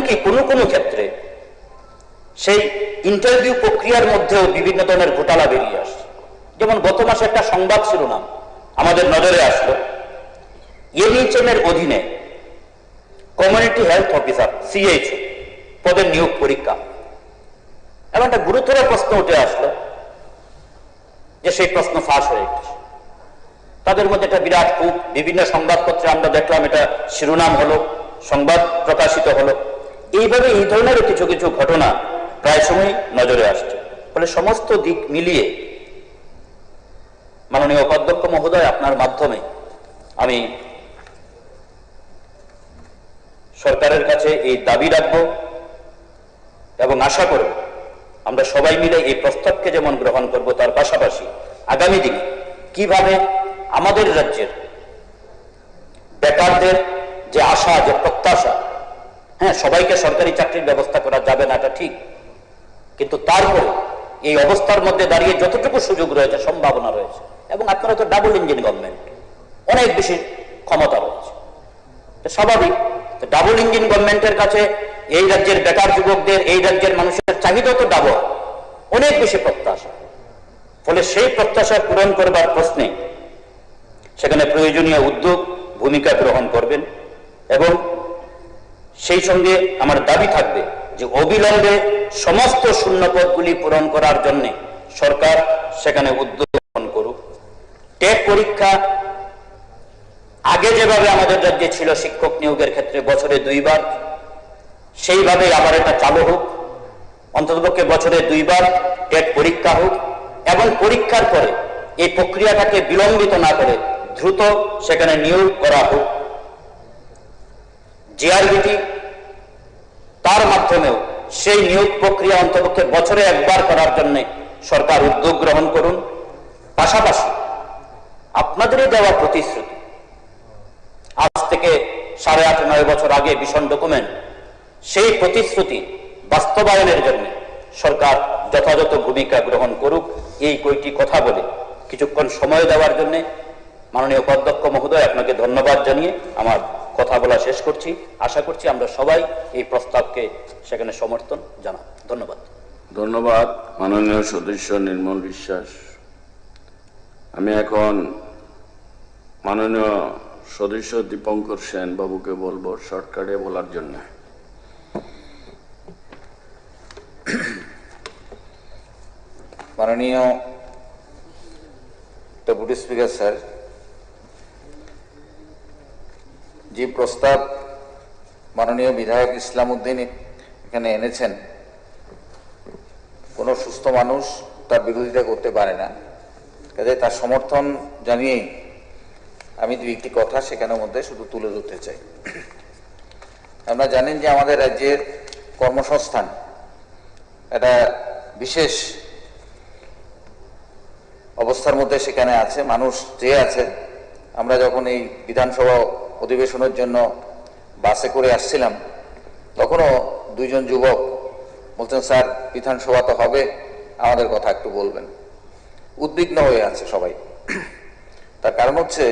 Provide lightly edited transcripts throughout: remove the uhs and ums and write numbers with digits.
এমনকি কোনো কোনো ক্ষেত্রে সেই ইন্টারভিউ প্রক্রিয়ার মধ্যেও বিভিন্ন ধরনের ঘোটালা বেরিয়ে আসছে। যেমন গত মাসে একটা সংবাদ শিরোনাম আমাদের নজরে আসলো, এনএইচএম এর অধীনে কমিউনিটি হেলথ অফিসার সিএইচও পদের নিয়োগ পরীক্ষা, এবং একটা গুরুতর প্রশ্ন উঠে আসলো যে সেই প্রশ্ন ফাঁস হয়ে গেছে। তাদের মধ্যে একটা বিরাট ক্ষোভ, বিভিন্ন সংবাদপত্রে আমরা দেখলাম, এটা শিরোনাম হলো, সংবাদ প্রকাশিত হলো। এইভাবে এই ধরনের কিছু কিছু ঘটনা প্রায় সময় নজরে আসছে। ফলে সমস্ত দিক মিলিয়ে মাননীয় উপাধ্যক্ষ মহোদয়, আপনার মাধ্যমে আমি সরকারের কাছে এই দাবি রাখব এবং আশা করব আমরা সবাই মিলে এই প্রস্তাবকে যেমন গ্রহণ করব, তার পাশাপাশি আগামী দিনে কিভাবে আমাদের রাজ্যের বেকারদের যে আশা, যে প্রত্যাশা, হ্যাঁ সবাইকে সরকারি চাকরির ব্যবস্থা করা যাবে না, এটা ঠিক, কিন্তু তারপরে এই অবস্থার মধ্যে দাঁড়িয়ে যতটুকু সুযোগ রয়েছে, সম্ভাবনা রয়েছে, এবং আপনারা তো ডাবল ইঞ্জিন গভর্নমেন্ট, অনেক বেশি ক্ষমতা রয়েছে, স্বাভাবিক ডাবল ইঞ্জিন গভর্নমেন্টের কাছে এই রাজ্যের বেকার যুবকদের, এই রাজ্যের মানুষের চাহিদা তো ডাবল, অনেক বেশি প্রত্যাশা। ফলে সেই প্রত্যাশা পূরণ করবার প্রশ্নে সেখানে প্রয়োজনীয় উদ্যোগ, ভূমিকা গ্রহণ করবেন, এবং সেই সঙ্গে আমার দাবি থাকবে যে অবিলম্বে সমস্ত শূন্যপদগুলি পূরণ করার জন্য সরকার সেখানে উদ্যোগ গ্রহণ করুক। টেট পরীক্ষা আগে যেভাবে আমাদের রাজ্যে ছিল শিক্ষক নিয়োগের ক্ষেত্রে বছরে 2 বার, সেইভাবে আবার এটা চালু হোক। অন্ততপক্ষে বছরে 2 বার টেট পরীক্ষা হোক, এবং পরীক্ষার পরে এই প্রক্রিয়াটাকে বিলম্বিত না করে দ্রুত সেখানে নিয়োগ করা হোক। জিআরবিটি তার মাধ্যমেও সেই নিয়োগ প্রক্রিয়া অন্ততপক্ষে বছরে 1 বার করার জন্য সরকার উদ্যোগ গ্রহণ করুন। পাশাপাশি আপনাদেরই দেওয়া প্রতিশ্রুতি, আজ থেকে 8.5-9 বছর আগে ভীষণ ডকুমেন্ট, সেই প্রতিশ্রুতি বাস্তবায়নের জন্য সরকার যথাযথ ভূমিকা গ্রহণ করুক। এই কয়টি কথা বলে কিছুক্ষণ সময় দেওয়ার জন্য মাননীয় উপাধ্যক্ষ মহোদয়, আপনাকে ধন্যবাদ জানিয়ে আমার কথা বলা শেষ করছি। আশা করছি আমরা সবাই এই প্রস্তাবকে সেখানে সমর্থন জানাব। ধন্যবাদ। ধন্যবাদ মাননীয় সদস্য নির্মল বিশ্বাস। আমি এখন মাননীয় সদস্য দীপঙ্কর সেন বাবুকে বলবো শর্টকাটে বলার জন্য। মাননীয় ডেপুটি স্পিকার স্যার, যে প্রস্তাব মাননীয় বিধায়ক ইসলাম উদ্দিন এখানে এনেছেন, কোনো সুস্থ মানুষ তার বিরোধিতা করতে পারে না, কাজে তার সমর্থন জানিয়েই আমি 2-1টি কথা সেখানের মধ্যে শুধু তুলে ধরতে চাই। আপনারা জানেন যে আমাদের রাজ্যের কর্মসংস্থান একটা বিশেষ অবস্থার মধ্যে সেখানে আছে, মানুষ চেয়ে আছে। আমরা যখন এই বিধানসভা অধিবেশনের জন্য বাসে করে আসছিলাম, তখনও 2 জন যুবক বলছেন, স্যার বিধানসভা তো হবে, আমাদের কথা একটু বলবেন। উদ্বিগ্ন হয়ে আছে সবাই। তার কারণ হচ্ছে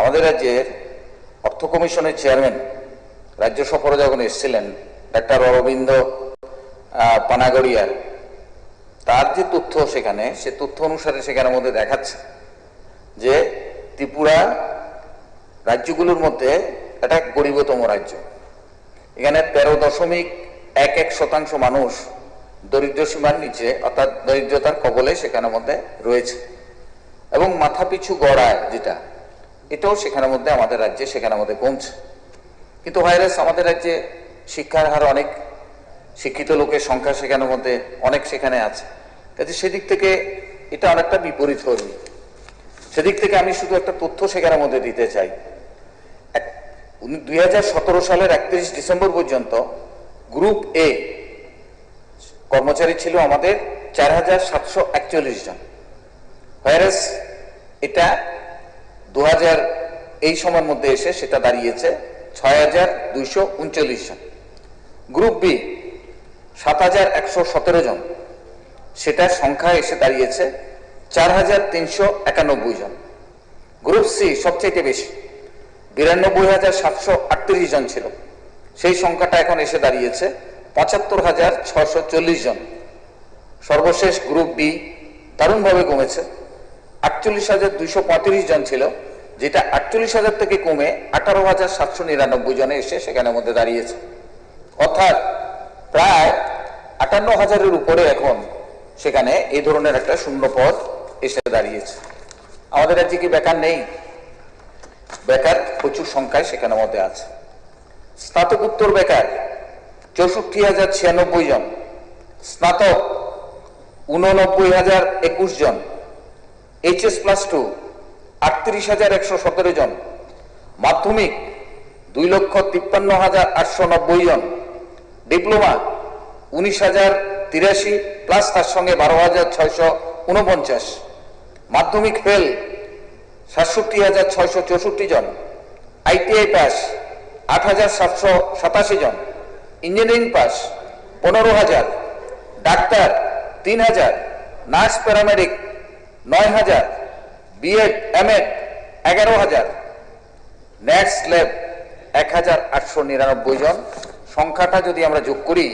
আমাদের রাজ্যের অর্থ কমিশনের চেয়ারম্যান রাজ্য সফরে যখন এসেছিলেন, ডাক্তার অরবিন্দ পানাগড়িয়ার, তার যে তথ্য সেখানে, সে তথ্য অনুসারে সেখানের মধ্যে দেখাচ্ছে যে ত্রিপুরা রাজ্যগুলোর মধ্যে এটা গরিবতম রাজ্য। এখানে 13.11% মানুষ দরিদ্র সীমার নিচে, অর্থাৎ দরিদ্রতার কবলে সেখানের মধ্যে রয়েছে, এবং মাথাপিছু গড় আয় যেটা, এটাও সেখানের মধ্যে আমাদের রাজ্যে সেখানের মধ্যে কমছে। কিন্তু ভাইরাস আমাদের রাজ্যে শিক্ষার হার অনেক, শিক্ষিত লোকের সংখ্যা সেখানের মধ্যে অনেক সেখানে আছে, কাজে সেদিক থেকে এটা অনেকটা বিপরীত ধর্মী। সেদিক থেকে আমি শুধু একটা তথ্য সেখানের মধ্যে দিতে চাই। 2017 সালের 31 ডিসেম্বর পর্যন্ত গ্রুপ এ কর্মচারী ছিল আমাদের 4741 জন, ভাইরাস এটা 2000 এই সময়ের মধ্যে এসে সেটা দাঁড়িয়েছে 6239 জন। গ্রুপ বি 7117 জন, সেটার সংখ্যা এসে দাঁড়িয়েছে 4391 জন। গ্রুপ সি সবচেয়ে বেশি, 92,738 জন ছিল, সেই সংখ্যাটা এখন এসে দাঁড়িয়েছে ৭৫,৬৪০ জন। সর্বশেষ গ্রুপ ডি দারুণভাবে কমেছে, ৪৮,২৩৫ জন ছিল, যেটা ৪৮,০০০ থেকে কমে ১৮,৭৯৯ জনে এসে সেখানে মধ্যে দাঁড়িয়েছে। অর্থাৎ প্রায় ৫৮,০০০-এর উপরে এখন সেখানে এই ধরনের একটা শূন্য পদ এসে দাঁড়িয়েছে। আমাদের রাজ্যে কি বেকার নেই? বেকার প্রচুর সংখ্যায় সেখানে মধ্যে আছে। স্নাতকোত্তর বেকার ৬৪,০৯৬ জন, স্নাতক ৮৯,০২১ জন, HS+2 ৩৮,১১৭ জন, মাধ্যমিক ২,৫৩,৮৯০ জন, ডিপ্লোমা ১৯,০৮৩ প্লাস তার সঙ্গে ১২,৬৪৯, মাধ্যমিক ফেল ৬৭,৬৬৪ জন, ITI পাস ৮,৭৮৭ জন, ইঞ্জিনিয়ারিং পাস ১৫,০০০, ডাক্তার ৩,০০০, নার্স প্যারামেডিক ৯,০০০, বিএড এমএড ১১,০০০, নেট স্ল্যাব ১,৮৯৯ জন। সংখ্যাটা যদি আমরা যোগ করি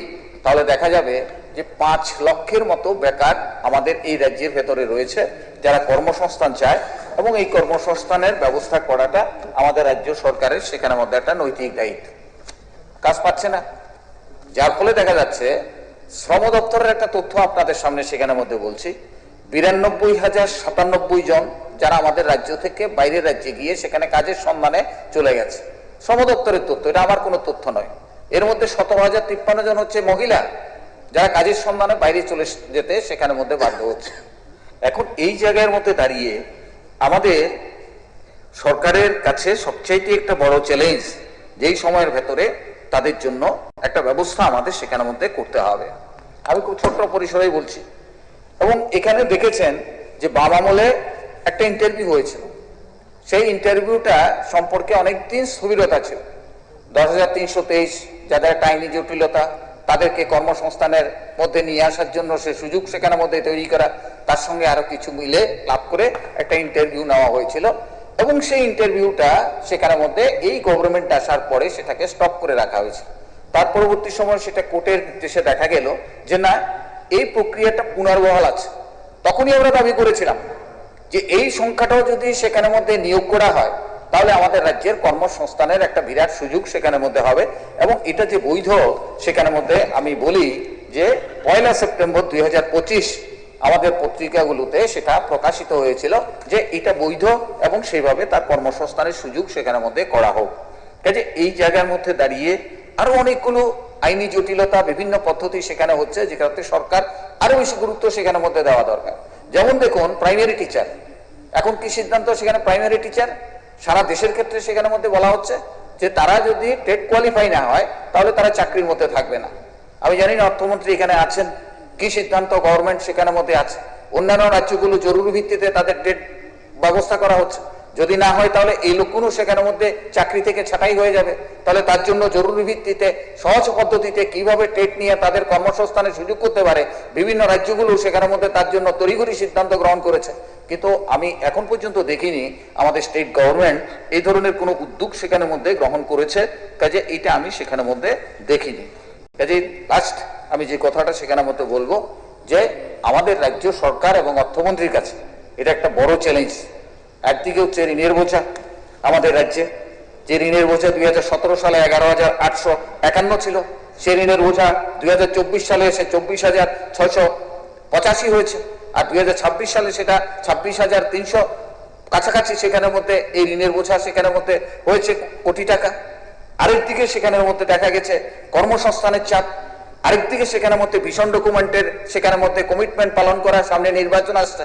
তাহলে দেখা যাবে যে ৫ লক্ষের মতো বেকার আমাদের এই রাজ্যের ভেতরে রয়েছে, যারা কর্মসংস্থান চায়, এবং এই কর্মসংস্থানের ব্যবস্থা করাটা আমাদের রাজ্য সরকারের সেখানে মধ্যে একটা নৈতিক দায়িত্ব। কাজ পাচ্ছে না, যার ফলে দেখা যাচ্ছে শ্রম দপ্তরের একটা তথ্য আপনাদের সামনে সেখানে মধ্যে বলছি, ৯২,০৯৭ জন যারা আমাদের রাজ্য থেকে বাইরের রাজ্যে গিয়ে সেখানে কাজের সন্ধানে চলে গেছে। শ্রম দপ্তরের তথ্য, এটা আমার কোনো তথ্য নয়। এর মধ্যে ১৭,০৫৩ জন হচ্ছে মহিলা, যারা কাজের সন্ধানে বাইরে চলে যেতে সেখানে মধ্যে বাধ্য হচ্ছে। এখন এই জায়গার মধ্যে দাঁড়িয়ে আমাদের সরকারের কাছে সবচাইতে একটা বড় চ্যালেঞ্জ, যেই সময়ের ভেতরে তাদের জন্য একটা ব্যবস্থা আমাদের সেখানে মধ্যে করতে হবে। আমি খুব ছোট্ট পরিসরেই বলছি। এবং এখানে দেখেছেন যে বাম আমলে একটা ইন্টারভিউ হয়েছিল, সেই ইন্টারভিউটা সম্পর্কে অনেকদিন স্থবিরতা ছিল। ১০,৩২৩ যাদের একটা আইনি জটিলতা, তাদেরকে কর্মসংস্থানের মধ্যে নিয়ে আসার জন্য সে সুযোগ সেখানে মধ্যে তৈরি করা, তার সঙ্গে আরো কিছু মিলে লাভ করে একটা ইন্টারভিউ নেওয়া হয়েছিল, এবং সেই ইন্টারভিউটা সেখানে মধ্যে এই গভর্নমেন্ট আসার পরে সেটাকে স্টপ করে রাখা হয়েছে। তার পরবর্তী সময় সেটা কোর্টের নির্দেশে দেখা গেল যে না, এই প্রক্রিয়াটা পুনর্বহাল আছে। তখনই আমরা দাবি করেছিলাম যে এই সংখ্যাটাও যদি সেখানে মধ্যে নিয়োগ করা হয় তাহলে আমাদের রাজ্যের কর্মসংস্থানের একটা বিরাট সুযোগ সেখানে মধ্যে হবে। এবং এটা যে বৈধ সেখানে মধ্যে আমি বলি যে ১ সেপ্টেম্বর ২০২৫ আমাদের পত্রিকাগুলোতে সেটা প্রকাশিত হয়েছিল যে এটা বৈধ, এবং সেইভাবে তার কর্মসংস্থানের সুযোগ সেখানে মধ্যে করা হোক। কাজে এই জায়গার মধ্যে দাঁড়িয়ে আরো অনেকগুলো আইনি জটিলতা, বিভিন্ন পদ্ধতি সেখানে হচ্ছে, যেখানে সরকার আরো বেশি গুরুত্ব সেখানে মধ্যে দেওয়া দরকার। যেমন দেখুন প্রাইমারি টিচার, এখন কি সিদ্ধান্ত সেখানে প্রাইমারি টিচার সারা দেশের ক্ষেত্রে সেখানে মধ্যে বলা হচ্ছে যে তারা যদি টেট কোয়ালিফাই না হয় তাহলে তারা চাকরির মধ্যে থাকবে না। আমি জানি না অর্থমন্ত্রী এখানে আছেন, কি সিদ্ধান্ত গভর্নমেন্ট সেখানে মধ্যে আছে। অন্যান্য রাজ্যগুলো জরুরি ভিত্তিতে তাদের টেট ব্যবস্থা করা হচ্ছে, যদি না হয় তাহলে এই লোকগুলো সেখানে মধ্যে চাকরি থেকে ছাঁটাই হয়ে যাবে। তাহলে তার জন্য জরুরি ভিত্তিতে সহজ পদ্ধতিতে কিভাবে টেট নিয়ে তাদের কর্মসংস্থানের সুযোগ করতে পারে, বিভিন্ন রাজ্যগুলো সেখানে মধ্যে তার জন্য তড়িঘড়ি সিদ্ধান্ত গ্রহণ করেছে। কিন্তু আমি এখন পর্যন্ত দেখিনি আমাদের স্টেট গভর্নমেন্ট এই ধরনের কোনো উদ্যোগ সেখানে মধ্যে গ্রহণ করেছে। কাজে এইটা আমি সেখানে মধ্যে দেখিনি। কাজে লাস্ট আমি যে কথাটা সেখানে মধ্যে বলবো যে আমাদের রাজ্য সরকার এবং অর্থমন্ত্রীর কাছে এটা একটা বড় চ্যালেঞ্জ। একদিকে হচ্ছে ঋণের বোঝা আমাদের রাজ্যে, যে ঋণের বোঝা ২০১৭ সালে ১১,৮৫১ ছিল, সে ঋণের বোঝা ২০২৪ সালে এসে ২৪,৬৮৫ হয়েছে, আর ২০২৬ সালে সেটা ২৬,৩০০ কাছাকাছি সেখানের মধ্যে এই ঋণের বোঝা সেখানের মধ্যে হয়েছে কোটি টাকা। আরেকদিকে সেখানের মধ্যে দেখা গেছে কর্মসংস্থানের চাপ, আরেকদিকে সেখানের মধ্যে ভীষণ ডকুমেন্টের সেখানের মধ্যে কমিটমেন্ট পালন করা, সামনে নির্বাচন আসছে।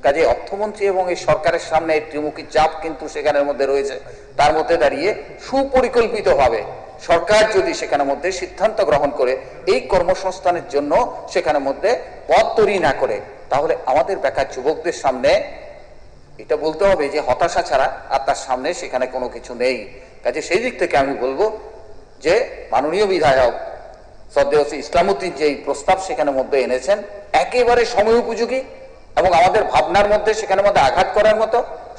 কাজে অর্থমন্ত্রী এবং এই সরকারের সামনে ত্রিমুখী চাপ কিন্তু সেখানের মধ্যে রয়েছে। তার মধ্যে দাঁড়িয়ে সুপরিকল্পিতভাবে সরকার যদি সেখানে মধ্যে সিদ্ধান্ত গ্রহণ করে এই কর্মসংস্থানের জন্য সেখানে মধ্যে পথ তৈরি না করে, তাহলে আমাদের বেকার যুবকদের সামনে এটা বলতে হবে যে হতাশা ছাড়া আর তার সামনে সেখানে কোনো কিছু নেই। কাজে সেই দিক থেকে আমি বলবো যে মাননীয় বিধায়ক শ্রদ্ধেয় ইসলামউদ্দিন যে প্রস্তাব সেখানে মধ্যে এনেছেন একেবারে সময় উপযোগী এবং আমাদের ভাবনার মধ্যে সেখানে মধ্যে আঘাত করার মতো,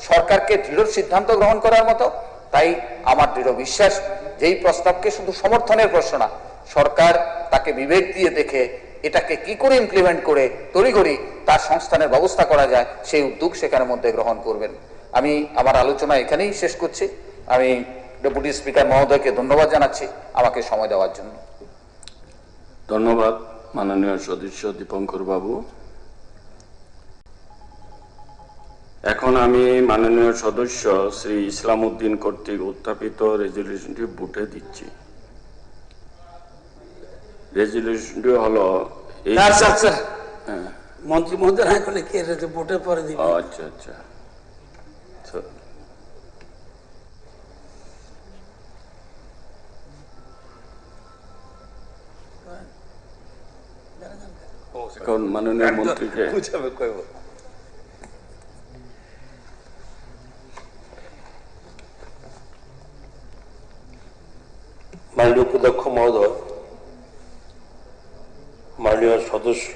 সরকারকে দৃঢ় সিদ্ধান্ত গ্রহণ করার মতো। তাই আমার দৃঢ় বিশ্বাস যেই প্রস্তাবকে শুধু সমর্থনের প্রশ্ন না, সরকার তাকে বিবেক দিয়ে দেখে এটাকে কি করে ইমপ্লিমেন্ট করে তড়িঘড়ি তার সংস্থানের ব্যবস্থা করা যায় সেই উদ্যোগ সেখানে মধ্যে গ্রহণ করবেন। আমি আমার আলোচনা এখানেই শেষ করছি। আমি ডেপুটি স্পিকার মহোদয়কে ধন্যবাদ জানাচ্ছি আমাকে সময় দেওয়ার জন্য। ধন্যবাদ মাননীয় সদস্য দীপঙ্কর বাবু। এখন আমি মাননীয় সদস্য শ্রী ইসলাম উদ্দিন কর্তৃক উত্থাপিত রেজলিউশনটি ভোটে দিচ্ছি। রেজলিউশনটি হলো মন্ত্রী মহোদয় না করলে কে ভোটে পরে দিবে? আচ্ছা আচ্ছা, এখন মাননীয় মন্ত্রীকে মাননীয় উপাধ্যক্ষ মহোদয়, মাননীয় সদস্য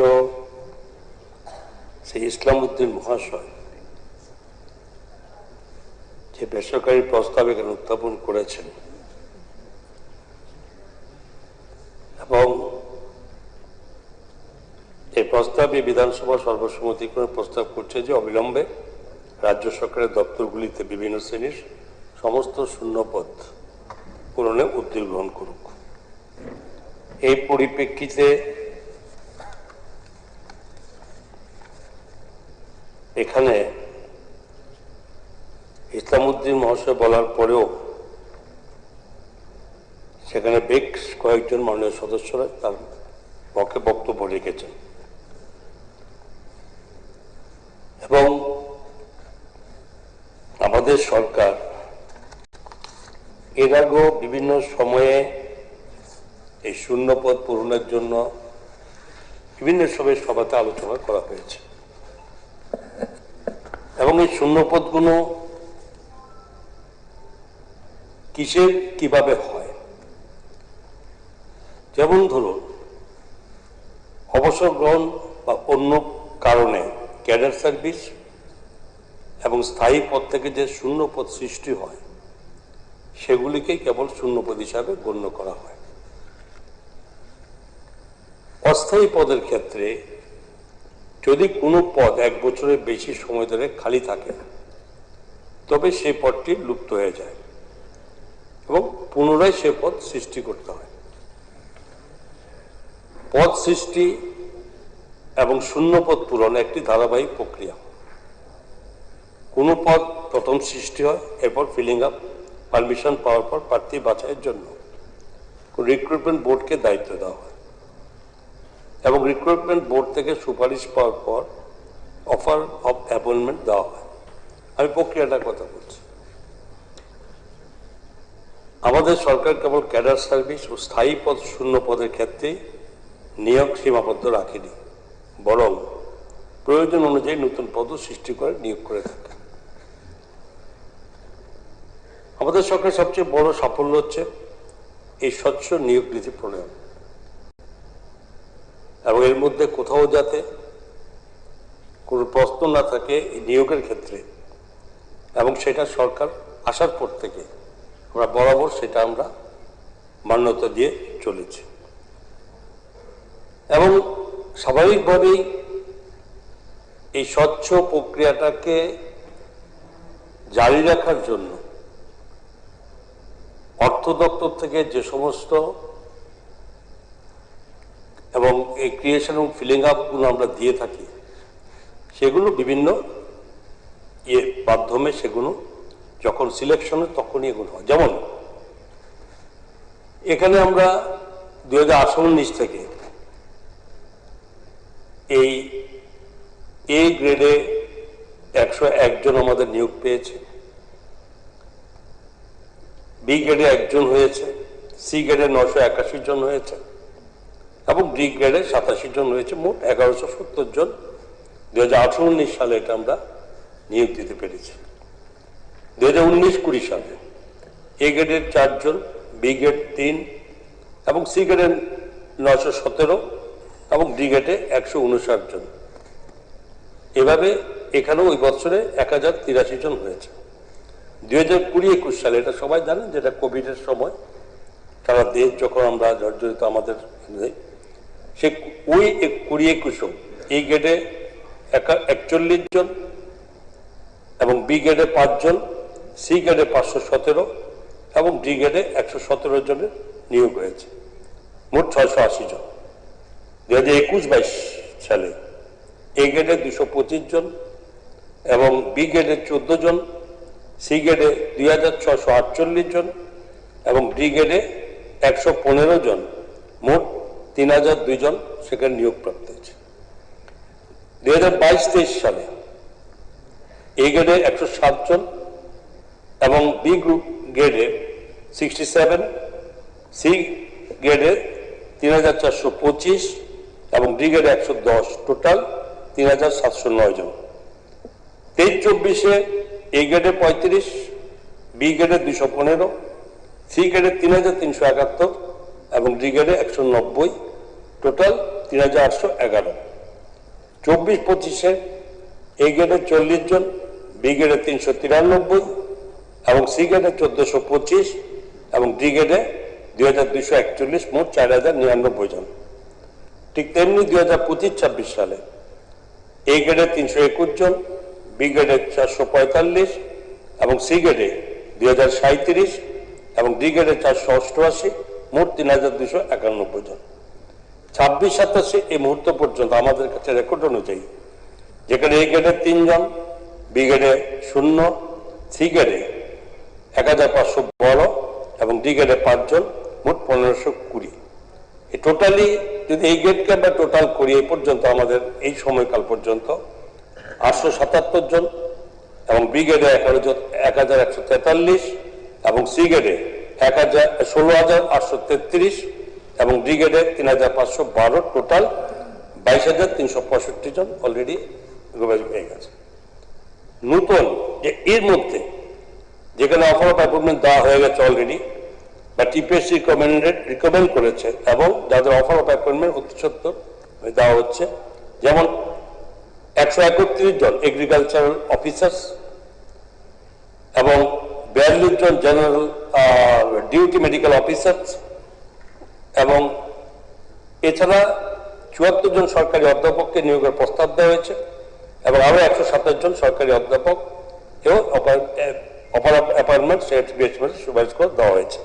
শ্রী ইসলাম উদ্দিন মহাশয় যে বেসরকারি প্রস্তাব এখানে উত্থাপন করেছেন এবং এই প্রস্তাবে বিধানসভা সর্বসম্মতিক্রমে প্রস্তাব করছে যে অবিলম্বে রাজ্য সরকারের দপ্তরগুলিতে বিভিন্ন শ্রেণীর সমস্ত শূন্যপদ পূরণে উদ্যোগ গ্রহণ করুক। এই পরিপ্রেক্ষিতে এখানে ইসলাম উদ্দিন মহাশয় বলার পরেও সেখানে বেশ কয়েকজন মাননীয় সদস্যরা তার পক্ষে বক্তব্য রেখেছেন এবং আমাদের সরকার এর আগেও বিভিন্ন সময়ে এই শূন্যপদ পূরণের জন্য বিভিন্ন সময় সভাতে আলোচনা করা হয়েছে এবং এই শূন্যপদগুলো কিসের কিভাবে হয়। যেমন ধরুন অবসর গ্রহণ বা অন্য কারণে ক্যাডার সার্ভিস এবং স্থায়ী পদ থেকে যে শূন্যপদ সৃষ্টি হয় সেগুলিকে কেবল শূন্যপদ হিসাবে গণ্য করা হয়। অস্থায়ী পদের ক্ষেত্রে যদি কোনো পদ 1 বছরের বেশি সময় ধরে খালি থাকে তবে সেই পদটি লুপ্ত হয়ে যায় এবং পুনরায় সে পদ সৃষ্টি করতে হয়। পদ সৃষ্টি এবং শূন্যপদ পূরণ একটি ধারাবাহিক প্রক্রিয়া। কোনো পদ প্রথম সৃষ্টি হয়, এরপর ফিলিং আপ, পারমিশন পাওয়ার পর প্রার্থী বাছাইয়ের জন্য রিক্রুটমেন্ট বোর্ডকে দায়িত্ব দেওয়া হয় এবং রিক্রুটমেন্ট বোর্ড থেকে সুপারিশ পাওয়ার পর অফার অফ অ্যাপয়েন্টমেন্ট দেওয়া হয়। আমি প্রক্রিয়াটার কথা বলছি। আমাদের সরকার কেবল ক্যাডার সার্ভিস ও স্থায়ী পদ শূন্য পদের ক্ষেত্রে নিয়োগ সীমাবদ্ধ রাখেনি, বরং প্রয়োজন অনুযায়ী নতুন পদও সৃষ্টি করে নিয়োগ করে থাকে। আমাদের সরকারের সবচেয়ে বড় সাফল্য হচ্ছে এই স্বচ্ছ নিয়োগ নীতি প্রণয়ন এবং এর মধ্যে কোথাও যাতে কোনো প্রশ্ন না থাকে নিয়োগের ক্ষেত্রে, এবং সেটা সরকার আসার পর থেকে আমরা বরাবর সেটা আমরা মান্যতা দিয়ে চলেছি এবং স্বাভাবিকভাবেই এই স্বচ্ছ প্রক্রিয়াটাকে জারি রাখার জন্য অর্থ দপ্তর থেকে যে সমস্ত এবং এই ক্রিয়েশন এবং ফিলিং আপগুলো আমরা দিয়ে থাকি সেগুলো বিভিন্ন মাধ্যমে সেগুলো যখন সিলেকশনে তখনই এগুলো হয়। যেমন এখানে আমরা 2018-19 থেকে এই এ গ্রেডে 101 জন আমাদের নিয়োগ পেয়েছে, বি গ্রেডে 1 জন হয়েছে, সি গ্রেডে 981 জন হয়েছে এবং ডি গ্রেডে 87 জন হয়েছে। মোট 1170 জন 2018-19 সালে এটা আমরা নিয়োগ দিতে পেরেছি। 2019-20 সালে এ গ্রেডের 4 জন, বি গ্রেড 3 এবং সি গ্রেডের 917 এবং ডি গ্রেডে 159 জন। এভাবে এখানেও ওই বছরে 1083 জন হয়েছে। 2020-21 সালে, এটা সবাই জানেন যেটা কোভিডের সময় সারা দেশ যখন আমরা জর্জরিত আমাদের সে ওই 20-21 এই গ্রেডে 41 জন এবং বি গ্রেডে 5 জন, সি গ্রেডে 517 এবং ডি গ্রেডে 117 জনের নিয়োগ হয়েছে, মোট 680 জন। 2021-22 সালে এ গ্রেডে 225 জন এবং বি গ্রেডে 14 জন, সি গ্রেডে 2648 জন এবং ডি গ্রেডে 115 জন, মোট 3002 জন সেখানে নিয়োগ প্রাপ্ত হয়েছে। 2022-23 সালে এ গ্রেডে 107 জন এবং বি গ্রুপ গ্রেডে 67, সি গ্রেডে 3425 এবং ডি গ্রেডে 110, টোটাল 3709 জন। 23-24 এ গ্রেডে 35, বি গ্রেডে 215, সি গ্রেডে 3371 এবং ডি গ্রেডে 190, টোটাল 3811। 24-25 এ গ্রেডে 40 জন, বি গ্রেডে 393 এবং সি গ্রেডে 1425 এবং ডি গ্রেডে 2241, মোট 4099 জন। ঠিক তেমনি 2025-26 সালে এ গ্রেডে 321 জন, বি গ্রেডে 445 এবং সি গ্রেডে 2037 এবং ডি গ্রেডে 488, মোট 3291 জন। 26-27 এই মুহূর্ত পর্যন্ত আমাদের কাছে রেকর্ড অনুযায়ী যেখানে এ গ্রেডে 3 জন, বি গ্রেডে 0, সি গ্রেডে 1512 এবং ডি গ্রেডে 5 জন, মোট 1520। এই টোটালি যদি এই গ্রেডকে আমরা টোটাল করি এই পর্যন্ত আমাদের এই সময়কাল পর্যন্ত 877 জন এবং বি গ্রেডে 1143 এবং সি গ্রেডে 16,833 এবং ডি গ্রেডে 3512, টোটাল 22,365 জন অলরেডি যোগাযোগ হয়ে গেছে। নতুন যে এর মধ্যে যেখানে অফার অফ অ্যাপয়েন্টমেন্ট দেওয়া হয়ে গেছে অলরেডি বা টিপিএসসি রিকমেন্ড করেছে এবং যাদের অফার অফ অ্যাপয়েন্টমেন্ট অতি সত্ত্বর দেওয়া হচ্ছে, যেমন 131 জন এগ্রিকালচারাল অফিসার্স এবং 42 জন জেনারেল ডিউটি মেডিকেল অফিসার্স এবং এছাড়া 74 জন সরকারি অধ্যাপককে নিয়োগের প্রস্তাব দেওয়া হয়েছে এবং আরো 127 জন সরকারি অধ্যাপক এবং অফার অফ অ্যাপয়েন্টমেন্ট সুপারিশ করে দেওয়া হয়েছে।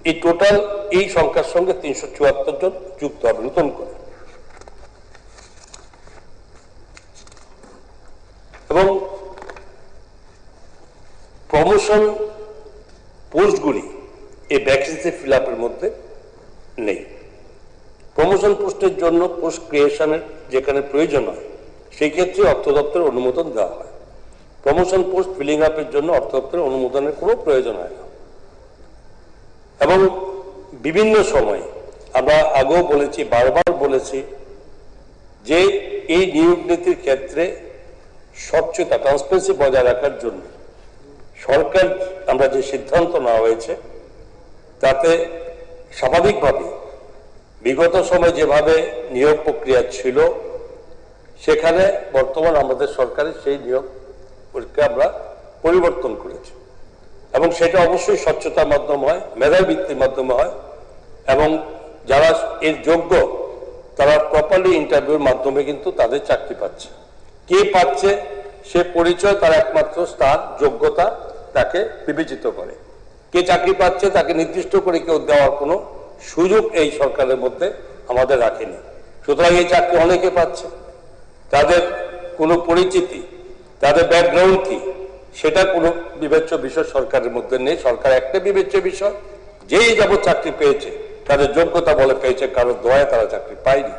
এই টোটাল এই সংখ্যার সঙ্গে 374 জন যুক্ত হবে নতুন করে। এবং প্রমোশন পোস্টগুলি এই ভ্যাকেন্সি ফিল আপের মধ্যে নেই। প্রমোশন পোস্টের জন্য পোস্ট ক্রিয়েশনের যেখানে প্রয়োজন হয় সেই ক্ষেত্রে অর্থ দপ্তরের অনুমোদন দেওয়া হয়। প্রমোশন পোস্ট ফিলিং আপের জন্য অর্থ দপ্তরের অনুমোদনের কোনো প্রয়োজন হয় না। এবং বিভিন্ন সময় আমরা আগেও বলেছি, বারবার বলেছি যে এই নিয়োগ নীতির ক্ষেত্রে স্বচ্ছতা ট্রান্সপারেন্সি বজায় রাখার জন্য সরকার আমরা যে সিদ্ধান্ত নেওয়া হয়েছে তাতে স্বাভাবিকভাবে বিগত সময় যেভাবে নিয়োগ প্রক্রিয়া ছিল সেখানে বর্তমান আমাদের সরকারের সেই নিয়োগ প্রক্রিয়া আমরা পরিবর্তন করেছি এবং সেটা অবশ্যই স্বচ্ছতার মাধ্যমে হয়, মেধার ভিত্তির মাধ্যমে হয় এবং যারা এর যোগ্য তারা প্রপারলি ইন্টারভিউর মাধ্যমে কিন্তু তাদের চাকরি পাচ্ছে। কে পাচ্ছে সে পরিচয় তার একমাত্র তার যোগ্যতা তাকে বিবেচিত করে। কে চাকরি পাচ্ছে তাকে নির্দিষ্ট করে কেউ দেওয়ার কোনো সুযোগ এই সরকারের মধ্যে আমাদের রাখেনি। সুতরাং এই চাকরি অনেকে পাচ্ছে, তাদের কোনো পরিচিতি, তাদের ব্যাকগ্রাউন্ড কি সেটা কোনো বিবেচ্য বিষয় সরকারের মধ্যে নেই। সরকার একটা বিবেচ্য বিষয়, যেই যাবত চাকরি পেয়েছে তাদের যোগ্যতা বলে পেয়েছে, কারোর দয়ায় তারা চাকরি পায়নি।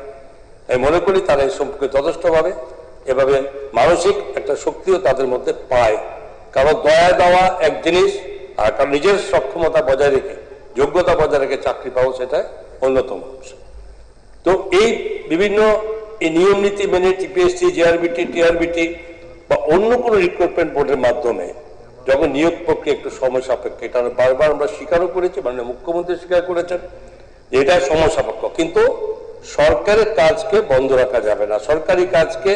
আমি মনে করি তারা এই সম্পর্কে যথেষ্টভাবে এভাবে মানসিক একটা শক্তিও তাদের মধ্যে পায়। কারো দয়া দেওয়া এক জিনিস আর কারণ নিজের সক্ষমতা বজায় রেখে যোগ্যতা বজায় রেখে চাকরি পাওয়া সেটা অন্যতম অংশ। তো এই বিভিন্ন এই নিয়ম নীতি মেনে টিপিএসসি, জিআরবিটি, টিআরবিটি বা অন্য কোনো রিক্রুটমেন্ট বোর্ডের মাধ্যমে যখন নিয়োগ প্রক্রিয়া একটু সময় সাপেক্ষ, এটা বারবার আমরা স্বীকারও করেছি, মাননীয় মুখ্যমন্ত্রী স্বীকার করেছেন যে এটা সময় সাপেক্ষ, কিন্তু সরকারের কাজকে বন্ধ রাখা যাবে না। সরকারি কাজকে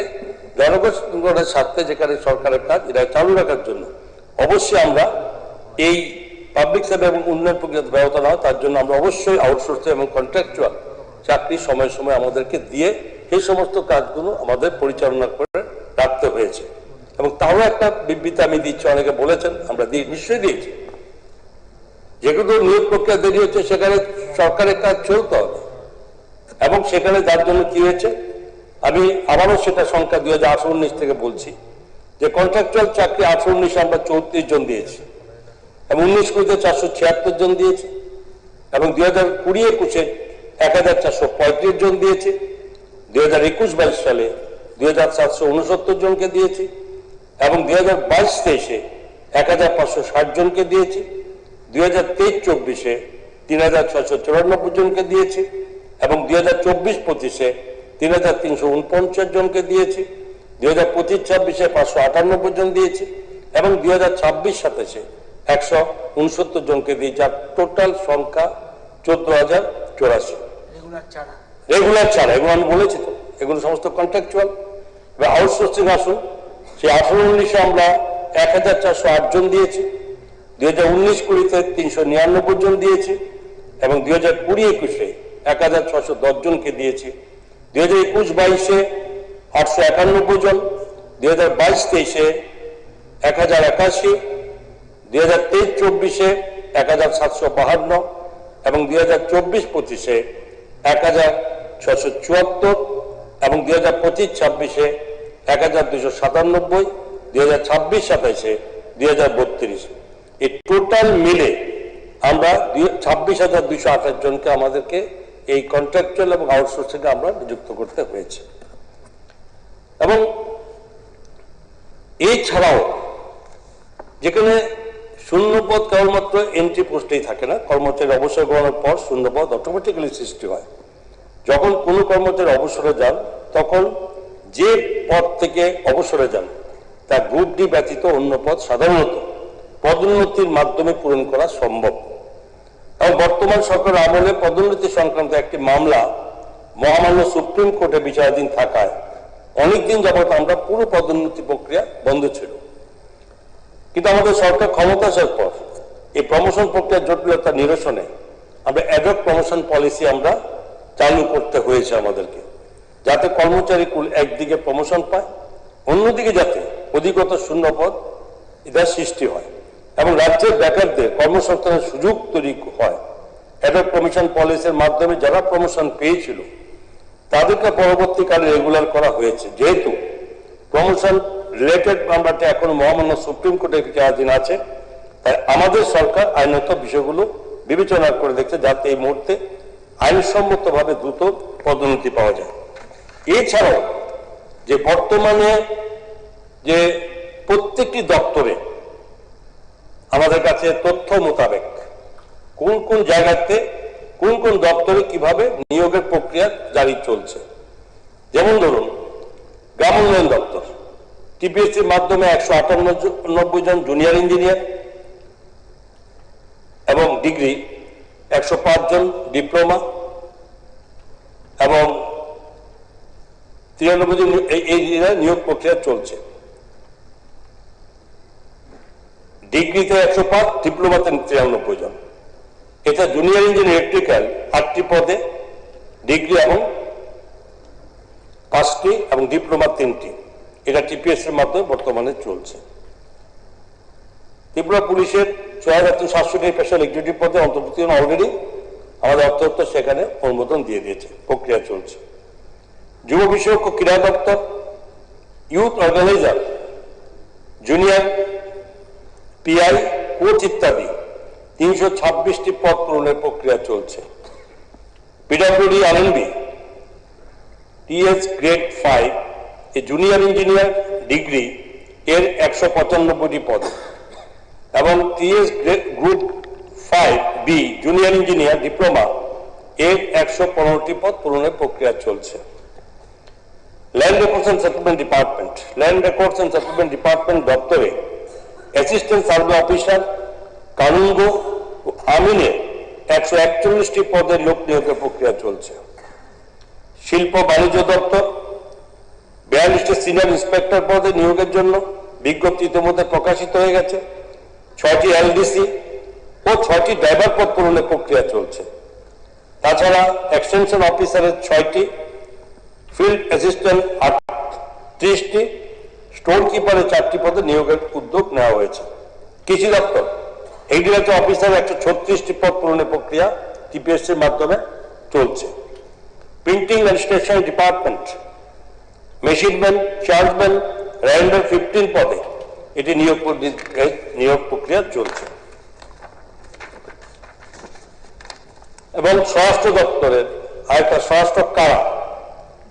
জনগণের স্বার্থে যেখানে সরকারের কাজ এটা চালু রাখার জন্য অবশ্যই আমরা এই পাবলিক সেক্টর এবং উন্নয়ন প্রক্রিয়া ব্যাহত না হয় তার জন্য আমরা অবশ্যই আউটসোর্সিং এবং কন্ট্রাকচুয়াল চাকরি সময় সময় আমাদেরকে দিয়ে এই সমস্ত কাজগুলো আমাদের পরিচালনা করে রাখতে হয়েছে। এবং তারও একটা বিবৃতি আমি দিচ্ছি, অনেকে বলেছেন, আমরা নিশ্চয়ই দিয়েছি। যেগুলো নিয়োগ প্রক্রিয়া দেরি হচ্ছে সেখানে সরকারের কাজ চলতে হবে, এবং সেখানে যার জন্য কি হয়েছে আমি আবারও সেটা সংখ্যা 2018-19 থেকে বলছি যে কন্ট্রাকচুয়াল চাকরি 18-19 আমরা 34 জন দিয়েছি, এবং 19-20 476 জন দিয়েছি, এবং 2020-21 1435 জন দিয়েছি, 2021-22 সালে 2769 জনকে দিয়েছি, এবং 2022-23 1560 জনকে দিয়েছি, 2023-24 3694 জনকে দিয়েছি, এবং 2024-25 3349 জনকে দিয়েছি, 2025-26 598 জন দিয়েছি, এবং 2026-27 169 জনকে দিয়েছি। যার টোটাল সংখ্যা 14,084। রেগুলার ছাড়া এগুলো আমি বলেছি তো, এগুলো সমস্ত কন্ট্রাকচুয়াল। আউটসোর্সিং আসুন, সেই 18-19 আমরা 1408 জন দিয়েছি, 2019-20 399 জন দিয়েছি, এবং 2020-21 1610 জনকে দিয়েছি, 2021-22 891 জন, 2022-23 1081, 2023-24 1752, এবং 2024-25 1674, এবং 2025-26 1297, 2026-27 2032। এই টোটাল মিলে আমরা 26,228 জনকে আমাদেরকে এই কন্ট্রাকচুয়াল এবং আউটসোর্সিং আমরা নিযুক্ত করতে হয়েছে। এবং এছাড়াও যেখানে শূন্যপদ কেবলমাত্র এন্ট্রি পোস্টেই থাকে না, কর্মচারী অবসর গ্রহণের পর শূন্যপদ অটোমেটিক্যালি সৃষ্টি হয়। যখন কোনো কর্মচারী অবসরে যান তখন যে পদ থেকে অবসরে যান তা গ্রুপ ডি ব্যতীত অন্য পদ সাধারণত পদোন্নতির মাধ্যমে পূরণ করা সম্ভব। এবং বর্তমান সরকার আমলে পদোন্নতি সংক্রান্ত একটি মামলা মহামান্য সুপ্রিম কোর্টে বিচারাধীন থাকায় অনেকদিন যাবত আমরা পুরো পদোন্নতি প্রক্রিয়া বন্ধ ছিল। কিন্তু আমাদের সরকার ক্ষমতা আসার পর এই প্রমোশন প্রক্রিয়ার জটিলতা নিরসনে আমরা অ্যাডহক প্রমোশন পলিসি আমরা চালু করতে হয়েছে আমাদেরকে, যাতে কর্মচারী কুল একদিকে প্রমোশন পায়, অন্যদিকে যাতে অধিকতর শূন্যপদ এটা সৃষ্টি হয় এবং রাজ্যের বেকারদের কর্মসংস্থানের সুযোগ তৈরি হয়। অ্যাডহক প্রমোশন পলিসির মাধ্যমে যারা প্রমোশন পেয়েছিল তাদেরকে পরবর্তীকালে রেগুলার করা হয়েছে। যেহেতু প্রমোশন রিলেটেড মামলাটা এখন মহামান্য সুপ্রিম কোর্টের বিচারাধীন আছে, তাই আমাদের সরকার আইনত বিষয়গুলো বিবেচনা করে দেখছে যাতে এই মুহূর্তে আইনসম্মতভাবে দ্রুত পদোন্নতি পাওয়া যায়। এছাড়াও যে বর্তমানে যে প্রত্যেকটি দপ্তরে আমাদের কাছে তথ্য মোতাবেক কোন কোন জায়গাতে কোন কোন দপ্তরে কিভাবে নিয়োগের প্রক্রিয়া জারি চলছে, যেমন ধরুন গ্রাম উন্নয়ন দপ্তর টিপিএসসির মাধ্যমে 198 জন জুনিয়র ইঞ্জিনিয়ার এবং ডিগ্রি, 105 জন ডিপ্লোমা এবং 93 জন এই নিয়োগ প্রক্রিয়া চলছে। ডিগ্রিতে 105, ডিপ্লোমাতে 93 জন। এটা জুনিয়র ইঞ্জিনিয়ার ইলেকট্রিক্যাল 8টি পদে, ডিগ্রি এবং 5টি এবং ডিপ্লোমা 3টি। এটা টিপিএস এর মাধ্যমে বর্তমানে চলছে। ত্রিপুরা পুলিশের 6,700টি স্পেশাল এক্সিকিউটিভ পদে অন্তর্ভুক্তি অলরেডি আমাদের অর্থ দপ্তর সেখানে অনুমোদন দিয়ে দিয়েছে, প্রক্রিয়া চলছে। যুব বিষয়ক ও ক্রীড়া দপ্তর youth organiser, junior PI, coach ইত্যাদি 326টি পদ পূরণের প্রক্রিয়া চলছে। পিডব্লিউডি আরএনবি টিএস গ্রেড 5 এই জুনিয়র ইঞ্জিনিয়ার ডিগ্রি এর 195টি পদ এবং TS group 5B junior engineer diploma এর 115টি পদ পূরণের প্রক্রিয়া চলছে। Land records and settlement department, land records and settlement department দপ্তরে অ্যাসিস্ট্যান্ট সার্ভে অফিসার, কানুনগো ও আমিনের 141টি পদের লোক নিয়োগের প্রক্রিয়া চলছে। শিল্প বাণিজ্য দপ্তর 42টি সিনিয়র ইন্সপেক্টর পদে নিয়োগের জন্য বিজ্ঞপ্তি ইতিমধ্যে প্রকাশিত হয়ে গেছে। 6টি এলডিসি, ও 6টি ড্রাইভার পদ পূরণের প্রক্রিয়া চলছে। তাছাড়া এক্সটেনশন অফিসারের 6টি, ফিল্ড অ্যাসিস্ট্যান্ট 38টি, স্টোর কিপারের 4টি পদে নিয়োগের উদ্যোগ নেওয়া হয়েছে। কৃষি দপ্তর এগ্রিকালচার অফিসার 136টি পদ পূরণের প্রক্রিয়া টিপিএসসির মাধ্যমে চলছে। Printing and stationery department machineman, chargeman, রাইন্ডার 15 পদে এটি নিয়োগ প্রক্রিয়া চলছে। এবং স্বরাষ্ট্র দপ্তরের আরেকটা স্বরাষ্ট্র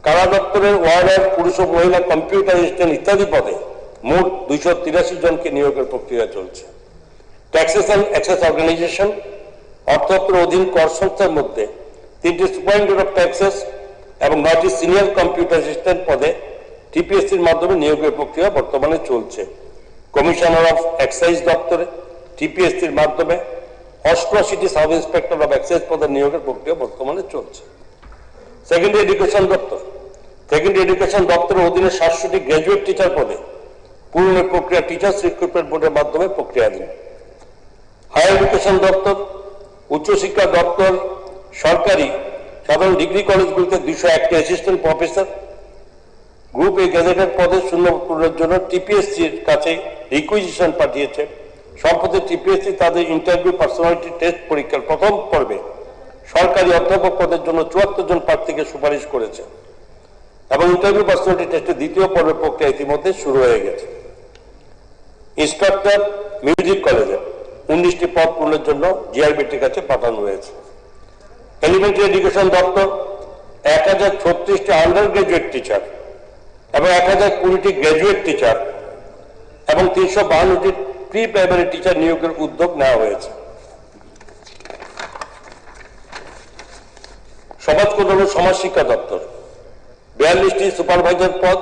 কারা দপ্তরের ওয়ার্ডার, পুরুষ ও মহিলা কম্পিউটার অ্যাসিস্ট্যান্ট ইত্যাদি পদে মোট 283 জনকে নিয়োগের প্রক্রিয়া চলছে। ট্যাক্সেশন এক্সেস অর্গানাইজেশন অর্থ দপ্তরের অধীন কর সংস্থার মধ্যে 3টি সুপারিনটেন্ডেন্ট অফ ট্যাক্সেস এবং 9টি সিনিয়র কম্পিউটার অ্যাসিস্ট্যান্ট পদে টিপিএসসির মাধ্যমে নিয়োগের প্রক্রিয়া বর্তমানে চলছে। কমিশনার অফ এক্সাইজ দপ্তরে টিপিএসসির মাধ্যমে 88টি সাব ইন্সপেক্টর অফ এক্সাইজ পদে নিয়োগের প্রক্রিয়া বর্তমানে চলছে। সেকেন্ডারি এডুকেশন দপ্তরের অধীনে 700টি গ্র্যাজুয়েট টিচার পদে পূরণের প্রক্রিয়া টিচার্স রিক্রুটমেন্ট বোর্ডের মাধ্যমে প্রক্রিয়াধীন। হায়ার এডুকেশন দপ্তর, উচ্চশিক্ষা দপ্তর সরকারি সাধারণ ডিগ্রি কলেজগুলিতে 201টি assistant professor group A gazetted পদে শূন্য পূরণের জন্য টিপিএসসির কাছে রিকুইজিশন পাঠিয়েছে। সম্প্রতি টিপিএসসি তাদের ইন্টারভিউ পার্সোনালিটি টেস্ট পরীক্ষার প্রথম পর্বে সরকারি অধ্যাপক পদের জন্য 74 জন প্রার্থীকে সুপারিশ করেছে এবং ইন্টারভিউ পার্সোনালিটি টেস্টের দ্বিতীয় পর্বের প্রক্রিয়া ইতিমধ্যে শুরু হয়ে গেছে। ইন্সট্রাক্টর মিউজিক কলেজে 19টি পদ পূরণের জন্য জিআরবিটির কাছে পাঠানো হয়েছে। এলিমেন্টারি এডুকেশন দপ্তর 1036টি আন্ডার গ্রাজুয়েট টিচার এবং 1020টি গ্রাজুয়েট টিচার এবং 352টি প্রি প্রাইমারি টিচার নিয়োগের উদ্যোগ নেওয়া হয়েছে। সমাজ কল্যাণ ও সমাজ শিক্ষা দপ্তর 42টি সুপারভাইজার পদ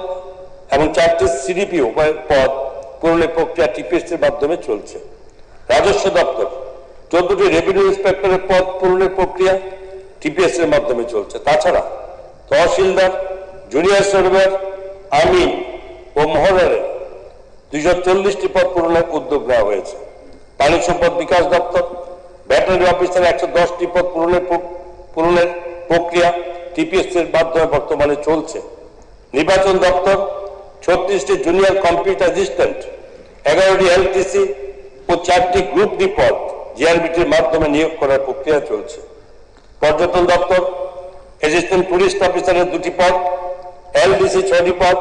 এবং 4টি সিডিপিও পদ পূরণের প্রক্রিয়া টিপিএসসির মাধ্যমে চলছে। রাজস্ব দপ্তর 14টি রেভিনিউ ইন্সপেক্টরের পদ পূরণের প্রক্রিয়া টিপিএসসির মাধ্যমে চলছে। তাছাড়া তহসিলদার, জুনিয়র সার্ভেয়ার, আমিন ও মহলের 240টি পদ পূরণের উদ্যোগ নেওয়া হয়েছে। পানি সম্পদ বিকাশ দপ্তর ভেটেরিনারি অফিসার 110টি পদ পূরণের প্রক্রিয়া টিপিএসসির মাধ্যমে বর্তমানে চলছে। নির্বাচন দপ্তর 36টি জুনিয়র কম্পিউটার অ্যাসিস্ট্যান্ট, 11টি এলটিসি ও 4টি গ্রুপ ডি পদ জিআরবিটির মাধ্যমে নিয়োগ করার প্রক্রিয়া চলছে। পর্যটন দপ্তর অ্যাসিস্ট্যান্ট টুরিস্ট অফিসারের 2টি পদ, এলডিসি 6টি পদ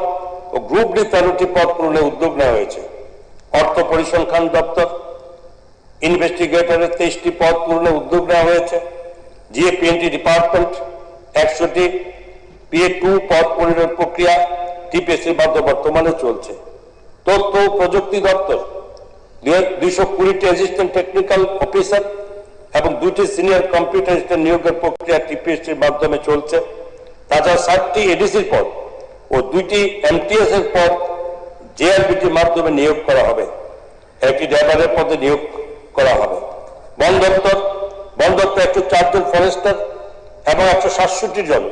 ও গ্রুপ ডি 13টি পদ পূরণের উদ্যোগ নেওয়া হয়েছে। অর্থ পরিসংখ্যান দপ্তর ইনভেস্টিগেটরের 23টি পদ পূরণের উদ্যোগ নেওয়া হয়েছে। জিএপিএনটি ডিপার্টমেন্ট 100টি PA2 পদ পূরণের প্রক্রিয়া টিপিএসসির মাধ্যমে বর্তমানে চলছে। তথ্য ও প্রযুক্তি দপ্তর 220টি অ্যাসিস্ট্যান্ট টেকনিক্যাল অফিসার এবং 2টি সিনিয়র কম্পিউটার অ্যাসিস্ট্যান্ট নিয়োগের প্রক্রিয়া টিপিএসসির মাধ্যমে চলছে। তাছাড়া 7টি এডিসির পদ ও 2টি এমটিএস এর পদ জেআরবিটির মাধ্যমে নিয়োগ করা হবে। একটি ড্রাইভারের পদে নিয়োগ করা হবে। বন দপ্তর 104 জন ফরেস্টার এবং 167 জন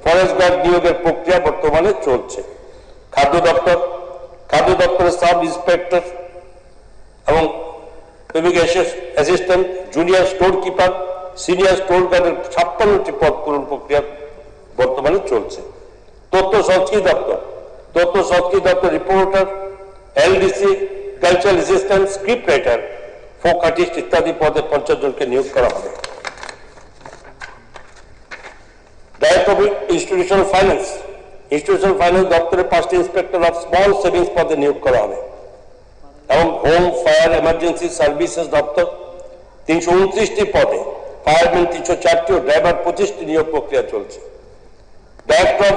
ফরেস্ট গার্ড নিয়োগের প্রক্রিয়া বর্তমানে চলছে। খাদ্য দপ্তরের সাব ইন্সপেক্টর এবং assistant, junior store keeper, senior store গার্ডের 56টি পদ পূরণ প্রক্রিয়া বর্তমানে চলছে। তথ্য সংস্কৃতি দপ্তর reporter, LDC, cultural assistant, script writer, folk artist ইত্যাদি পদে 50 জনকে নিয়োগ করা হবে। ডাইরেক্টর অফ ইনস্টিটিউশনাল ফাইন্যান্স দপ্তরে 5টি ইন্সপেক্টর অফ স্মল সেভিংস পদে নিয়োগ করা হবে এবং হোম ফায়ার এমার্জেন্সি সার্ভিসেস দপ্তর 329টি পদে, ফায়ারম্যান 304টি ও ড্রাইভার 25টি নিয়োগ প্রক্রিয়া চলছে। ডাইরেক্টর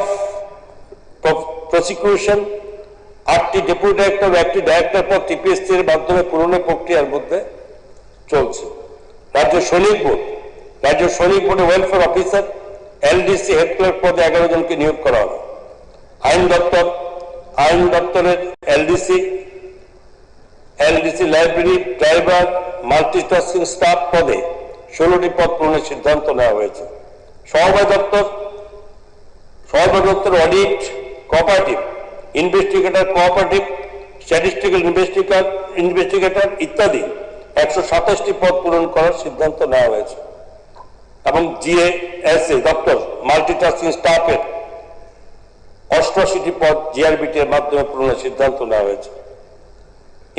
অফ প্রসিকিউশন 8টি ডেপুটি ডাইরেক্টর ও 1টি ডাইরেক্টর পদ টিপিএসসি এর মাধ্যমে পূরণের প্রক্রিয়ার মধ্যে চলছে। রাজ্য সৈনিক বোর্ডে welfare officer, LDC head clerk পদে 11 জনকে নিয়োগ করা হবে। আইন দপ্তরের LDC library, driver, multitasking staff পদে 16টি পদ পূরণের সিদ্ধান্ত নেওয়া হয়েছে। সমবায় দপ্তর audit, cooperative investigator, cooperative statistical investigator ইত্যাদি 127টি পদ পূরণ করার সিদ্ধান্ত নেওয়া হয়েছে এবং জিএসএ দপ্তর মাল্টিটাস্কিং স্টাফের 88টি পদ জিআরবিটি এর মাধ্যমে পূরণের সিদ্ধান্ত নেওয়া হয়েছে।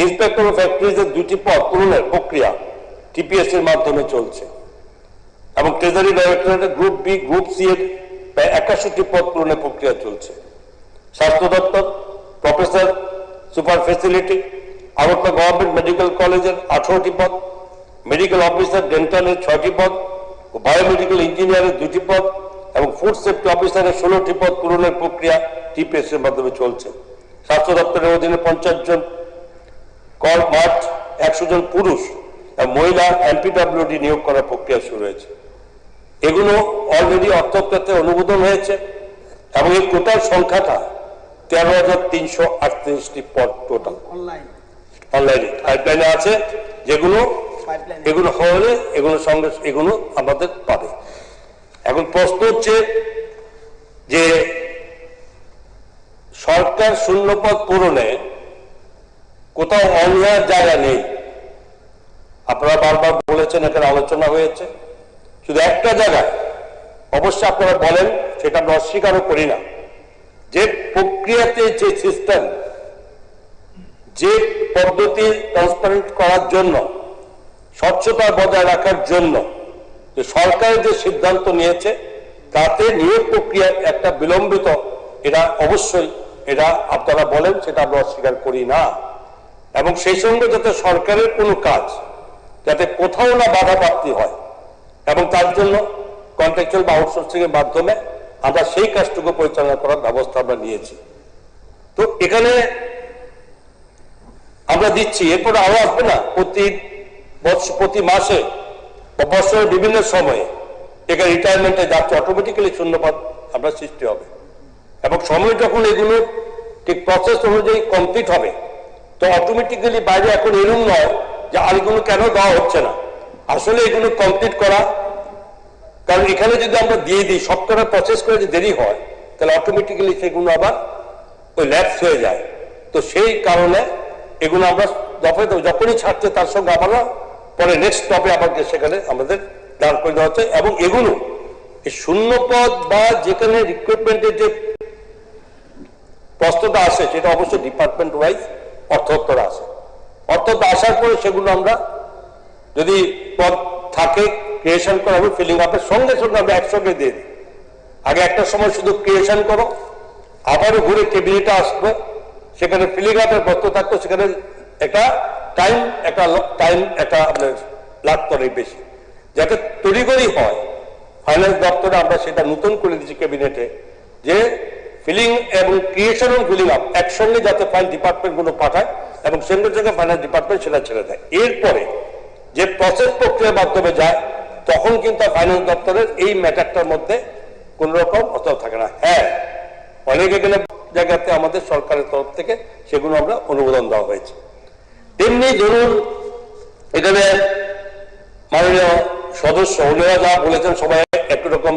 ইন্সপেক্টর অফ ফ্যাক্টরিজের 2টি পদ পূরণের প্রক্রিয়া টিপিএস এর মাধ্যমে চলছে এবং ট্রেজারি ডাইরেক্টরেটের গ্রুপ বি গ্রুপ সি এর প্রায় 81টি পদ পূরণের প্রক্রিয়া চলছে। স্বাস্থ্য দপ্তর professor super facility Agartala government medical কলেজের 18টি পদ, মেডিকেল অফিসার ডেন্টালের 6টি পদ ও বায়োমেডিকেল ইঞ্জিনিয়ারের 2টি পদ এবং ফুড সেফটি অফিসারের 16টি পদ পূরণের প্রক্রিয়া টিপিএস এর মাধ্যমে চলছে। স্বাস্থ্য দপ্তরের অধীনে 50 জন কর্মরত 100 জন পুরুষ এবং মহিলা এমপিডব্লিউডি নিয়োগ করার প্রক্রিয়া শুরু হয়েছে। এগুলো অলরেডি অর্থপ্রাতে অনুমোদন হয়েছে এবং এই টোটাল সংখ্যাটা 13,338টি পদ টোটাল অনলাইনে পাইপলাইনে আছে, যেগুলো এগুলো হলে এগুলোর সঙ্গে এগুলো আমাদের পাবে। এখন প্রশ্ন হচ্ছে যে সরকার শূন্যপদ পূরণে কোথাও অন্যায়ের জায়গা নেই, আপনারা বারবার বলেছেন, এখানে আলোচনা হয়েছে। শুধু একটা জায়গায় অবশ্যই আপনারা বলেন, সেটা আমরা অস্বীকারও করি না, যে প্রক্রিয়াতে যে সিস্টেম, যে পদ্ধতি ট্রান্সপারেন্ট করার জন্য, স্বচ্ছতা বজায় রাখার জন্য যে সরকারের যে সিদ্ধান্ত নিয়েছে, তাতে নিয়োগ প্রক্রিয়া একটা বিলম্বিত, এটা অবশ্যই এটা আপনারা বলেন, সেটা আমরা অস্বীকার করি না। এবং সেই সঙ্গে যাতে সরকারের কোনো কাজ যাতে কোথাও না বাধাপ্রাপ্তি হয় এবং তার জন্য কন্ট্রাকচুয়াল বা আউটসোর্সিং এর মাধ্যমে আমরা সেই কাজটুকু পরিচালনা করার ব্যবস্থা আমরা নিয়েছি। তো এখানে আমরা দিচ্ছি, এরপরে আরো আসবে না, প্রতি মাসে বা বছরের বিভিন্ন সময়ে এখানে রিটায়ারমেন্টে যাচ্ছে, অটোমেটিক্যালি শূন্যপদ আমরা সৃষ্টি হবে এবং সময় যখন এগুলো ঠিক প্রসেস অনুযায়ী কমপ্লিট হবে, তো অটোমেটিক্যালি বাইরে এখন এরকম নয় যে আর এগুলো কেন দেওয়া হচ্ছে না। আসলে এগুলো কমপ্লিট করা, কারণ এখানে যদি আমরা দিয়ে দিই, সবকটা প্রসেস করে যদি দেরি হয়, তাহলে অটোমেটিক্যালি সেগুলো আবার ওই ল্যাপস হয়ে যায়। তো সেই কারণে এগুলো আমরা দফায় যখনই ছাড়ছে, তার সঙ্গে আবার পরে নেক্সট স্টপে আবার সেখানে আমাদের দাঁড় করে দেওয়া হচ্ছে। এবং এগুলো এই শূন্যপদ বা যেখানে রিক্রুটমেন্টের যে প্রশ্নটা আসে, সেটা অবশ্যই ডিপার্টমেন্ট ওয়াইজ অর্থোত্তর আসে। অর্থোত্তর আসার পরে সেগুলো আমরা যদি পদ থাকে ক্রিয়েশন করা হবে, ফিলিং আপের সঙ্গে সঙ্গে আমরা একসঙ্গে দিয়ে দিই। আগে একটা সময় শুধু ক্রিয়েশন করো, আবারও ঘুরে ক্যাবিনেটে আসবো, সেখানে ফিলিং আপের বস্তু থাকতো, সেখানে একটা টাইম আপনার লাগতো অনেক বেশি, যাতে তড়িঘড়ি হয়। ফাইন্যান্স দপ্তরে আমরা সেটা নতুন করে দিচ্ছি ক্যাবিনেটে, যে ফিলিং এবং ক্রিয়েশন এবং ফিলিং আপ একসঙ্গে যাতে ফাইল ডিপার্টমেন্ট গুলো পাঠায় এবং সঙ্গে সঙ্গে ফাইন্যান্স ডিপার্টমেন্ট সেটা ছেড়ে দেয়। এরপরে যে প্রসেস প্রক্রিয়ার মাধ্যমে যায়, তখন কিন্তু ফাইন্যান্স দপ্তরের এই ম্যাটারটার মধ্যে কোন রকম অস্ত্র থাকে না। হ্যাঁ, অনেক এখানে জায়গাতে আমাদের সরকারের তরফ থেকে সেগুলো আমরা অনুমোদন দেওয়া হয়েছে। তেমনি ধরুন এখানে মাননীয় সদস্য ওনারা যা বলেছেন, সবাই একটু রকম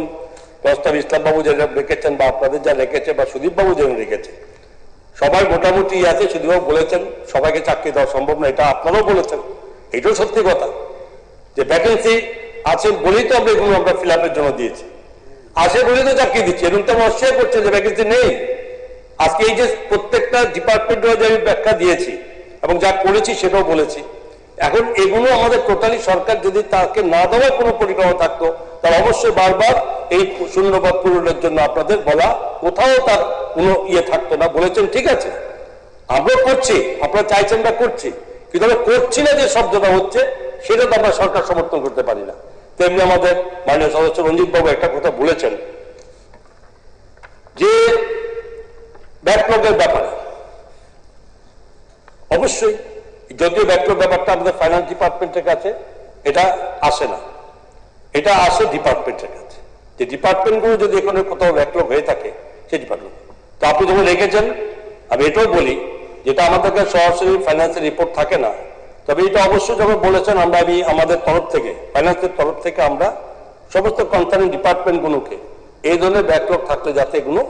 প্রস্তাব ইসলামবাবু যেটা রেখেছেন বা আপনাদের যা রেখেছে বা সুদীপবাবু যেন রেখেছে, সবাই মোটামুটি আছে। সুদীপবাবু বলেছেন সবাইকে চাকরি দেওয়া সম্ভব না, এটা আপনারাও বলেছেন, এটাও সত্যি কথা যে ভ্যাকেন্সি আছে বলেই তো আমরা এগুলো আমরা ফিল আপের জন্য দিয়েছি, আসে বলেই তো চাকরি দিচ্ছি। এবং তো আমরা অস্বীকার করছি যে ভ্যাকেন্সি নেই। আজকে এই যে প্রত্যেকটা ডিপার্টমেন্টে যে আমি ব্যাখ্যা দিয়েছি এবং যা করেছি সেটাও বলেছি, এখন এগুলো আমাদের টোটালি সরকার যদি তাকে না দেওয়ার কোনো পরিকল্পনা থাকতো, তাহলে অবশ্যই বারবার এই শূন্যপদ পূরণের জন্য আপনাদের বলা, কোথাও তার কোনো ইয়ে থাকতো না। বলেছেন ঠিক আছে, আমরা করছি, আপনারা চাইছেন না করছি, কিন্তু আমরা করছি না যে শব্দটা হচ্ছে, সেটা তো আমরা সরকার সমর্থন করতে পারি না। তেমনি আমাদের মাননীয় সদস্য রঞ্জিত বাবু একটা কথা বলেছেন যে ব্যাকলগের ব্যাপারে, অবশ্যই যদিও ব্যাকলগ ব্যাপারটা আমাদের ফাইন্যান্স ডিপার্টমেন্টের কাছে এটা আসে না, এটা আসে ডিপার্টমেন্টের কাছে। যে ডিপার্টমেন্টগুলো যদি এখানে কোথাও ব্যাকলগ হয়ে থাকে, সেই ডিপার্টমেন্ট তো আপনি যখন রেখেছেন, আমি এটাও বলি যেটা আমাদের কাছে সরাসরি ফাইন্যান্সের রিপোর্ট থাকে না, তবে এটা অবশ্যই যখন বলেছেন, আমরা আমাদের তরফ থেকে ফাইন্যান্সের তরফ থেকে আমরা সমস্ত কনসার্নিং ডিপার্টমেন্টগুলোকে এই ধরনের ব্যাকলগ থাকলে যাতে এগুলো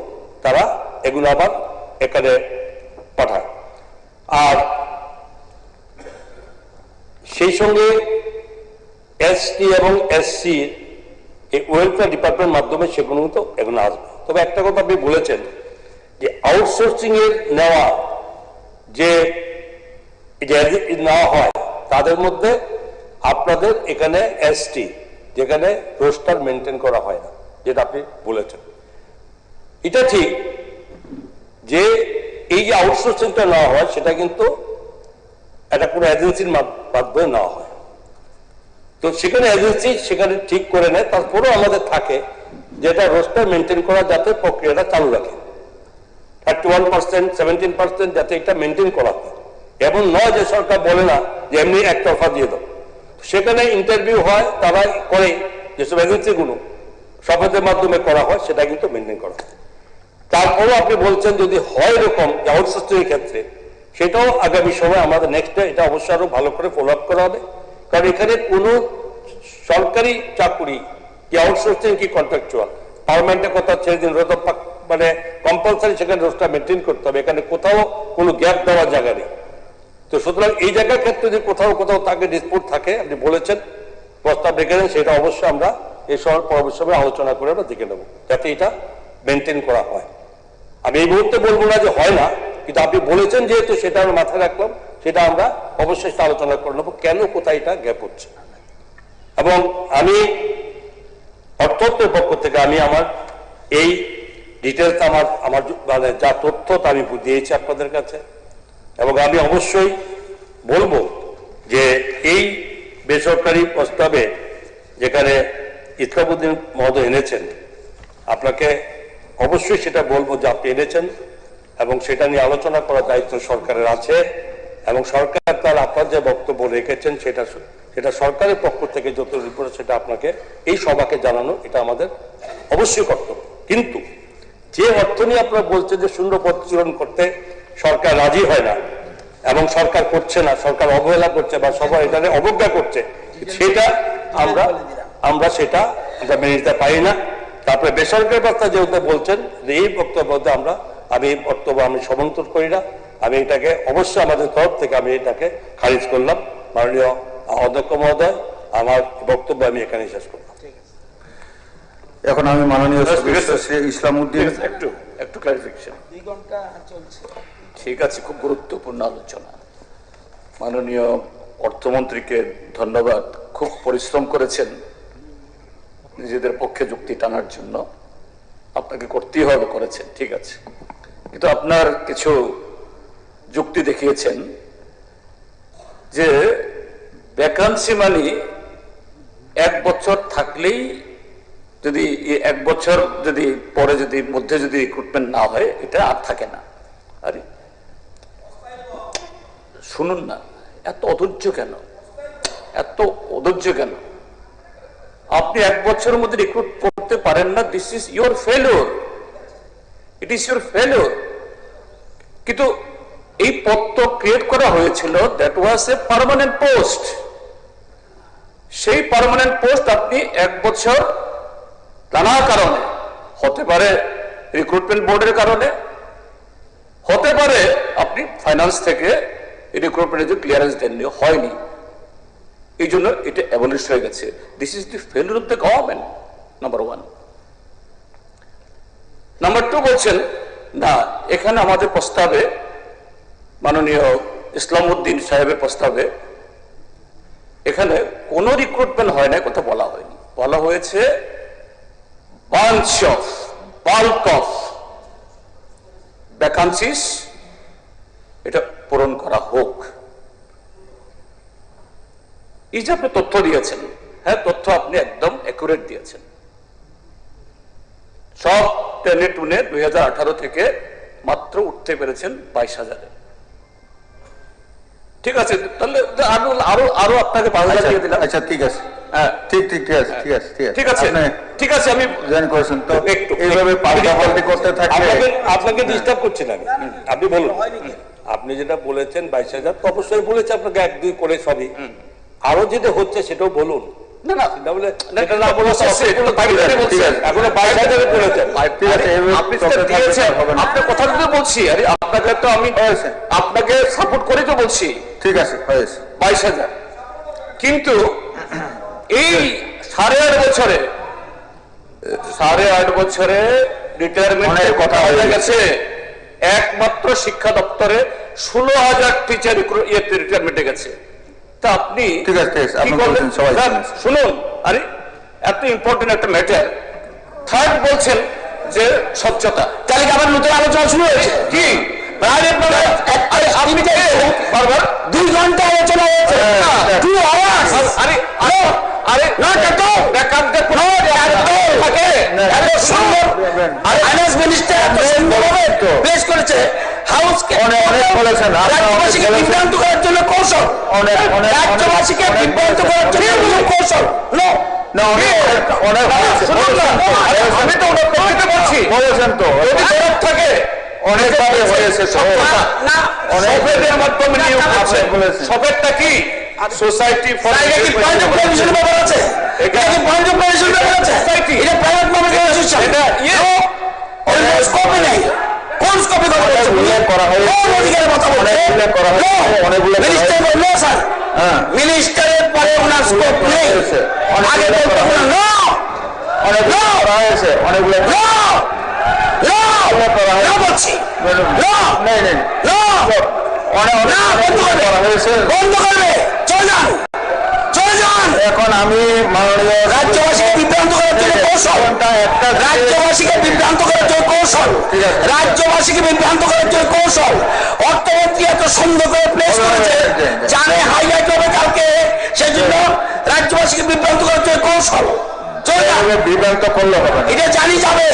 তারা এগুলো আবার এখানে পাঠায়। আর সেই সঙ্গে এসটি এবং এসসি এই ওয়েলফেয়ার ডিপার্টমেন্টের মাধ্যমে সেগুলো তো এগুলো আসবে। তবে একটা কথা আপনি বলেছেন যে আউটসোর্সিং এর নেওয়া যে নেওয়া হয় তাদের মধ্যে আপনাদের এখানে এসটি যেখানে রোস্টার মেনটেন করা হয় না, যেটা আপনি বলেছেন, এটা ঠিক যে এই যে আউটসোর্সিংটা নেওয়া হয় সেটা কিন্তু একটা কোনো এজেন্সির মাধ্যমে নেওয়া হয়। তো সেখানে এজেন্সি সেখানে ঠিক করে নেয়, তারপরেও আমাদের থাকে যেটা রোস্টার মেনটেন করা যাতে প্রক্রিয়াটা চালু রাখে 31%, 17% যাতে এটা মেনটেন করা হয়। এমন নয় যে সরকার বলে না যে এমনি একতরফা দিয়ে দাও। সেখানে ইন্টারভিউ হয়, তারা করে, যেসব এজেন্সিগুলো শপথের মাধ্যমে করা হয় সেটা কিন্তু মেনটেন করা হয়। তারপরেও আপনি বলছেন যদি হয় এরকম আউটসোর্সিং এর ক্ষেত্রে, সেটাও আগামী সময় আমাদের নেক্সট এটা অবশ্যই আরো ভালো করে ফলো আপ করা হবে। কারণ এখানে কোনো সরকারি চাকরি কি আউটসোর্সিং কি কন্ট্রাকচুয়াল, পার্মানেন্টের কথা ছেড়ে দিন, মানে কম্পালসারি সেখানে রোস্টার মেনটেন করতে হবে, এখানে কোথাও কোনো গ্যাপ দেওয়ার জায়গা নেই। তো সুতরাং এই জায়গার ক্ষেত্রে যদি কোথাও কোথাও তাকে ডিসপুট থাকে, আপনি বলেছেন প্রস্তাব রেখেছেন, সেটা অবশ্যই আমরা এই সময় পরবর্তী সময় আলোচনা করে আমরা দেখে নেব যাতে এটা মেনটেন করা হয়। আমি এই মুহূর্তে বলবো না যে হয় না, কিন্তু আপনি বলেছেন যেহেতু সেটা আমরা মাথায় রাখলাম, সেটা আমরা অবশ্যই আলোচনা করে নেবো কেন কোথায় এটা গ্যাপ হচ্ছে। এবং আমি অর্থের পক্ষ থেকে আমি আমার এই ডিটেলস আমার মানে যা তথ্য তা আমি দিয়েছি আপনাদের কাছে, এবং আমি অবশ্যই বলবো যে এই বেসরকারি প্রস্তাবে যেখানে ইসলামউদ্দিন মহোদয় এনেছেন, আপনাকে অবশ্যই সেটা বলবো যে আপনি এনেছেন এবং সেটা নিয়ে আলোচনা করার দায়িত্ব সরকারের আছে, এবং সরকার তার আপনার যে বক্তব্য রেখেছেন সেটা সরকারের পক্ষ থেকে যত রিপোর্ট সেটা আপনাকে এই সভাকে জানানো এটা আমাদের অবশ্যই কর্তব্য। কিন্তু যে অর্থ নিয়ে আপনারা বলছেন যে শূন্য পদ পূরণ করতে সরকার রাজি হয় না এবং সরকার করছে না, সরকার অবহেলা করছে বা সবাই এটা অবজ্ঞা করছে, সেটা আমরা সেটা মেনে নিতে পারি না। তারপরে বেসরকারি বক্তা যেহেতু বলছেন যে এই বক্তব্য আমি এই বক্তব্য আমি সমর্থন করি না, আমি এটাকে অবশ্যই আমাদের তরফ থেকে আমি এটাকে খারিজ করলাম। মাননীয় অধ্যক্ষ মহোদয়, আমার বক্তব্য আমি এখানে শেষ করলাম। এখন আমি মাননীয় ইসলামউদ্দিন একটু ক্লারিফিকেশন। ঠিক আছে, খুব গুরুত্বপূর্ণ আলোচনা। মাননীয় অর্থমন্ত্রীকে ধন্যবাদ, খুব পরিশ্রম করেছেন নিজেদের পক্ষে যুক্তি টানার জন্য, আপনাকে করতেই হবে, করেছেন, ঠিক আছে। কিন্তু আপনার কিছু যুক্তি দেখিয়েছেন যে ভ্যাকান্সি মানে 1 বছর থাকলেই যদি 1 বছর যদি পরে যদি মধ্যে যদি রিক্রুটমেন্ট না হয় এটা আর থাকে না। আরে শুনুন না, এত অধৈর্য কেন, এত অধৈর্য কেন? আপনি 1 বছরের মধ্যে রিক্রুট করতে পারেন না, this is your failure, it is your failure. কিন্তু এই পদ তো ক্রিয়েট করা হয়েছিল, that was a permanent post. সেই পার্মানেন্ট পোস্ট আপনি 1 বছর নানা কারণে, হতে পারে রিক্রুটমেন্ট বোর্ডের কারণে, হতে পারে আপনি ফাইন্যান্স থেকে রিক্রুটমেন্টের যে ক্লিয়ারেন্স দেননি, হয়নি, এই জন্য এটা অ্যাবলিশ হয়ে গেছে। This is the failure of the government, number 1। Number 2 বলছেন না, এখানে আমাদের প্রস্তাবে, মাননীয় ইসলামউদ্দিন সাহেবের প্রস্তাবে এখানে কোনো রিক্রুটমেন্ট হয় না, কথা বলা হয়নি। বলা হয়েছে বাল্ক অফ ভ্যাকান্সিস এটা পূরণ করা হোক। এই যে আপনি তথ্য দিয়েছেন, হ্যাঁ, তথ্য আপনি একদম অ্যাকুরেট দিয়েছেন। সব টেনে টুনে 2018 থেকে মাত্র উঠতে পেরেছেন 22,000-এ। ঠিক আছে, তাহলে আরো আপনাকে 5,000 দিয়ে দিলাম। আচ্ছা, ঠিক আছে, হ্যাঁ, ঠিক আছে, ঠিক আছে, আমি জয়েন করেছেন তো একটু এইভাবে পাল্টাপাল্টি করতে থাকলে আপনাকে ডিস্টার্ব করছি না, আপনি বলুন। আপনি যেটা বলেছেন 22,000 তো অবশ্যই বলেছে, আপনাকে 1-2 করে সবই, আরো যেটা হচ্ছে সেটাও বলুন। না না, এখনো 22,000 বলেছেন, আপনি দিয়েছেন, আপনার কথা তো বলছি, আরে আপনাকে তো আমি আপনাকে সাপোর্ট করে তো বলছি। ঠিক আছে, 22,000 কিন্তু এই 8.5 বছরে রিটায়ারমেন্টের কথা হয়ে গেছে একমাত্র শিক্ষা দপ্তরে 16,000 টিচার রিটায়ারমেন্টে গেছে। তা আপনি ঠিক আছে, কি করবেন? শুনুন, আরে এত ইম্পর্টেন্ট একটা ম্যাটার। থার্ড বলছেন যে স্বচ্ছতা, তাহলে কি আবার নতুন আলোচনা শুরু হয়েছে? কি আপনি বারবার 2 ঘন্টা আলোচনা হয়েছে, 2 আওয়ার্স। আরে আরে আরে না কত বেকারদের কোনো থাকে এত সুন্দর ফাইন্যান্স মিনিস্টার এত সুন্দরভাবে পেশ করেছে। হাউসকে অনেক বলেছেন, রাজ্যবাসীকে বিভ্রান্ত করার জন্য কৌশল, রাজ্যবাসীকে বিভ্রান্ত করার জন্য কৌশল। আমি তো ওটা করতে বলছি, বলেছেন তো থাকে অনেকভাবে হয়েছে। সফেদের মাধ্যমে নিয়োগ করছে। সফেদটা কি? Society for point of provision ব্যাপার আছে, এটা কি পয়েন্ট অফ প্রভিশন ব্যাপার আছে? এটা প্রাইভেট মার্কেট অ্যাসোসিয়েশন, এটা স্কোপে নেই। কোন স্কোপে কথা বলছে? করা হয়েছে, কোন অধিকারের কথা বলছে? অনেকগুলো মিনিস্টার বললো স্যার, মিনিস্টারের পরে ওনার স্কোপ নেই। আগে বলতো না, অনেকগুলো করা হয়েছে, অনেকগুলো বলছি বন্ধ করবে। চলে যান, চলে যান। এখন আমি মাননীয় রাজ্যবাসীকে বিভ্রান্ত করার জন্য কৌশল, রাজ্যবাসীকে বিভ্রান্ত করার জন্য কৌশল, রাজ্যবাসীকে বিভ্রান্ত করার জন্য কৌশল। অর্থমন্ত্রী এত সুন্দর করে প্লেস করেছে, জানে হাইলাইট হবে কালকে, সেই জন্য রাজ্যবাসীকে বিভ্রান্ত করার জন্য কৌশল। বিভ্রান্ত করলে হবে, এটা জানি যাবে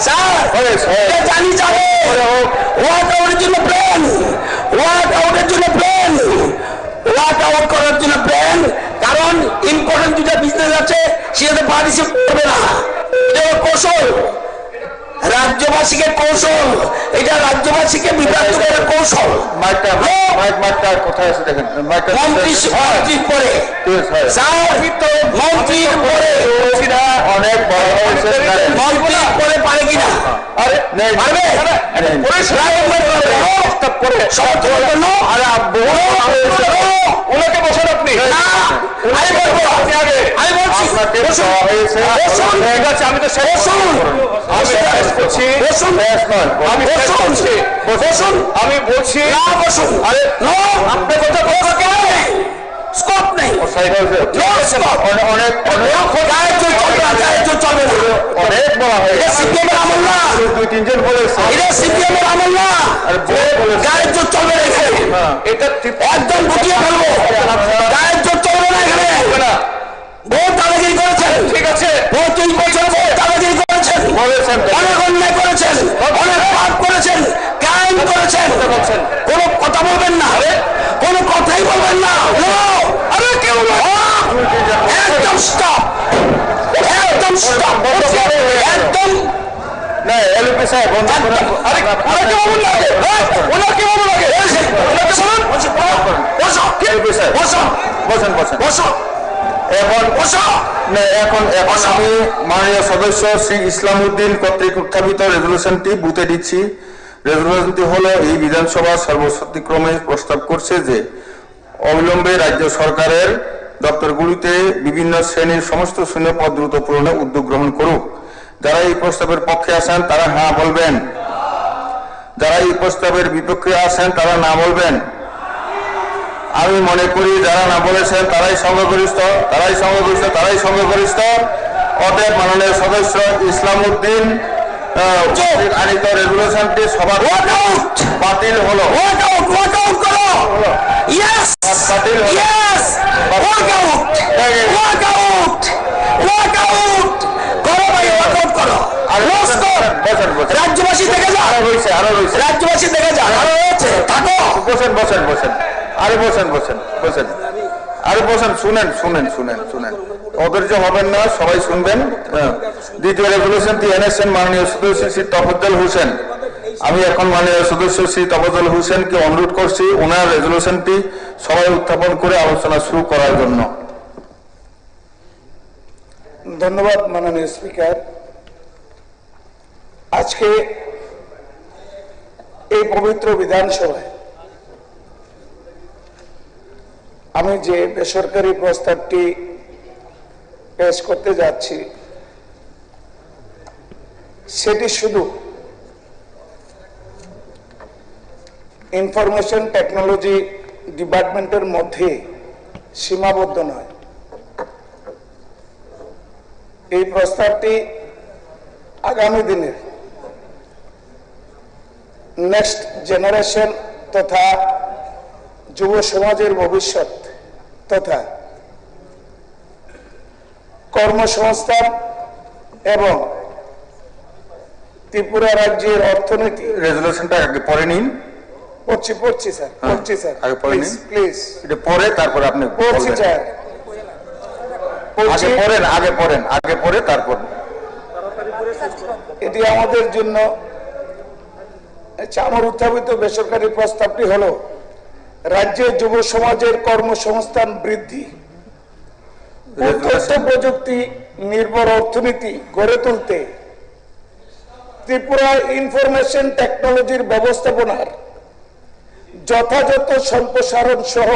স্যার, এটা জানি যাবে। ওয়ার্ক আউটের জন্য প্ল্যান, ওয়ার্ক আউটের জন্য প্ল্যান, ওয়ার্ক আউট করার জন্য প্ল্যান। কারণ ইম্পর্টেন্ট দুটা বিজনেস আছে, সেটা পার্টিসিপেট করবে না, এটা কৌশল। রাজ্যবাসীকে কৌশল, এটা রাজ্যবাসীকে বিভ্রান্ত করার কৌশল। কোথায় আছে দেখেন, মন্ত্রীর পরে মন্ত্রীর পরে অনেক বড় হয়েছে, মন্ত্রীর পরে পারে কিনা? পারবে? ওনাকে বসেন আপনি। আমি বলছি ঠিক আছে, আমি তো শেষ করছি, আমি বলছি আরে আপনি কথা বলতে স্কোপ নেই, অনেক বড় হয়েছে। সিপিএমের আমল না, 2-3 জন বলেছে, এটা সিপিএমের আমল না, গায়ের জোর চলবে না এখানে, এটা একদম গুটিয়ে ফেলবো। গায়ের জোর চলবে না এখানে। ভোট দাদাগিরি করেছেন, ঠিক আছে, 3 বছর ভোট দাদাগিরি করেছেন, অনেক অন্যায় করেছেন, অনেক পাপ করেছেন, ক্রাইম করেছেন। কোনো কথা বলবেন না, কোনো কথাই বলবেন না। আরে কেউ একদম স্টপ, একদম স্টপ, একদম এলপি সাহেব আরে ওনাকে বলুন না, ওনাকে বলুন আগে, ওনাকে বলুন। এলপি সাহেব বসেন বসেন। এখন আমি মাননীয় সদস্য শ্রী ইসলামউদ্দিন কর্তৃক উত্থাপিত রেজলিউশনটি বুথে দিচ্ছি। রেজলিউশনটি হলো, এই বিধানসভা সর্বসম্মতিক্রমে প্রস্তাব করছে যে অবিলম্বে রাজ্য সরকারের দপ্তরগুলিতে বিভিন্ন শ্রেণীর সমস্ত শূন্য পদ দ্রুত পূরণে উদ্যোগ গ্রহণ করুক। যারা এই প্রস্তাবের পক্ষে আছেন তারা হ্যাঁ বলবেন, যারা এই প্রস্তাবের বিপক্ষে আছেন তারা না বলবেন। আমি মনে করি যারা না বলেছেন তারাই সংখ্যাগরিষ্ঠ। অতএব মাননীয় সদস্য ইসলামউদ্দিন আনিত রেজলিউশনটি সভা বাতিল হলো। রাজ্যবাসী দেখে যা, আরো রয়েছে রাজ্যবাসী দেখে যা, আরো রয়েছে। থাকো, বসেন। আরে বসেন, শুনেন। অধৈর্য হবেন না, সবাই শুনবেন। দ্বিতীয় রেজলিউশনটি এনেছেন মাননীয় সদস্য শ্রী তফাজ্জল হোসেন। আমি এখন মাননীয় সদস্য শ্রী তফাজ্জল হোসেনকে অনুরোধ করছি ওনার রেজলিউশনটি সবাই উত্থাপন করে আলোচনা শুরু করার জন্য। ধন্যবাদ মাননীয় স্পিকার। আজকে এই পবিত্র বিধানসভায় আমি আমি যে বেসরকারি প্রস্তাবটি পেশ করতে যাচ্ছি সেটি শুধু ইনফরমেশন টেকনোলজি ডিপার্টমেন্টের মধ্যে সীমাবদ্ধ নয়। এই প্রস্তাবটি আগামী দিনের নেক্সট জেনারেশন তথা যুব সমাজের ভবিষ্যৎ তথা কর্মসংস্থান এবং ত্রিপুরা রাজ্যের অর্থনীতি রেজলিউশনটা আগে পড়ে নিন। পড়ছি স্যার, আগে পড়ে নিন প্লিজ। এটা পড়ে তারপর আপনি পড়ছি স্যার, আগে পড়ে তারপর। এটি আমাদের জন্য আমার উত্থাপিত বেসরকারি প্রস্তাবটি হলো রাজ্যের যুব সমাজের কর্মসংস্থান বৃদ্ধি, তথ্য প্রযুক্তি নির্ভর অর্থনীতি গড়ে তুলতে ত্রিপুরা ইনফরমেশন টেকনোলজির ব্যবস্থাপনার যথাযথ সম্প্রসারণ সহ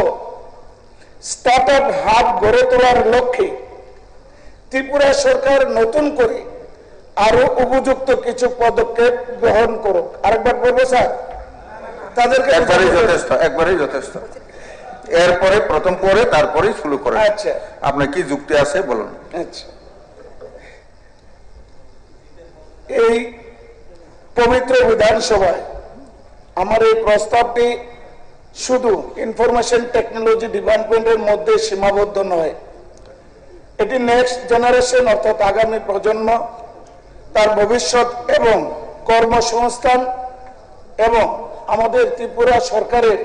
স্টার্ট আপ হাব গড়ে তোলার লক্ষ্যে ত্রিপুরা সরকার নতুন করে আরো উপযুক্ত কিছু পদক্ষেপ গ্রহণ করুক। আরেকবার বলবো স্যার, তাদেরকে একবারই যথেষ্ট। এরপরে প্রথম পড়ে তারপরে শুরু করেন। আচ্ছা, আপনার কি যুক্তি আছে বলুন। আচ্ছা, এই পবিত্র বিধানসভায় আমার এই প্রস্তাবটি শুধু ইনফরমেশন টেকনোলজি ডিপার্টমেন্টের মধ্যে সীমাবদ্ধ নয়, এটি নেক্সট জেনারেশন অর্থাৎ আগামী প্রজন্ম, তার ভবিষ্যৎ এবং কর্মসংস্থান এবং আমাদের ত্রিপুরা সরকারের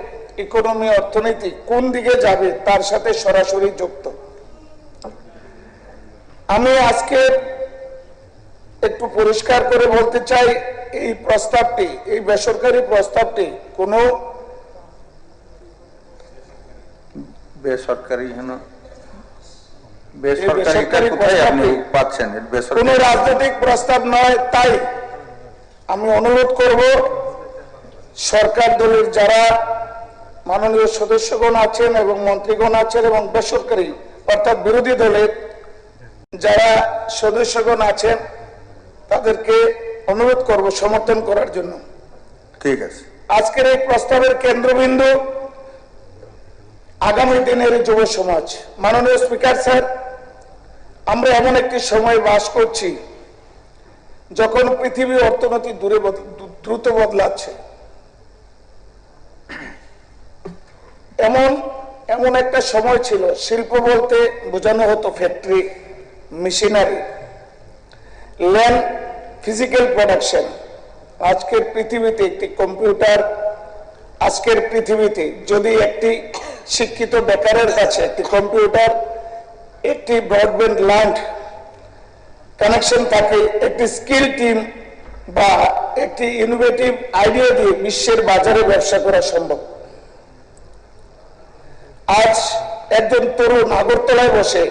ইকোনমি অর্থনীতি কোন দিকে যাবে তার সাথে সরাসরি যুক্ত। আমি আজকে একটু পরিষ্কার করে বলতে চাই, এই প্রস্তাবটি, এই বেসরকারি প্রস্তাবটি কোনো বেসরকারি কোন রাজনৈতিক প্রস্তাব নয়। তাই আমি অনুরোধ করব সরকার দলের যারা মাননীয় সদস্যগণ আছেন এবং মন্ত্রীগণ আছেন এবং বেসরকারি অর্থাৎ বিরোধী দলের যারা সদস্যগণ আছেন তাদেরকে অনুরোধ করব সমর্থন করার জন্য। ঠিক আছে। আজকের এই প্রস্তাবের কেন্দ্রবিন্দু আগামী দিনের যুব সমাজ। মাননীয় স্পিকার স্যার, আমরা এমন একটি সময় বাস করছি যখন পৃথিবীর অর্থনীতি দ্রুত বদলাচ্ছে। এমন একটা সময় ছিল শিল্প বলতে বোঝানো হতো factory, machinery, land, physical production. আজকের পৃথিবীতে একটি কম্পিউটার, আজকের পৃথিবীতে যদি একটি শিক্ষিত বেকারের কাছে একটি কম্পিউটার, একটি ব্রডব্যান্ড ল্যান্ড কানেকশন থাকে, একটি স্কিল টিম বা একটি ইনোভেটিভ আইডিয়া দিয়ে বিশ্বের বাজারে ব্যবসা করা সম্ভব। আজ একজন তরুণ আগরতলায় বসে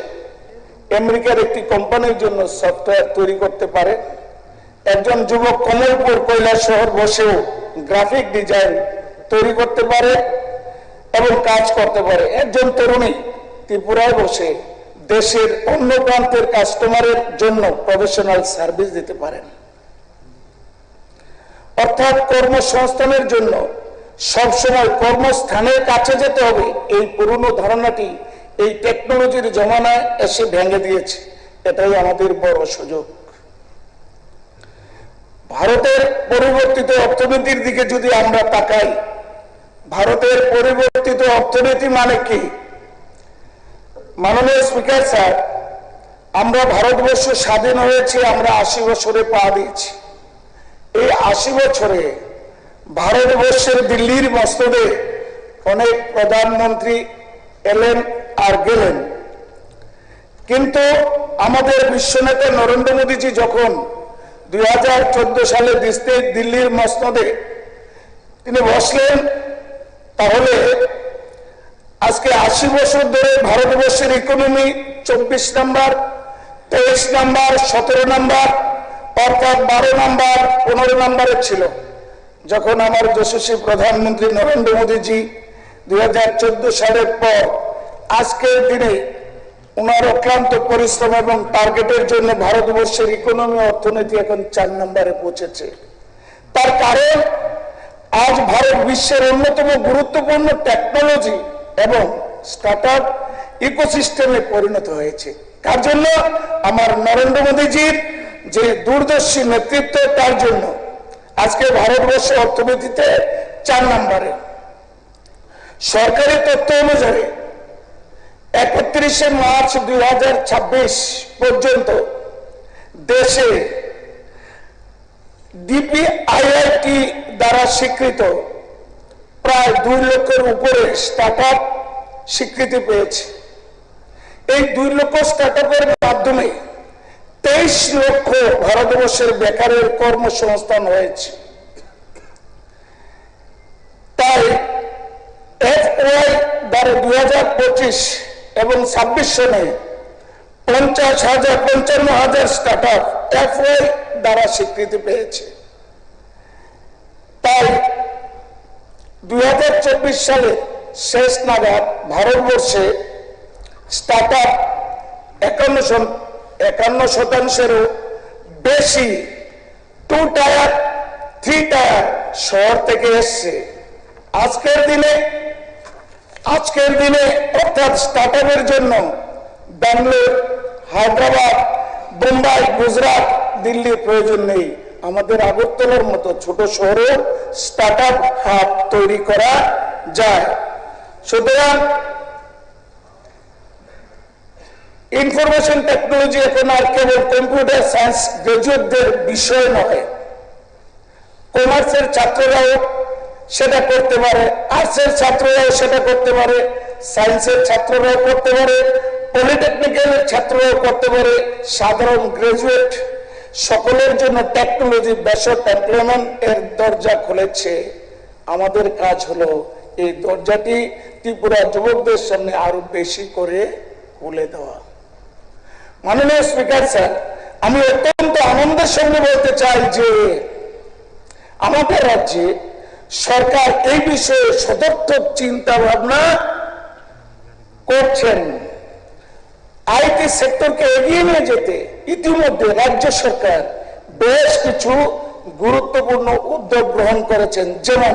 আমেরিকার একটি কোম্পানির জন্য সফটওয়্যার তৈরি করতে পারে, একজন যুবক কমলপুর কৈলাস শহর বসেও গ্রাফিক ডিজাইন তৈরি করতে পারে এবং কাজ করতে পারে, একজন তরুণী ত্রিপুরায় বসে দেশের অন্য প্রান্তের কাস্টমারের জন্য প্রফেশনাল সার্ভিস দিতে পারেন। অর্থাৎ কর্মসংস্থানের জন্য সবসময় কর্মস্থানের কাছে যেতে হবে, এই পুরনো ধারণাটি এই টেকনোলজির জমানায় এসে ভেঙে দিয়েছে। এটাই আমাদের বড় সুযোগ। ভারতের পরিবর্তিত অর্থনীতির দিকে যদি আমরা তাকাই, ভারতের পরিবর্তিত অর্থনীতি মানে কি? মাননীয় স্পিকার স্যার, আমরা ভারতবর্ষ স্বাধীন হয়েছে, আমরা 80 বছরে পা দিয়েছি। এই 80 বছরে ভারতবর্ষের দিল্লির মসনদে অনেক প্রধানমন্ত্রী এলেন আর গেলেন, কিন্তু আমাদের বিশ্বনেতা নরেন্দ্র মোদীজি যখন 2014 সালে দিল্লির মসনদে তিনি বসলেন, তাহলে আজকে 80 বছর ধরে ভারতবর্ষের ইকোনমি 24 নাম্বার, 23 নাম্বার, 17 নাম্বার, অর্থাৎ 12 নাম্বার, 15 নাম্বারে ছিল। যখন আমার যশস্বী প্রধানমন্ত্রী নরেন্দ্র মোদীজি 2014 সালের পর আজকের দিনে ওনার অক্লান্ত পরিশ্রম এবং টার্গেটের জন্য ভারতবর্ষের ইকোনমি অর্থনীতি এখন 4 নম্বরে পৌঁছেছে। তার কারণ আজ ভারত বিশ্বের অন্যতম গুরুত্বপূর্ণ টেকনোলজি এবং স্টার্টআপ ইকোসিস্টেমে পরিণত হয়েছে। তার জন্য আমার নরেন্দ্র মোদীজির যে দূরদর্শী নেতৃত্ব, তার জন্য আজকে ভারতবর্ষ অর্থনীতিতে 4 নম্বরে। সরকারি তথ্য অনুযায়ী 31শে মার্চ 2026 পর্যন্ত দেশে ডিপিআইআইটি দ্বারা স্বীকৃত প্রায় 2 লক্ষের উপরে স্টার্টআপ স্বীকৃতি পেয়েছে। এই 2 লক্ষ স্টার্টআপের মাধ্যমে 23 লক্ষ ভারতবর্ষের বেকারের কর্মসংস্থান হয়েছে। তাই FY দ্বারা 2025 এবং 26 সনে 55,000 স্টার্টআপ FY দ্বারা স্বীকৃতি পেয়েছে। তাই 2024 সালে শেষ নাগাদ ভারতবর্ষে স্টার্টআপ 51%-এরও বেশি 2 টায়ার 3 টায়ার শহর থেকে এসছে। আজকের দিনে অর্থাৎ স্টার্টআপের জন্য ব্যাঙ্গালোর, হায়দ্রাবাদ, বোম্বাই, গুজরাট, দিল্লির প্রয়োজন নেই। আমাদের আগরতলার মতো ছোট শহরে স্টার্টআপ হাব তৈরি করা যায়। সুতরাং ইনফরমেশন টেকনোলজি এখন আর কেবল কম্পিউটার সায়েন্স গ্রাজুয়েটদের বিষয় নয়। কমার্সের ছাত্ররাও সেটা করতে পারে, আর্টসের ছাত্ররাও সেটা করতে পারে, সায়েন্সের ছাত্ররাও করতে পারে, পলিটেকনিক্যালের ছাত্ররাও করতে পারে, সাধারণ গ্রাজুয়েট সকলের জন্য টেকনোলজি বেসড এমপ্লয়মেন্ট এর দরজা খুলেছে। আমাদের কাজ হলো এই দরজাটি ত্রিপুরা যুবকদের সামনে আরো বেশি করে খুলে দেওয়া। মাননীয় স্পিকার স্যার, আমি অত্যন্ত আনন্দের সঙ্গে বলতে চাই যে আমাদের রাজ্যে সরকার এই বিষয়ে সদর্থক চিন্তা ভাবনা করছেন। আইটি সেক্টরকে এগিয়ে নিয়ে যেতে ইতিমধ্যে রাজ্য সরকার বেশ কিছু গুরুত্বপূর্ণ উদ্যোগ গ্রহণ করেছেন। যেমন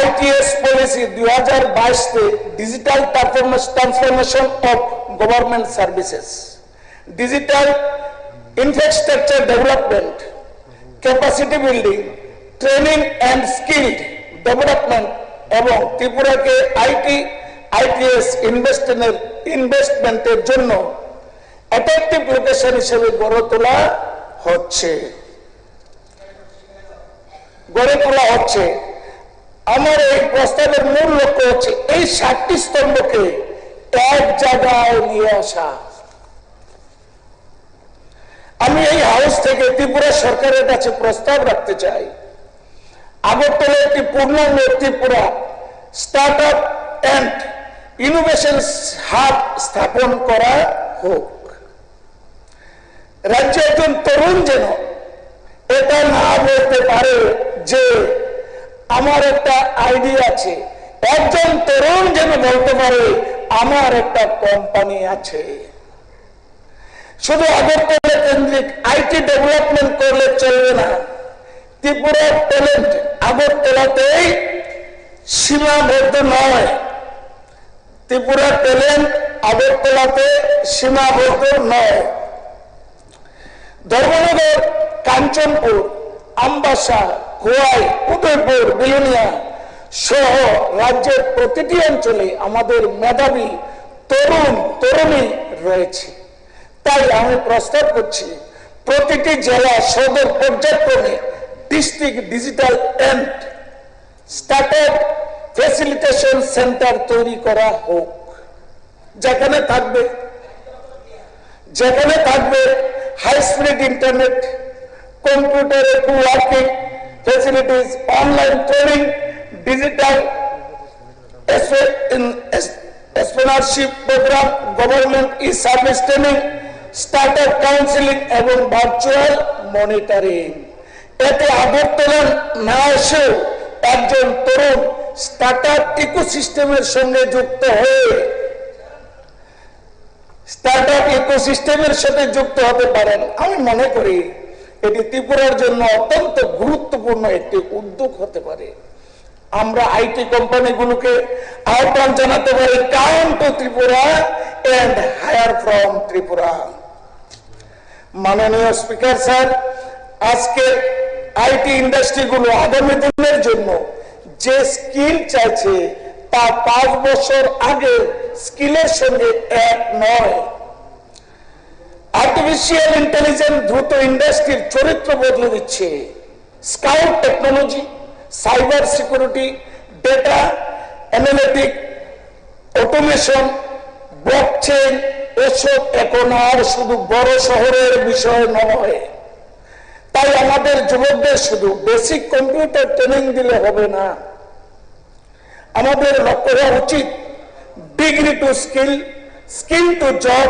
ITS policy 2022 digital transformation of government services, digital infrastructure development, capacity building, training and skill development এবং ত্রিপুরাকে ITS ইনভেস্টমেন্টের জন্য অ্যাট্রাকটিভ লোকেশন হিসেবে গড়ে তোলা হচ্ছে। আমার এই প্রস্তাবের মূল লক্ষ্য হচ্ছে এই 7টি স্তম্ভকে এক জায়গায় নিয়ে আসা। আমি এই হাউস থেকে ত্রিপুরা সরকারের কাছে প্রস্তাব রাখতে চাই, আগরতলা একটি পূর্ণাঙ্গ Tripura startup and innovation hub স্থাপন করা হোক। রাজ্যে একজন তরুণ যেন এটা না বলতে পারে যে আমার একটা আইডিয়া আছে, একজন তরুণ যেন বলতে পারে আমার একটা কোম্পানি আছে। শুধু আগরতলা কেন্দ্রিক আইটি ডেভেলপমেন্ট করলে চলবে না। ত্রিপুরার ট্যালেন্ট আগরতলাতেই সীমাবদ্ধ নয়, ত্রিপুরার ট্যালেন্ট আগরতলাতে সীমাবদ্ধ নয়। ধর্মনগর, কাঞ্চনপুর, আমবাসা, খোয়াই, উদয়পুর, বিলোনিয়া সহ রাজ্যের প্রতিটি অঞ্চলে আমাদের মেধাবী তরুণী রয়েছে। তাই আমি প্রস্তাব করছি প্রতিটি জেলা সদর পর্যায়ক্রমে district digital and startup facilitation centre তৈরি করা হোক, যেখানে থাকবে high speed internet, computer working facilities, online training, digital sponsorship programme, government e service training, startup counselling এবং ভার্চুয়াল মনিটরিং। এতে আবর্তন না এসেও একজন তরুণ স্টার্টআপ ইকোসিস্টেমের সঙ্গে যুক্ত হয়ে স্টার্টআপ ইকোসিস্টেমের সাথে যুক্ত হতে পারেন। আমি মনে করি এটি ত্রিপুরার জন্য অত্যন্ত গুরুত্বপূর্ণ একটি উদ্যোগ হতে পারে। আমরা আইটি কোম্পানিগুলোকে আহ্বান জানাতে পারি, come to Tripura and hire from Tripura. মাননীয় স্পিকার স্যার, আজকে আইটি ইন্ডাস্ট্রিগুলো আগামী দিনের জন্য যে স্কিল চাইছে তা 5 বছর আগে স্কিলের সঙ্গে এক নয়। আর্টিফিশিয়াল ইন্টেলিজেন্স দ্রুত ইন্ডাস্ট্রির চরিত্র বদলে দিচ্ছে। Scout technology, cyber security, data analytic, automation, blockchain এসব এখন আর শুধু বড় শহরের বিষয় নয়। তাই আমাদের যুবকদের শুধু বেসিক কম্পিউটার ট্রেনিং দিলে হবে না, আমাদের লক্ষ্য হওয়া উচিত degree to skill, skill to job,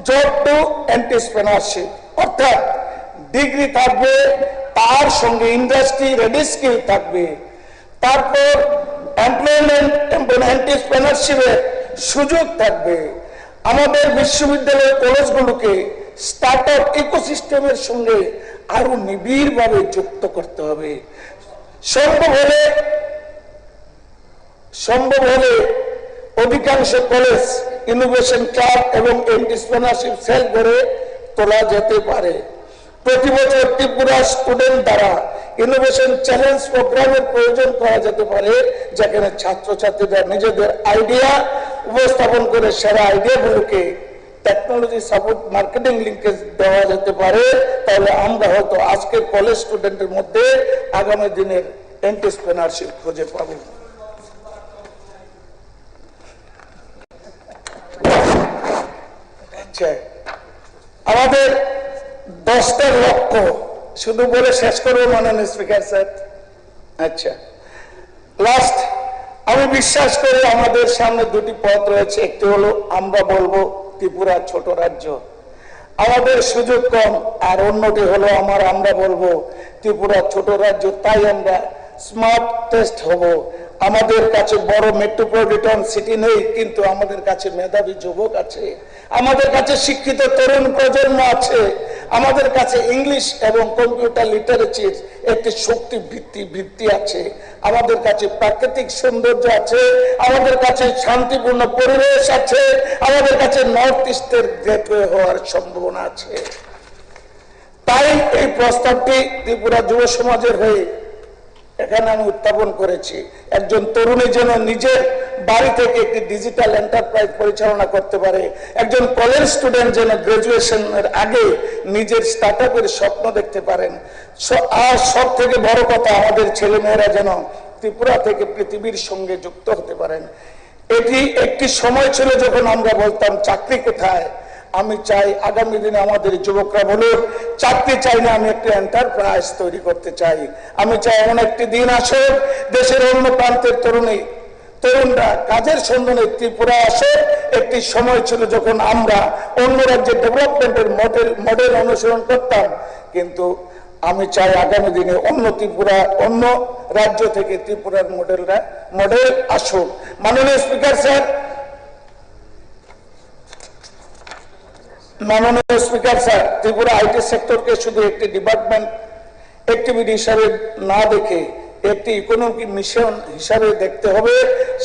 job to entrepreneurship. অর্থাৎ ডিগ্রি থাকবে, তার সঙ্গে ইন্ডাস্ট্রি রেডি স্কিল থাকবে, তারপর এমপ্লয়মেন্ট এবং এন্টারপ্রেনারশিপের সুযোগ থাকবে। আমাদের বিশ্ববিদ্যালয় কলেজগুলোকে স্টার্টআপ ইকোসিস্টেমের সঙ্গে আরো নিবিড়ভাবে যুক্ত করতে হবে। সম্ভব হলে অধিকাংশ কলেজ ইনোভেশন ক্লাব এবং এন্টারপ্রেনারশিপ সেল গড়ে তোলা যেতে পারে। প্রতি বছর ত্রিপুরা স্টুডেন্ট দ্বারা ইনোভেশন চ্যালেঞ্জ প্রোগ্রামের প্রয়োজন করা যেতে পারে, যেখানে ছাত্রছাত্রীরা নিজেদের আইডিয়া উপস্থাপন করে সেরা আইডিয়াগুলোকে টেকনোলজি সাপোর্ট মার্কেটিং লিঙ্কেজ দেওয়া যেতে পারে। তাহলে আমরা হয়তো আজকের কলেজ স্টুডেন্টের মধ্যে আগামী দিনের এন্টারপ্রেনারশিপ খুঁজে পাবো। আমাদের 10টার লক্ষ্য শুধু বলে শেষ করবো মাননীয় স্পিকার স্যার। আচ্ছা, লাস্ট, আমি বিশ্বাস করি আমাদের সামনে দুটি পথ রয়েছে। একটি হলো আমরা বলবো ত্রিপুরা ছোট রাজ্য, আমাদের সুযোগ কম, আর অন্যটি হলো আমরা বলবো ত্রিপুরা ছোট রাজ্য, তাই আমরা স্মার্ট টেস্ট হব। আমাদের কাছে বড় মেট্রোপলিটন সিটি নেই, কিন্তু আমাদের কাছে মেধাবী যুবক আছে, আমাদের কাছে শিক্ষিত তরুণ প্রজন্ম আছে, আমাদের কাছে ইংলিশ এবং কম্পিউটার লিটারেচার একটি শক্তি ভিত্তি আছে, আমাদের কাছে প্রাকৃতিক সৌন্দর্য আছে, আমাদের কাছে শান্তিপূর্ণ পরিবেশ আছে, আমাদের কাছে নর্থ ইস্টের গেটওয়ে হওয়ার সম্ভাবনা আছে। তাই এই প্রস্তাবটি ত্রিপুরা যুব সমাজের হয়ে এখানে আমি উত্থাপন করেছি। একজন তরুণী যেন নিজের বাড়ি থেকে একটি ডিজিটাল এন্টারপ্রাইজ পরিচালনা করতে পারে, একজন কলেজ স্টুডেন্ট যেন গ্রাজুয়েশনের আগে নিজের স্টার্টআপের স্বপ্ন দেখতে পারেন। আর সব থেকে বড় কথা, আমাদের ছেলেমেয়েরা যেন ত্রিপুরা থেকে পৃথিবীর সঙ্গে যুক্ত হতে পারেন। এটি একটি সময় ছিল যখন আমরা বলতাম চাকরি কোথায়। আমি চাই আগামী দিনে আমাদের যুবকরা বলুক, চাকরি চাই না, আমি একটি এন্টারপ্রাইজ তৈরি করতে চাই। আমি চাই এমন একটি দিন আসুক দেশের অন্য প্রান্তের তরুণরা কাজের সন্ধানে ত্রিপুরা আসে। একটি সময় ছিল যখন আমরা অন্য রাজ্যের ডেভেলপমেন্টের মডেল অনুসরণ করতাম, কিন্তু আমি চাই আগামী দিনে অন্য রাজ্য থেকে ত্রিপুরার মডেল আসুক। মাননীয় স্পিকার স্যার, ত্রিপুরা আইটি সেক্টরকে শুধু একটি ডিপার্টমেন্ট অ্যাক্টিভিটি হিসাবে না দেখে একটি ইকোনমিক মিশন হিসাবে দেখতে হবে।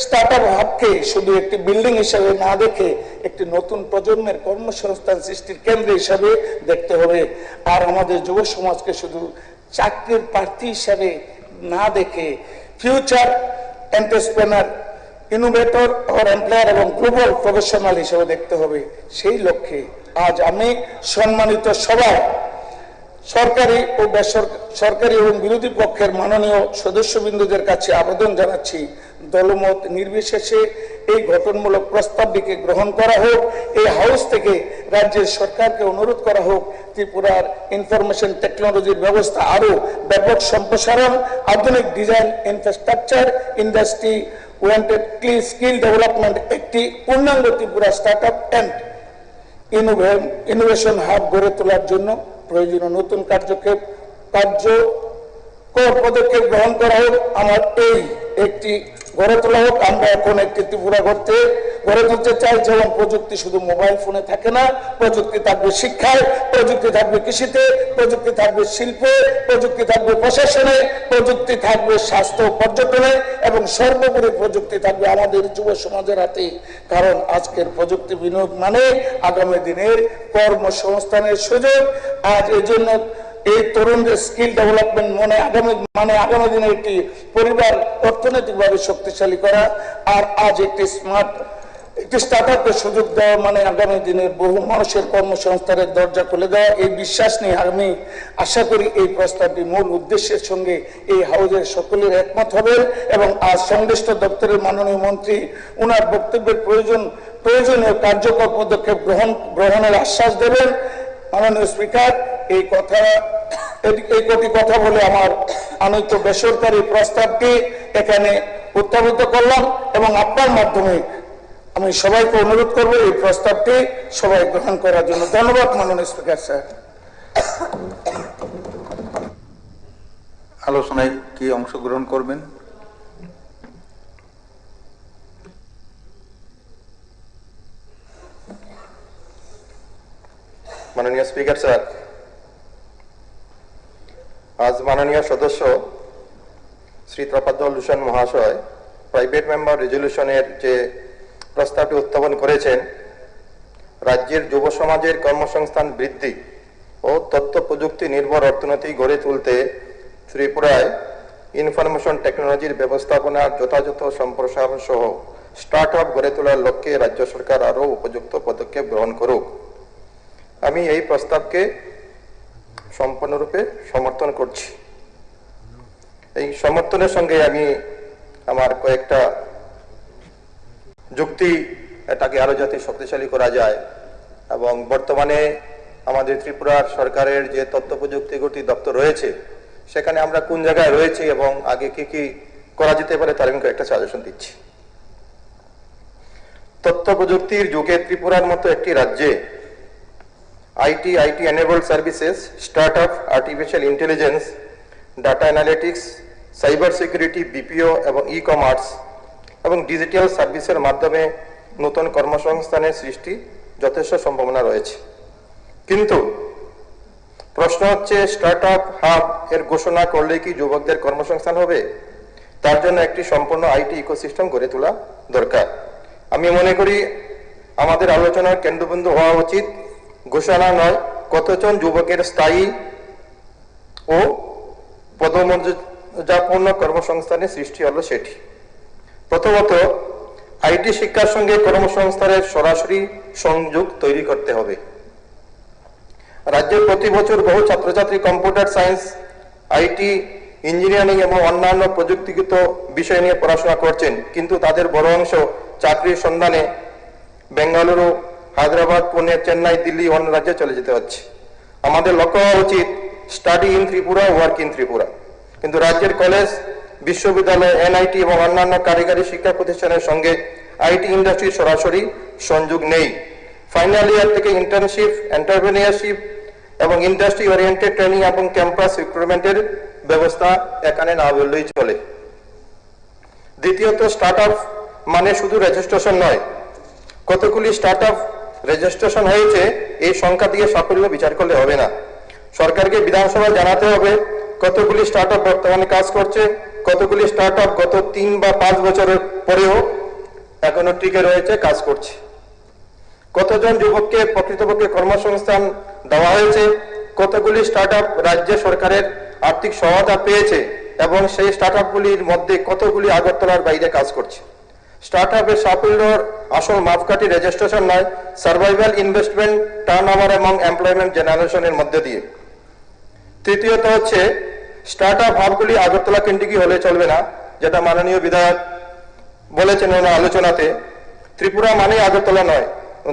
স্টার্টআপ হাবকে শুধু একটি বিল্ডিং হিসাবে না দেখে একটি নতুন প্রজন্মের কর্মসংস্থান সৃষ্টির কেন্দ্র হিসাবে দেখতে হবে। আর আমাদের যুব সমাজকে শুধু চাকরির প্রার্থী হিসাবে না দেখে future entrepreneur, innovator or employer এবং গ্লোবাল প্রফেশনাল হিসেবে দেখতে হবে। সেই লক্ষ্যে আজ আমি সম্মানিত সবাই, সরকারি ও বেসরকারি এবং বিরোধী পক্ষের মাননীয় সদস্যবৃন্দদের কাছে আবেদন জানাচ্ছি, দলমত নির্বিশেষে এই গঠনমূলক প্রস্তাবটিকে গ্রহণ করা হোক। এই হাউস থেকে রাজ্যের সরকারকে অনুরোধ করা হোক ত্রিপুরার ইনফরমেশন টেকনোলজির ব্যবস্থা আরো ব্যাপক সম্প্রসারণ, আধুনিক design, infrastructure, industry oriented skill development, একটি পূর্ণাঙ্গ Tripura startup and innovation hub গড়ে তোলার জন্য প্রয়োজনীয় নতুন কার্যকর পদক্ষেপ গ্রহণ করা হোক। আমার এই একটি গড়ে তোলা হোক। আমরা এখন একটি ত্রিপুরা গড়ে তুলতে চাই, যেমন প্রযুক্তি শুধু মোবাইল ফোনে থাকে না, প্রযুক্তি থাকবে শিক্ষায়, প্রযুক্তি থাকবে কৃষিতে, প্রযুক্তি থাকবে শিল্পে, প্রযুক্তি থাকবে প্রশাসনে, প্রযুক্তি থাকবে স্বাস্থ্য পর্যটনে, এবং সর্বোপরি প্রযুক্তি থাকবে আমাদের যুব সমাজের হাতে। কারণ আজকের প্রযুক্তি বিনিয়োগ মানে আগামী দিনের কর্মসংস্থানের সুযোগ। আজ এই জন্য এই তরুণদের স্কিল ডেভেলপমেন্ট আগামী দিনে একটি পরিবার অর্থনৈতিকভাবে শক্তিশালী করা, আর আজ একটি স্টার্টআপের সুযোগ দেওয়া মানে আগামী দিনের বহু মানুষের কর্মসংস্থানের দরজা খুলে দেওয়া। এই বিশ্বাস নিয়ে আমি আশা করি এই প্রস্তাবটি মূল উদ্দেশ্যের সঙ্গে এই হাউজের সকলের একমত হবেন, এবং আজ সংশ্লিষ্ট দপ্তরের মাননীয় মন্ত্রী উনার বক্তব্যের প্রয়োজনীয় কার্যকর পদক্ষেপ গ্রহণের আশ্বাস দেবেন। মাননীয় স্পিকার, এই কটি কথা বলে আমার আনিত বেসরকারি প্রস্তাবটি এখানে উত্থাপিত করলাম, এবং আপনার মাধ্যমে আমি সবাইকে অনুরোধ করব এই প্রস্তাবটি সবাই গ্রহণ করার জন্য। ধন্যবাদ মাননীয় স্পিকার স্যার। আলোচনায় কি অংশগ্রহণ করবেন? মাননীয় স্পিকার স্যার, আজ মাননীয় সদস্য শ্রী ত্রপাদ্দল লুসান মহাশয় প্রাইভেট মেম্বার রেজলিউশনের যে প্রস্তাবটি উত্থাপন করেছেন, রাজ্যের যুব সমাজের কর্মসংস্থান বৃদ্ধি ও তথ্য প্রযুক্তি নির্ভর অর্থনীতি গড়ে তুলতে ত্রিপুরায় ইনফরমেশন টেকনোলজির ব্যবস্থাপনার যথাযথ সম্প্রসারণ সহ স্টার্টআপ গড়ে তোলার লক্ষ্যে রাজ্য সরকার আরও উপযুক্ত পদক্ষেপ গ্রহণ করুক। আমি এই প্রস্তাবকে সম্পূর্ণরূপে সমর্থন করছি। এই সমর্থনের সঙ্গে আমি আমার কয়েকটা যুক্তি এটাকে আরো যাতে শক্তিশালী করা যায়, এবং বর্তমানে আমাদের ত্রিপুরার সরকারের যে তথ্য প্রযুক্তি দপ্তর রয়েছে সেখানে আমরা কোন জায়গায় রয়েছি এবং আগে কি কি করা যেতে পারে তার আমি কয়েকটা সাজেশন দিচ্ছি। তথ্য প্রযুক্তির যুগে ত্রিপুরার মতো একটি রাজ্যে IT enabled services, startup, artificial intelligence, data analytics, cyber security, BPO এবং ই কমার্স এবং ডিজিটাল সার্ভিসের মাধ্যমে নতুন কর্মসংস্থানের সৃষ্টি যথেষ্ট সম্ভাবনা রয়েছে। কিন্তু প্রশ্ন হচ্ছে, স্টার্টআপ হাব এর ঘোষণা করলে কি যুবকদের কর্মসংস্থান হবে? তার জন্য একটি সম্পূর্ণ আইটি ইকোসিস্টেম গড়ে তোলা দরকার। আমি মনে করি আমাদের আলোচনার কেন্দ্রবিন্দু হওয়া উচিত ঘোষণা নয়, কতজন যুবকের স্থায়ী ও পদমর্যাদাপূর্ণ কর্মসংস্থানের সৃষ্টি হলো সেটি। প্রথমত, আইটি শিক্ষার সঙ্গে কর্মসংস্থানের সরাসরি সংযোগ তৈরি করতে হবে। রাজ্যে প্রতি বছর বহু ছাত্রছাত্রী কম্পিউটার সায়েন্স, আইটি, ইঞ্জিনিয়ারিং এবং অন্যান্য প্রযুক্তিগত বিষয় নিয়ে পড়াশোনা করছেন, কিন্তু তাদের বড় অংশ চাকরির সন্ধানে বেঙ্গালুরু, হায়দ্রাবাদ, পুনে, চেন্নাই, দিল্লি, অন্য রাজ্যে চলে যেতে হচ্ছে। আমাদের লক্ষ্য হওয়া উচিত study in Tripura, work in Tripura. কিন্তু রাজ্যের কলেজ, বিশ্ববিদ্যালয়, এনআইটি এবং অন্যান্য কারিগরি শিক্ষা প্রতিষ্ঠানের সঙ্গে আইটি ইন্ডাস্ট্রির সরাসরি সংযোগ নেই। ফাইনাল ইয়ার থেকে ইন্টার্নশিপ, এন্টারপ্রেনিয়ারশিপ এবং ইন্ডাস্ট্রি ওরিয়েন্টেড ট্রেনিং এবং ক্যাম্পাস রিক্রুটমেন্টের ব্যবস্থা এখানে না বললেই চলে। দ্বিতীয়ত, স্টার্টআপ মানে শুধু রেজিস্ট্রেশন নয়। কতগুলি স্টার্টআপ রেজিস্ট্রেশন হয়েছে এই সংখ্যা দিয়ে সাফল্য বিচার করলে হবে না। সরকারকে বিধানসভায় জানাতে হবে কতগুলি স্টার্টআপ বর্তমানে কাজ করছে, কতগুলি স্টার্টআপ গত 3 বা 5 বছরের পরেও এখনো টিকে রয়েছে, কাজ করছে। কতজন যুবককে প্রকৃতপক্ষে কর্মসংস্থান দেওয়া হয়েছে, কতগুলি স্টার্টআপ রাজ্য সরকারের আর্থিক সহায়তা পেয়েছে এবং সেই স্টার্টআপগুলির মধ্যে কতগুলি আগরতলার বাইরে কাজ করছে। স্টার্টআপের সাফল্যর আসল মাপকাঠি রেজিস্ট্রেশন নয়, সার্ভাইভাল, ইনভেস্টমেন্ট, টার্নওভার এবং এমপ্লয়মেন্ট জেনারেশনের মধ্যে দিয়ে। তৃতীয়ত হচ্ছে, স্টার্টআপ হাবগুলি আগরতলা কেন্দ্রিকই হলে চলবে না, যেটা মাননীয় বিধায়ক বলেছেন ওনার আলোচনাতে। ত্রিপুরা মানে আগরতলা নয়,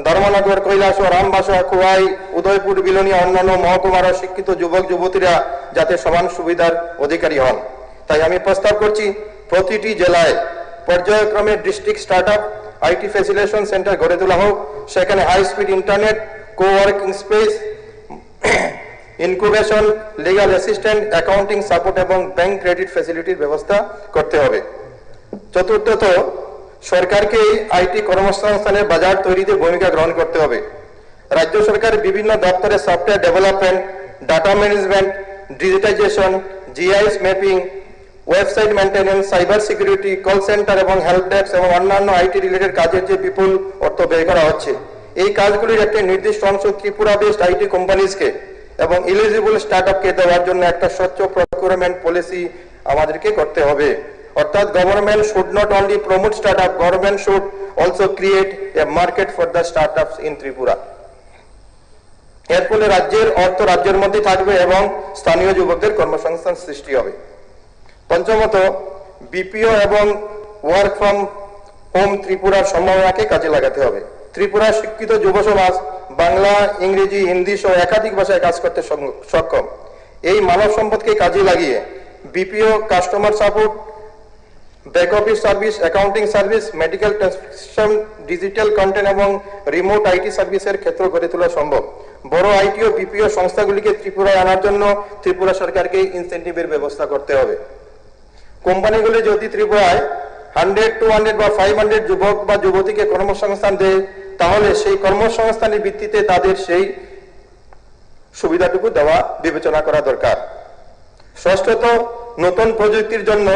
ধর্মনগর, কৈলাসহর, রামবাসা, খোয়াই, উদয়পুর, বিলোনিয়া, অন্যান্য মহকুমার শিক্ষিত যুবক যুবতীরা যাতে সমান সুবিধার অধিকারী হন। তাই আমি প্রস্তাব করছি প্রতিটি জেলায় পর্যায়ক্রমে district startup IT facilitation centre গড়ে তোলা হোক। সেখানে high speed internet co-working space, incubation, legal assistant, accounting support এবং ব্যাংক ক্রেডিট ফ্যাসিলিটির ব্যবস্থা করতে হবে। চতুর্থত, সরকারকে আইটি কর্মসংস্থানের বাজার তৈরিতে ভূমিকা গ্রহণ করতে হবে। রাজ্য সরকার বিভিন্ন দপ্তরে software development, data management, digitisation, GIS mapping, website maintenance, cyber security, call centre এবং হেল্প ডেস্ক এবং অন্যান্য আইটি রিলেটেড কাজের যে বিপুল অর্থ ব্যয় করা হচ্ছে, এই কাজগুলির একটি নির্দিষ্ট অংশ ত্রিপুরা বেসড আইটি কোম্পানিজকে এবং এলিজিবল স্টার্টআপকে দেওয়ার জন্য একটা স্বচ্ছ প্রকিউরমেন্ট পলিসি আমাদেরকে করতে হবে। অর্থাৎ government should not only promote startup, government should also create a market for the startups in Tripura. এর ফলে রাজ্যের অর্থ রাজ্যের মধ্যে থাকবে এবং স্থানীয় যুবকদের কর্মসংস্থান সৃষ্টি হবে। পঞ্চমত, বিপিও এবং ওয়ার্ক ফ্রম হোম ত্রিপুরার সম্ভাবনাকে কাজে লাগাতে হবে। ত্রিপুরার শিক্ষিত যুব সমাজ বাংলা, ইংরেজি, হিন্দি সহ একাধিক ভাষায় কাজ করতে সক্ষম। এই মানব সম্পদকে কাজে লাগিয়ে BPO, customer support, back office service, accounting service, medical transcription, digital content এবং রিমোট আইটি সার্ভিসের ক্ষেত্র গড়ে তোলা সম্ভব। বড় আইটি ও বিপিও সংস্থাগুলিকে ত্রিপুরায় আনার জন্য ত্রিপুরা সরকারকে ইনসেন্টিভের ব্যবস্থা করতে হবে। কোম্পানিগুলি যদি ত্রিপুরায় 100, 200 বা 500 যুবক বা যুবতীকে কর্মসংস্থান দেয়, তাহলে সেই কর্মসংস্থানের ভিত্তিতে তাদের সেই সুবিধাটুকু দেওয়া বিবেচনা করা দরকার। ষষ্ঠত, নতুন প্রযুক্তির জন্য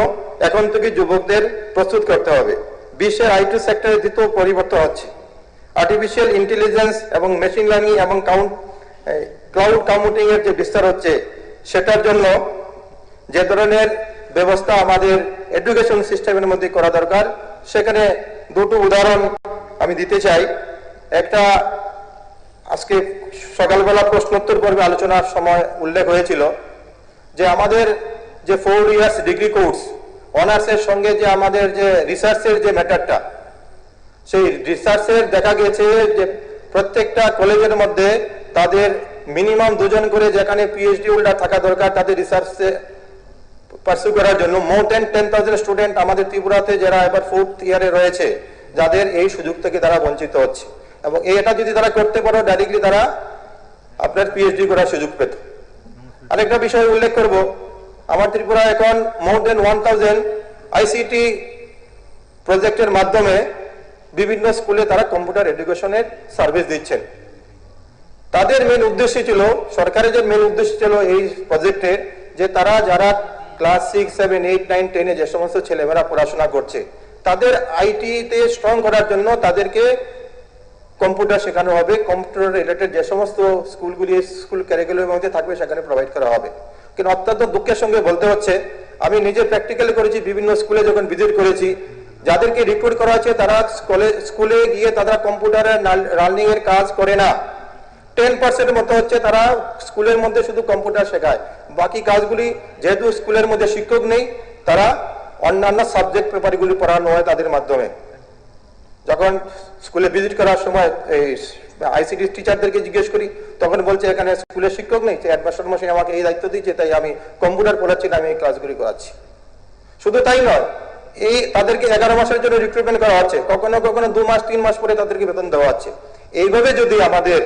এখন থেকে যুবকদের প্রস্তুত করতে হবে। বিশ্বের আইটি সেক্টরে দ্রুত পরিবর্তন হচ্ছে। আর্টিফিশিয়াল ইন্টেলিজেন্স এবং মেশিন লার্নিং এবং ক্লাউড কম্পিউটিং এর যে বিস্তার হচ্ছে, সেটার জন্য যে ধরনের ব্যবস্থা আমাদের এডুকেশন সিস্টেমের মধ্যে করা দরকার, সেখানে দুটো উদাহরণ আমি দিতে চাই। একটা আজকে সকালবেলা প্রশ্নোত্তর পর্বে আলোচনার সময় উল্লেখ হয়েছিল যে আমাদের যে 4 ইয়ার্স ডিগ্রি কোর্স, অনার্সের সঙ্গে যে আমাদের যে রিসার্চের যে ম্যাটারটা, সেই রিসার্চের দেখা গেছে যে প্রত্যেকটা কলেজের মধ্যে তাদের মিনিমাম 2 জন করে, যেখানে পিএইচডি হোল্ডার থাকা দরকার তাদের রিসার্চে পার্সু করার জন্য, মোর দেন 10,000 স্টুডেন্ট আমাদের ত্রিপুরাতে যারা এবার 4th ইয়ারে রয়েছে, যাদের এই সুযোগ থেকে তারা বঞ্চিত হচ্ছে। এবং এটা যদি তারা করতে পারো, ডাইরেক্টলি তারা আপনার পিএইচডি করার সুযোগ পেত। আরেকটা বিষয় উল্লেখ করব, আমার ত্রিপুরা এখন মোর দেন 1000 আইসিটি প্রজেক্টের মাধ্যমে বিভিন্ন স্কুলে তারা কম্পিউটার এডুকেশনের সার্ভিস দিচ্ছেন। তাদের মেন উদ্দেশ্য ছিল, সরকারের যে মেন উদ্দেশ্য ছিল এই প্রজেক্টে, যে তারা যারা ক্লাস 6, 7, 8, 9, 10 যে সমস্ত ছেলেমেয়েরা পড়াশোনা করছে, তাদের আইটিতে স্ট্রং করার জন্য তাদেরকে কম্পিউটার শেখানো হবে। কম্পিউটার রিলেটেড যে সমস্ত স্কুলগুলি স্কুল ক্যারিকুলামের মধ্যে থাকবে সেখানে প্রোভাইড করা হবে। কিন্তু অত্যন্ত দুঃখের সঙ্গে বলতে হচ্ছে, আমি নিজে প্র্যাকটিক্যালি করেছি, বিভিন্ন স্কুলে যখন ভিজিট করেছি, যাদেরকে রিক্রুট করা হচ্ছে তারা স্কুলে গিয়ে তারা কম্পিউটারের রানিং এর কাজ করে না। 10% মতো হচ্ছে তারা স্কুলের মধ্যে শুধু কম্পিউটার শেখায়, বাকি কাজগুলি যেহেতু স্কুলের মধ্যে শিক্ষক নেই, তারা অন্যান্য সাবজেক্ট পেপারগুলি পড়ানো হয় তাদের মাধ্যমে। যখন স্কুলে ভিজিট করার সময় এই আইসিটি টিচারদেরকে জিজ্ঞেস করি, তখন বলছে এখানে স্কুলের শিক্ষক নেই, হেডমাস্টার মশাই আমাকে এই দায়িত্ব দিয়েছে, তাই আমি কম্পিউটার পড়াচ্ছি না, আমি এই ক্লাসগুলি করাচ্ছি। শুধু তাই নয়, এই তাদেরকে 11 মাসের জন্য রিক্রুটমেন্ট করা হচ্ছে, কখনো কখনো 2 মাস 3 মাস পরে তাদেরকে বেতন দেওয়া হচ্ছে। এইভাবে যদি আমাদের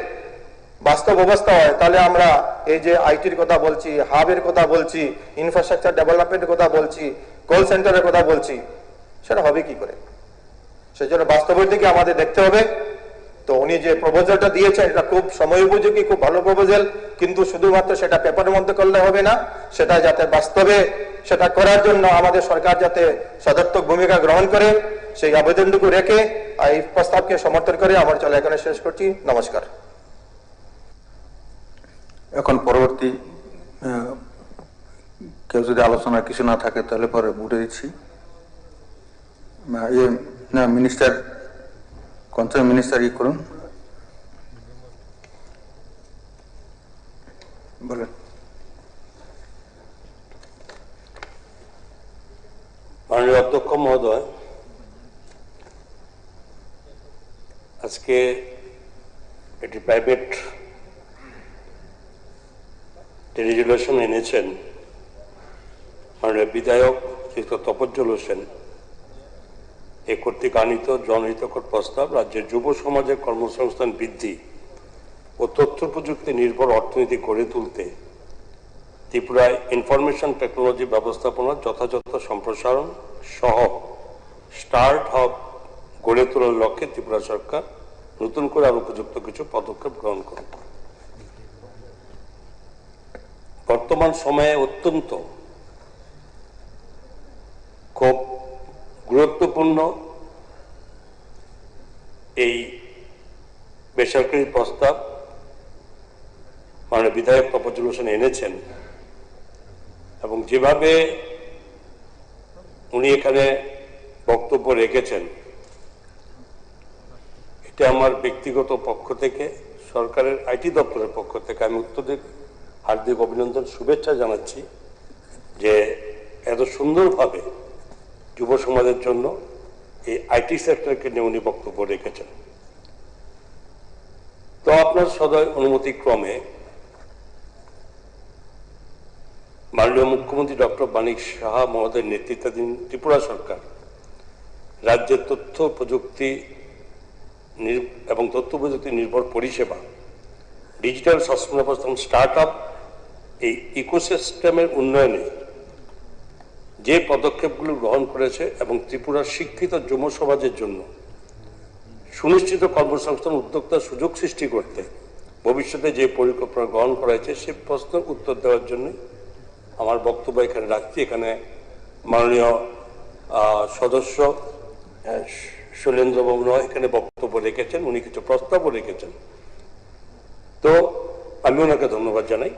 বাস্তব অবস্থা হয়, তাহলে আমরা এই যে আইটির কথা বলছি, হাবের কথা বলছি, ইনফ্রাস্ট্রাকচার ডেভেলপমেন্টের কথা বলছি, কল সেন্টারের কথা বলছি, সেটা হবে কি করে? সেই জন্য বাস্তবের দিকে আমাদের দেখতে হবে। তো উনি যে প্রপোজালটা দিয়েছেন, এটা খুব সময় উপযোগী, খুব ভালো প্রপোজাল, কিন্তু শুধুমাত্র সেটা পেপারের মধ্যে করলে হবে না, সেটা যাতে বাস্তবে সেটা করার জন্য আমাদের সরকার যাতে সদর্থক ভূমিকা গ্রহণ করে, সেই আবেদনটুকু রেখে এই প্রস্তাবকে সমর্থন করে আমার চলে এখানে শেষ করছি। নমস্কার। এখন পরবর্তী কেউ যদি আলোচনা কিছু না থাকে তাহলে পরে বুটে দিচ্ছি। মিনিস্টার কনসার্ন মিনিস্টার করুন, বলেন। মাননীয় অধ্যক্ষ মহোদয়, আজকে একটি প্রাইভেট রেজুলেশন এনেছেন মাননীয় বিধায়ক শ্রী তপজ্জল হোসেন। এ কর্তৃক আনিত জনহিতকর প্রস্তাব রাজ্যের যুব সমাজের কর্মসংস্থান বৃদ্ধি ও তথ্য প্রযুক্তি নির্ভর অর্থনীতি গড়ে তুলতে ত্রিপুরায় ইনফরমেশন টেকনোলজি ব্যবস্থাপনার যথাযথ সম্প্রসারণ সহ স্টার্ট হাব গড়ে তোলার লক্ষ্যে ত্রিপুরা সরকার নতুন করে আরো উপযুক্ত কিছু পদক্ষেপ গ্রহণ করবে। বর্তমান সময়ে অত্যন্ত খুব গুরুত্বপূর্ণ এই বেসরকারি প্রস্তাব মাননীয় বিধায়ক তপজুল হোসেন এনেছেন এবং যেভাবে উনি এখানে বক্তব্য রেখেছেন, এটা আমার ব্যক্তিগত পক্ষ থেকে, সরকারের আইটি দপ্তরের পক্ষ থেকে আমি উত্তরদের হার্দিক অভিনন্দন, শুভেচ্ছা জানাচ্ছি যে এত সুন্দরভাবে যুব সমাজের জন্য এই আইটি সেক্টরকে নিয়ে উনি বক্তব্য রেখেছেন। তো আপনার সদয় অনুমতি ক্রমে মাননীয় মুখ্যমন্ত্রী ডক্টর মানিক সাহা মহোদয়ের নেতৃত্বাধীন ত্রিপুরা সরকার রাজ্যের তথ্য প্রযুক্তি এবং তথ্য প্রযুক্তি নির্ভর পরিষেবা, ডিজিটাল শাসন ব্যবস্থা, স্টার্ট আপ, এই ইকোসিস্টেমের উন্নয়নে যে পদক্ষেপগুলো গ্রহণ করেছে এবং ত্রিপুরার শিক্ষিত যুব সমাজের জন্য সুনিশ্চিত কর্মসংস্থান উদ্যোক্তার সুযোগ সৃষ্টি করতে ভবিষ্যতে যে পরিকল্পনা গ্রহণ করা হয়েছে সে প্রশ্নের উত্তর দেওয়ার জন্য আমার বক্তব্য এখানে রাখছি। এখানে মাননীয় সদস্য শৈলেন্দ্রবাবু এখানে বক্তব্য রেখেছেন, উনি কিছু প্রস্তাবও রেখেছেন, তো আমি ওনাকে ধন্যবাদ জানাই।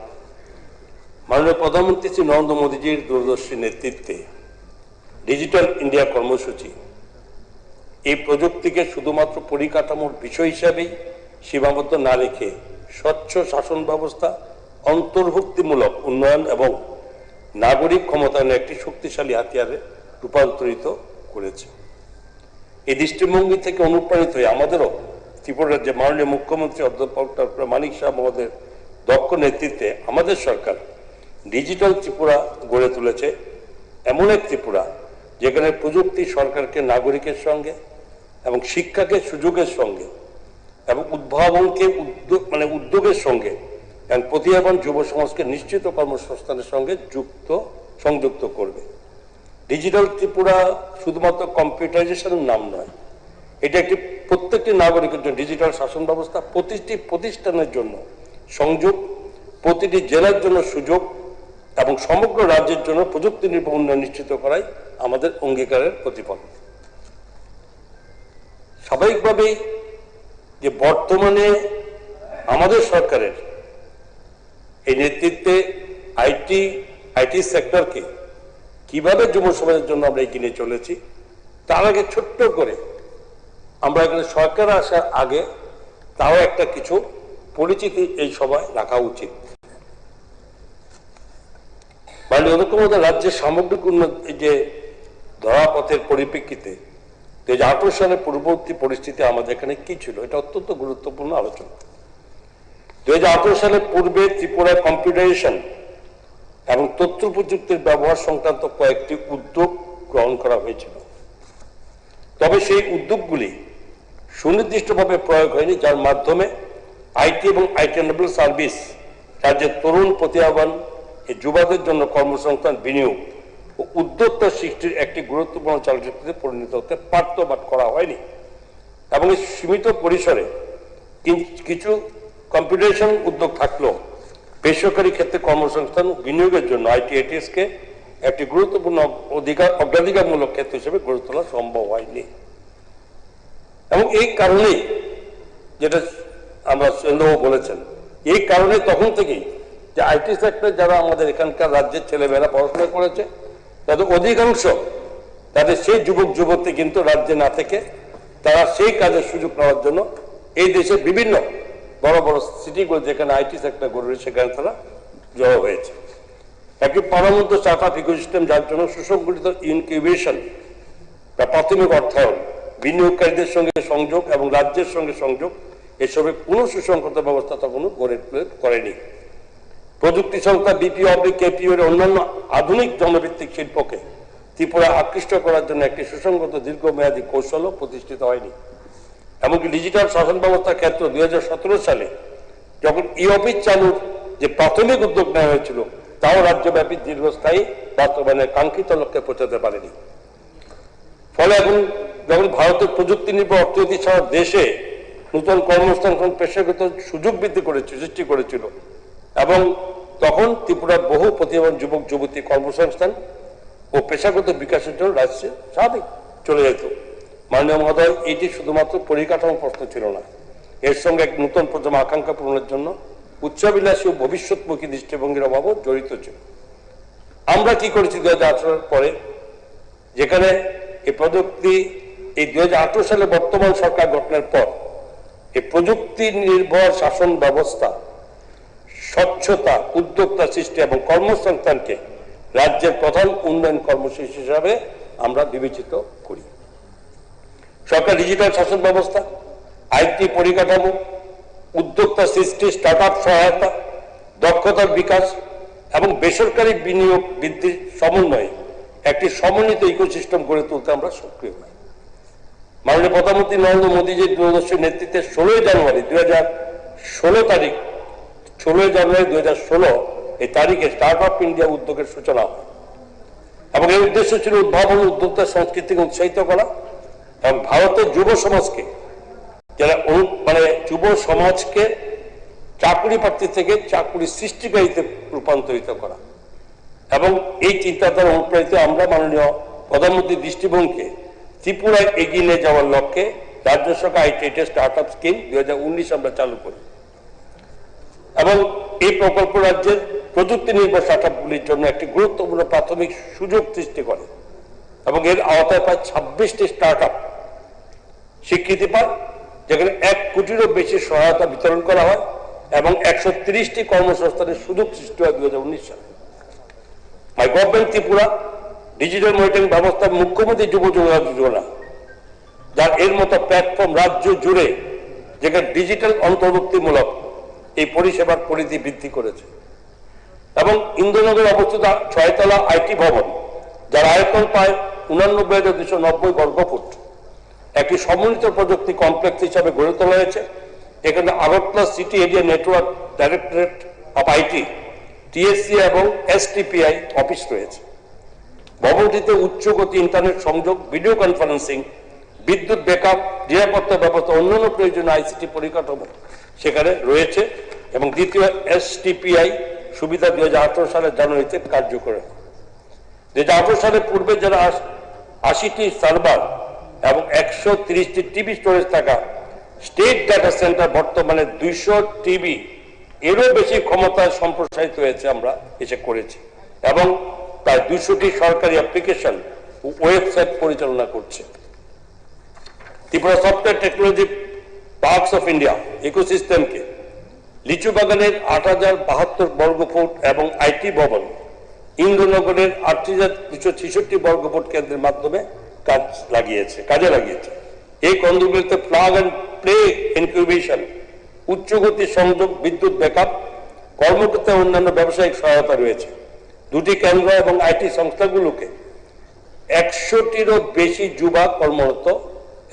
মাননীয় প্রধানমন্ত্রী শ্রী নরেন্দ্র মোদীজির দূরদর্শী নেতৃত্বে ডিজিটাল ইন্ডিয়া কর্মসূচি এই প্রযুক্তিকে শুধুমাত্র পরিকাঠামোর বিষয় হিসাবেই সীমাবদ্ধ না রেখে স্বচ্ছ শাসন ব্যবস্থা, অন্তর্ভুক্তিমূলক উন্নয়ন এবং নাগরিক ক্ষমতায়নের একটি শক্তিশালী হাতিয়ারে রূপান্তরিত করেছে। এই দৃষ্টিভঙ্গি থেকে অনুপ্রাণিত হয়ে আমাদেরও ত্রিপুরা রাজ্যে মাননীয় মুখ্যমন্ত্রী অধ্যাপক ডক্টর মানিক সাহা মহোদয়ের দক্ষ নেতৃত্বে আমাদের সরকার ডিজিটাল ত্রিপুরা গড়ে তুলেছে, এমন এক ত্রিপুরা যেখানে প্রযুক্তি সরকারকে নাগরিকের সঙ্গে এবং শিক্ষাকে সুযোগের সঙ্গে এবং উদ্ভাবনকে উদ্যোগের সঙ্গে এবং প্রতিভাবান যুব সমাজকে নিশ্চিত কর্মসংস্থানের সঙ্গে সংযুক্ত করবে। ডিজিটাল ত্রিপুরা শুধুমাত্র কম্পিউটারাইজেশনের নাম নয়, এটা একটি প্রত্যেকটি নাগরিকের জন্য ডিজিটাল শাসন ব্যবস্থা, প্রতিটি প্রতিষ্ঠানের জন্য সংযোগ, প্রতিটি জেলার জন্য সুযোগ এবং সমগ্র রাজ্যের জন্য প্রযুক্তি নির্ভর উন্নয়ন নিশ্চিত করাই আমাদের অঙ্গীকারের প্রতিফলন। স্বাভাবিকভাবেই যে বর্তমানে আমাদের সরকারের এই নেতৃত্বে আইটি সেক্টরকে কিভাবে যুব সমাজের জন্য আমরা এগিয়ে নিয়ে চলেছি, তার আগে ছোট্ট করে আমরা এখানে সরকার আসার আগে তাও একটা কিছু পরিচিতি এই সভায় রাখা উচিত। মাননীয় মুখ্যমন্ত্রী রাজ্যের সামগ্রিক উন্নতি যে ধরাপথের পরিপ্রেক্ষিতে 2018 সালের পূর্ববর্তী পরিস্থিতি আমাদের এখানে কি ছিল, এটা অত্যন্ত গুরুত্বপূর্ণ আলোচনা। 2018 সালের পূর্বে ত্রিপুরায় কম্পিউটারাইজেশন এবং তথ্য প্রযুক্তির ব্যবহার সংক্রান্ত কয়েকটি উদ্যোগ গ্রহণ করা হয়েছিল, তবে সেই উদ্যোগগুলি সুনির্দিষ্টভাবে প্রয়োগ হয়নি, যার মাধ্যমে আইটি এবং আইটি এনেবল সার্ভিস রাজ্যের তরুণ প্রতিভাবান এই যুবকদের জন্য কর্মসংস্থান, বিনিয়োগ ও উদ্যোক্তা সৃষ্টির একটি গুরুত্বপূর্ণ চালচিত্রে পরিণত হতে পারত বা করা হয়নি। এবং এই সীমিত পরিসরে কিছু কম্পিউটারাইজেশন উদ্যোগ থাকলেও বেসরকারি ক্ষেত্রে কর্মসংস্থান বিনিয়োগের জন্য আইটিএটিএসকে একটি গুরুত্বপূর্ণ অগ্রাধিকারমূলক ক্ষেত্র হিসেবে গড়ে তোলা সম্ভব হয়নি। এবং এই কারণেই, যেটা আমরা সুরেন্দ্রবাবু বলেছেন, এই কারণে তখন থেকেই যে আইটি সেক্টর যারা আমাদের এখানকার রাজ্যের ছেলেমেয়েরা পড়াশোনা করেছে তাদের অধিকাংশ তাদের সেই যুবক যুবতী কিন্তু রাজ্যে না থেকে তারা সেই কাজের সুযোগ নেওয়ার জন্য এই দেশের বিভিন্ন বড় বড় সিটিগুলো যেখানে আইটি সেক্টর গড়ে রয়েছে সেখানে তারা জড়ো হয়েছে। একটি প্রাণবন্ত স্টার্ট আপ ইকোসিস্টেম, যার জন্য সুসংগঠিত ইনকিউবেশন বা প্রাথমিক অর্থায়ন, বিনিয়োগকারীদের সঙ্গে সংযোগ এবং রাজ্যের সঙ্গে সংযোগ, এসবের কোনো সুসংহত ব্যবস্থা তখনও গড়ে করেনি। প্রযুক্তি সংস্থা বিপিও, কেপিও এর অন্যান্য আধুনিক জনভিত্তিক শিল্পকে ত্রিপুরা আকৃষ্ট করার জন্য একটি সুসংগত দীর্ঘমেয়াদী কৌশলও প্রতিষ্ঠিত হয়নি। এমনকি ডিজিটাল শাসন ব্যবস্থার ক্ষেত্রে 2017 সালে যখন ই অফিস চালুর যে প্রাথমিক উদ্যোগ নেওয়া হয়েছিল তাও রাজ্যব্যাপী দীর্ঘস্থায়ী বাস্তবায়নের কাঙ্ক্ষিত লক্ষ্যে পৌঁছাতে পারেনি। ফলে এখন যখন ভারতের প্রযুক্তি নির্ভর অর্থনীতি ছাড়া দেশে নতুন কর্মসংস্থান পেশাগত সুযোগ বৃদ্ধি করেছিল, সৃষ্টি করেছিল, এবং তখন ত্রিপুরার বহু প্রতিভাবান যুবক যুবতী কর্মসংস্থান ও পেশাগত বিকাশের জন্য রাজ্যে স্বাভাবিক চলে যেত। মাননীয় মহোদয়, এটি শুধুমাত্র পরিকাঠামো প্রশ্ন ছিল না, এর সঙ্গে এক নতুন প্রজন্ম আকাঙ্ক্ষা পূরণের জন্য উচ্চাবিলাসী ও ভবিষ্যৎমুখী দৃষ্টিভঙ্গির অভাবও জড়িত ছিল। আমরা কি করেছি 2018 পরে, যেখানে এই প্রযুক্তি এই 2018 সালে বর্তমান সরকার গঠনের পর এই প্রযুক্তি নির্ভর শাসন ব্যবস্থা, স্বচ্ছতা, উদ্যোক্তা সৃষ্টি এবং কর্মসংস্থানকে রাজ্যের প্রধান উন্নয়ন কর্মসূচি হিসাবে আমরা বিবেচিত করি। সরকার ডিজিটাল শাসন ব্যবস্থা, আইটি পরিকাঠামো, উদ্যোক্তা সৃষ্টি, স্টার্ট আপ সহায়তা, দক্ষতার বিকাশ এবং বেসরকারি বিনিয়োগ বৃদ্ধির সমন্বয়ে একটি সমন্বিত ইকোসিস্টেম গড়ে তুলতে আমরা সক্রিয় হই। মাননীয় প্রধানমন্ত্রী নরেন্দ্র মোদীজির দূরদর্শী নেতৃত্বে 16 জানুয়ারি 2016 এই তারিখে স্টার্ট আপ ইন্ডিয়া উদ্যোগের সূচনা হয় এবং এর উদ্দেশ্য ছিল উদ্ভাবন উদ্যোক্তা সংস্কৃতিকে উৎসাহিত করা এবং ভারতের যুব সমাজকে, যারা যুব সমাজকে চাকরি প্রার্থী থেকে চাকরি সৃষ্টিকারীতে রূপান্তরিত করা। এবং এই চিন্তাধারা অনুপ্রাণিত আমরা মাননীয় প্রধানমন্ত্রীর দৃষ্টিভঙ্গিকে ত্রিপুরায় এগিয়ে নিয়ে যাওয়ার লক্ষ্যে রাজ্য সরকার আইটি স্টার্ট আপ স্কিম 2019 আমরা চালু করি এবং এই প্রকল্প রাজ্যের প্রযুক্তি নির্ভর স্টার্ট আপগুলির জন্য একটি গুরুত্বপূর্ণ প্রাথমিক সুযোগ সৃষ্টি করে এবং এর আওতায় প্রায় 26টি স্টার্ট আপ স্বীকৃতি পায়, যেখানে 1 কোটিরও বেশি সহায়তা বিতরণ করা হয় এবং 130টি কর্মসংস্থানের সুযোগ সৃষ্টি হয় 2019 সালে। মাই গভর্নমেন্ট ত্রিপুরা ডিজিটাল মনিটরিং ব্যবস্থা মুখ্যমন্ত্রী যুব যোজনা, যার এর মতো প্ল্যাটফর্ম রাজ্য জুড়ে, যেখানে ডিজিটাল অন্তর্ভুক্তিমূলক এই পরিষেবার পরিধি বৃদ্ধি করেছে। এবং ইন্দ্রনগরে অবস্থিত 6তলা আইটি ভবন, যার আয়তন প্রায় 89,290 বর্গফুট, একটি সমন্বিত প্রযুক্তি কমপ্লেক্স হিসাবে গড়ে তোলা হয়েছে। এখানে Agartala city area network directorate of IT, TSC এবং এসটিপিআই অফিস রয়েছে। ভবনটিতে উচ্চগতি ইন্টারনেট সংযোগ, ভিডিও কনফারেন্সিং, বিদ্যুৎ ব্যাকআপ, নিরাপত্তা ব্যবস্থা, অন্যান্য প্রয়োজনীয় আইসিটি পরিকাঠামো সেখানে রয়েছে এবং দ্বিতীয় এসটিপিআই সুবিধা 2018 সালের জানুয়ারিতে কার্যকর হয়। 2018 সালের পূর্বে যারা 80টি সার্ভার এবং 130টি টিভি স্টোরেজ থাকা স্টেট ডাটা সেন্টার বর্তমানে 200 টিভি এরও বেশি ক্ষমতায় সম্প্রসারিত হয়েছে, আমরা এসে করেছি এবং প্রায় 200টি সরকারি অ্যাপ্লিকেশন ও ওয়েবসাইট পরিচালনা করছে। Tripura software technology parks of India ইকোসিস্টেমকে লিচু বাগানের 8,072 বর্গফুট এবং আইটি ভবন ইন্দ্রনগরের 8,266 বর্গফুট কেন্দ্রের মাধ্যমে কাজে লাগিয়েছে। এই কেন্দ্রগুলিতে প্লাগ অ্যান্ড প্লে ইনকিউবেশন, উচ্চগতি সংযোগ, বিদ্যুৎ ব্যাকআপ, কর্মকর্তা অন্যান্য ব্যবসায়িক সহায়তা রয়েছে। 2টি কেন্দ্র এবং আইটি সংস্থাগুলোকে 100টিরও বেশি যুবা কর্মরত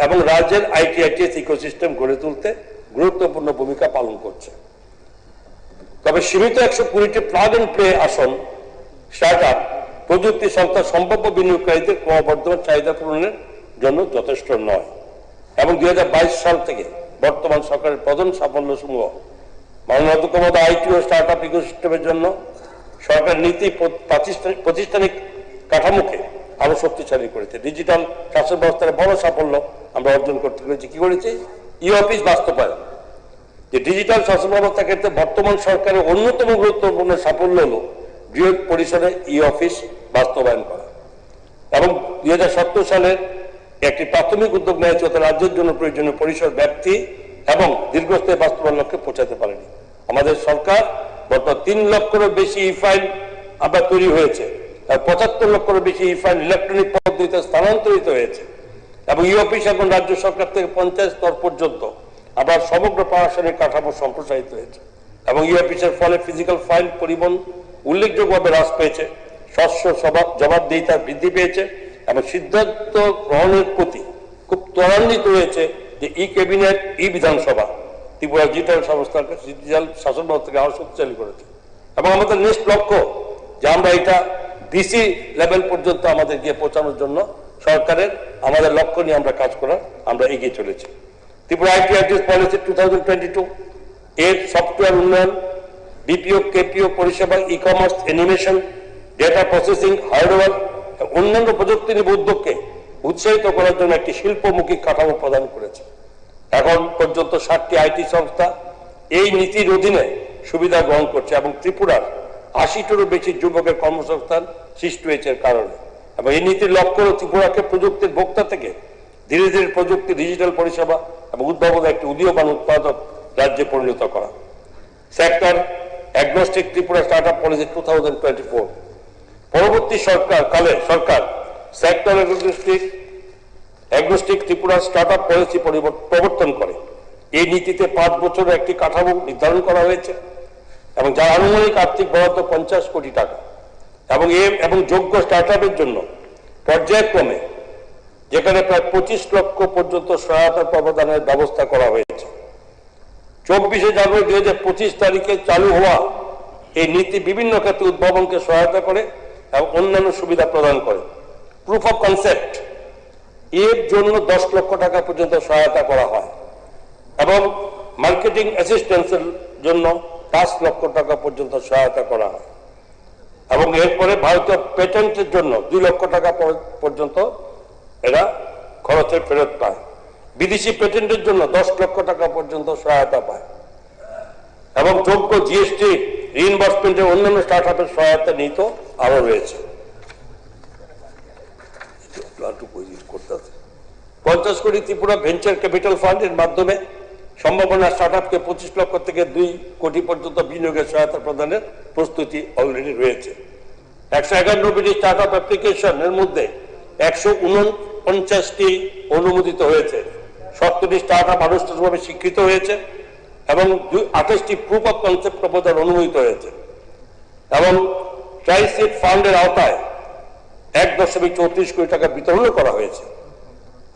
এবং রাজ্যের আইটিআইটিএস ইকোসিস্টেম গড়ে তুলতে গুরুত্বপূর্ণ ভূমিকা পালন করছে। তবে সীমিত 120টি প্লাগ অ্যান্ড প্লে আসন স্টার্ট আপ প্রযুক্তি সংস্থা সম্ভাব্য বিনিয়োগকারীদের ক্রমবর্ধমান চাহিদা পূরণের জন্য যথেষ্ট নয় এবং 2022 সাল থেকে বর্তমান সরকারের প্রধান সাফল্য সমূহ মাননীয় আইটি ও স্টার্ট আপ ইকোসিস্টেমের জন্য সরকার নীতি প্রাতিষ্ঠানিক কাঠামোকে আরো শক্তিশালী করেছে। ডিজিটাল শাসন ব্যবস্থার বড় সাফল্য আমরা অর্জন করতে পেরেছি। কি করেছি? ই অফিস বাস্তবায়ন। যে ডিজিটাল শাসন ব্যবস্থা ক্ষেত্রে বর্তমান সরকারের অন্যতম গুরুত্বপূর্ণ সাফল্য হল বৃহৎ পরিসরে ই অফিস বাস্তবায়ন করা এবং 2017 সালের একটি প্রাথমিক উদ্যোগ নেওয়া হয়েছে, রাজ্যের জন্য প্রয়োজনীয় পরিসর ব্যাপ্তি এবং দীর্ঘস্থায়ী বাস্তবায়ন লক্ষ্যে পৌঁছাতে পারেনি। আমাদের সরকার বর্তমান 3 লক্ষেরও বেশি ই ফাইল আবার তৈরি হয়েছে, 75 লক্ষেরও বেশি ই ফাইল ইলেকট্রনিক পদ্ধতিতে স্থানান্তরিত হয়েছে এবং ই অফিস এখন রাজ্য সরকার থেকে পঞ্চায়েত স্তর পর্যন্ত আবার সমগ্র প্রশাসনিক কাঠামো সম্প্রসারিত হয়েছে এবং ই অফিসের ফলে ফিজিক্যাল ফাইল পরিবহন উল্লেখযোগ্যভাবে হ্রাস পেয়েছে, জবাবদিহিতা বৃদ্ধি পেয়েছে এবং সিদ্ধান্ত গ্রহণের প্রতি খুব ত্বরান্বিত হয়েছে যে ই ক্যাবিনেট, ই বিধানসভা ত্রিপুরা ডিজিটাল সংস্থাকে ডিজিটাল শাসন ব্যবস্থাকে আরো শক্তিশালী করেছে। এবং আমাদের নেক্সট লক্ষ্য যে আমরা এটা ডিসি লেভেল পর্যন্ত আমাদের গিয়ে পৌঁছানোর জন্য সরকারের আমাদের লক্ষ্য নিয়ে আমরা কাজ করার আমরা এগিয়ে চলেছি। ত্রিপুরা আইটি পলিসি 2022 এর সফটওয়্যার উন্নয়ন, বিপিও কেপিও পরিষেবা, e commerce, animation, data processing, hardware, অন্যান্য প্রযুক্তি নির্ভর উদ্যোগকে উৎসাহিত করার জন্য একটি শিল্পমুখী কাঠামো প্রদান করেছে। এখন পর্যন্ত 60টি আইটি সংস্থা এই নীতির অধীনে সুবিধা গ্রহণ করছে এবং ত্রিপুরার 80টারও বেশি যুবকের কর্মসংস্থান সৃষ্টি হয়েছে এর কারণে। এবং এই নীতির লক্ষ্য হল ত্রিপুরাকে প্রযুক্তির ভোক্তা থেকে ধীরে ধীরে প্রযুক্তি, ডিজিটাল পরিষেবা এবং উদ্ভাবনের একটি উদীয়মান উৎপাদক রাজ্যে পরিণত করা। Sector agnostic Tripura startup policy 2024 পরবর্তী সরকার sector agnostic Tripura startup policy প্রবর্তন করে। এই নীতিতে 5 বছরের একটি কাঠামো নির্ধারণ করা হয়েছে এবং যার আনুমানিক আর্থিক বরাদ্দ 50 কোটি টাকা এবং যোগ্য স্টার্টআপের জন্য পর্যায়ক্রমে যেখানে প্রায় 25 লক্ষ পর্যন্ত সহায়তা প্রদানের ব্যবস্থা করা হয়েছে। 24শে জানুয়ারি 2025 তারিখে চালু হওয়া এই নীতি বিভিন্ন ক্ষেত্রে উদ্ভাবনকে সহায়তা করে এবং অন্যান্য সুবিধা প্রদান করে। প্রুফ অফ কনসেপ্ট এর জন্য 10 লক্ষ টাকা পর্যন্ত সহায়তা করা হয় এবং মার্কেটিং অ্যাসিস্ট্যান্সের জন্য 5 লক্ষ টাকা পর্যন্ত সহায়তা করা হয় এবং এরপরে ভারতীয় পেটেন্টের জন্য 2 লক্ষ টাকা পর্যন্ত এরা খরচের ফেরত পায়। বিদেশি পেটেন্টের জন্য 10 লক্ষ টাকা পর্যন্ত সহায়তা পায় এবং যোগ্য জিএসটি রিইনভার্সমেন্টের অন্যান্য স্টার্টআপের সহায়তা নিহিত আরো রয়েছে। 50 কোটি ত্রিপুরা ভেঞ্চার ক্যাপিটাল ফান্ড এর মাধ্যমে সম্ভাবনা স্টার্টআপকে 25 লক্ষ থেকে 2 কোটি পর্যন্ত বিনিয়োগের সহায়তা প্রদানের প্রস্তুতি অলরেডি রয়েছে। 191টি স্টার্টআপ অ্যাপ্লিকেশন এর মধ্যে 149টি অনুমোদিত হয়েছে, 70টি স্টার্টআপ আনুষ্ঠানিকভাবে স্বীকৃত হয়েছে এবং 28টি প্রুফ অফ কনসেপ্ট প্রপোজাল অনুমোদিত হয়েছে এবং ট্রাইসিট ফান্ডের আওতায় 1.34 কোটি টাকা বিতরণ করা হয়েছে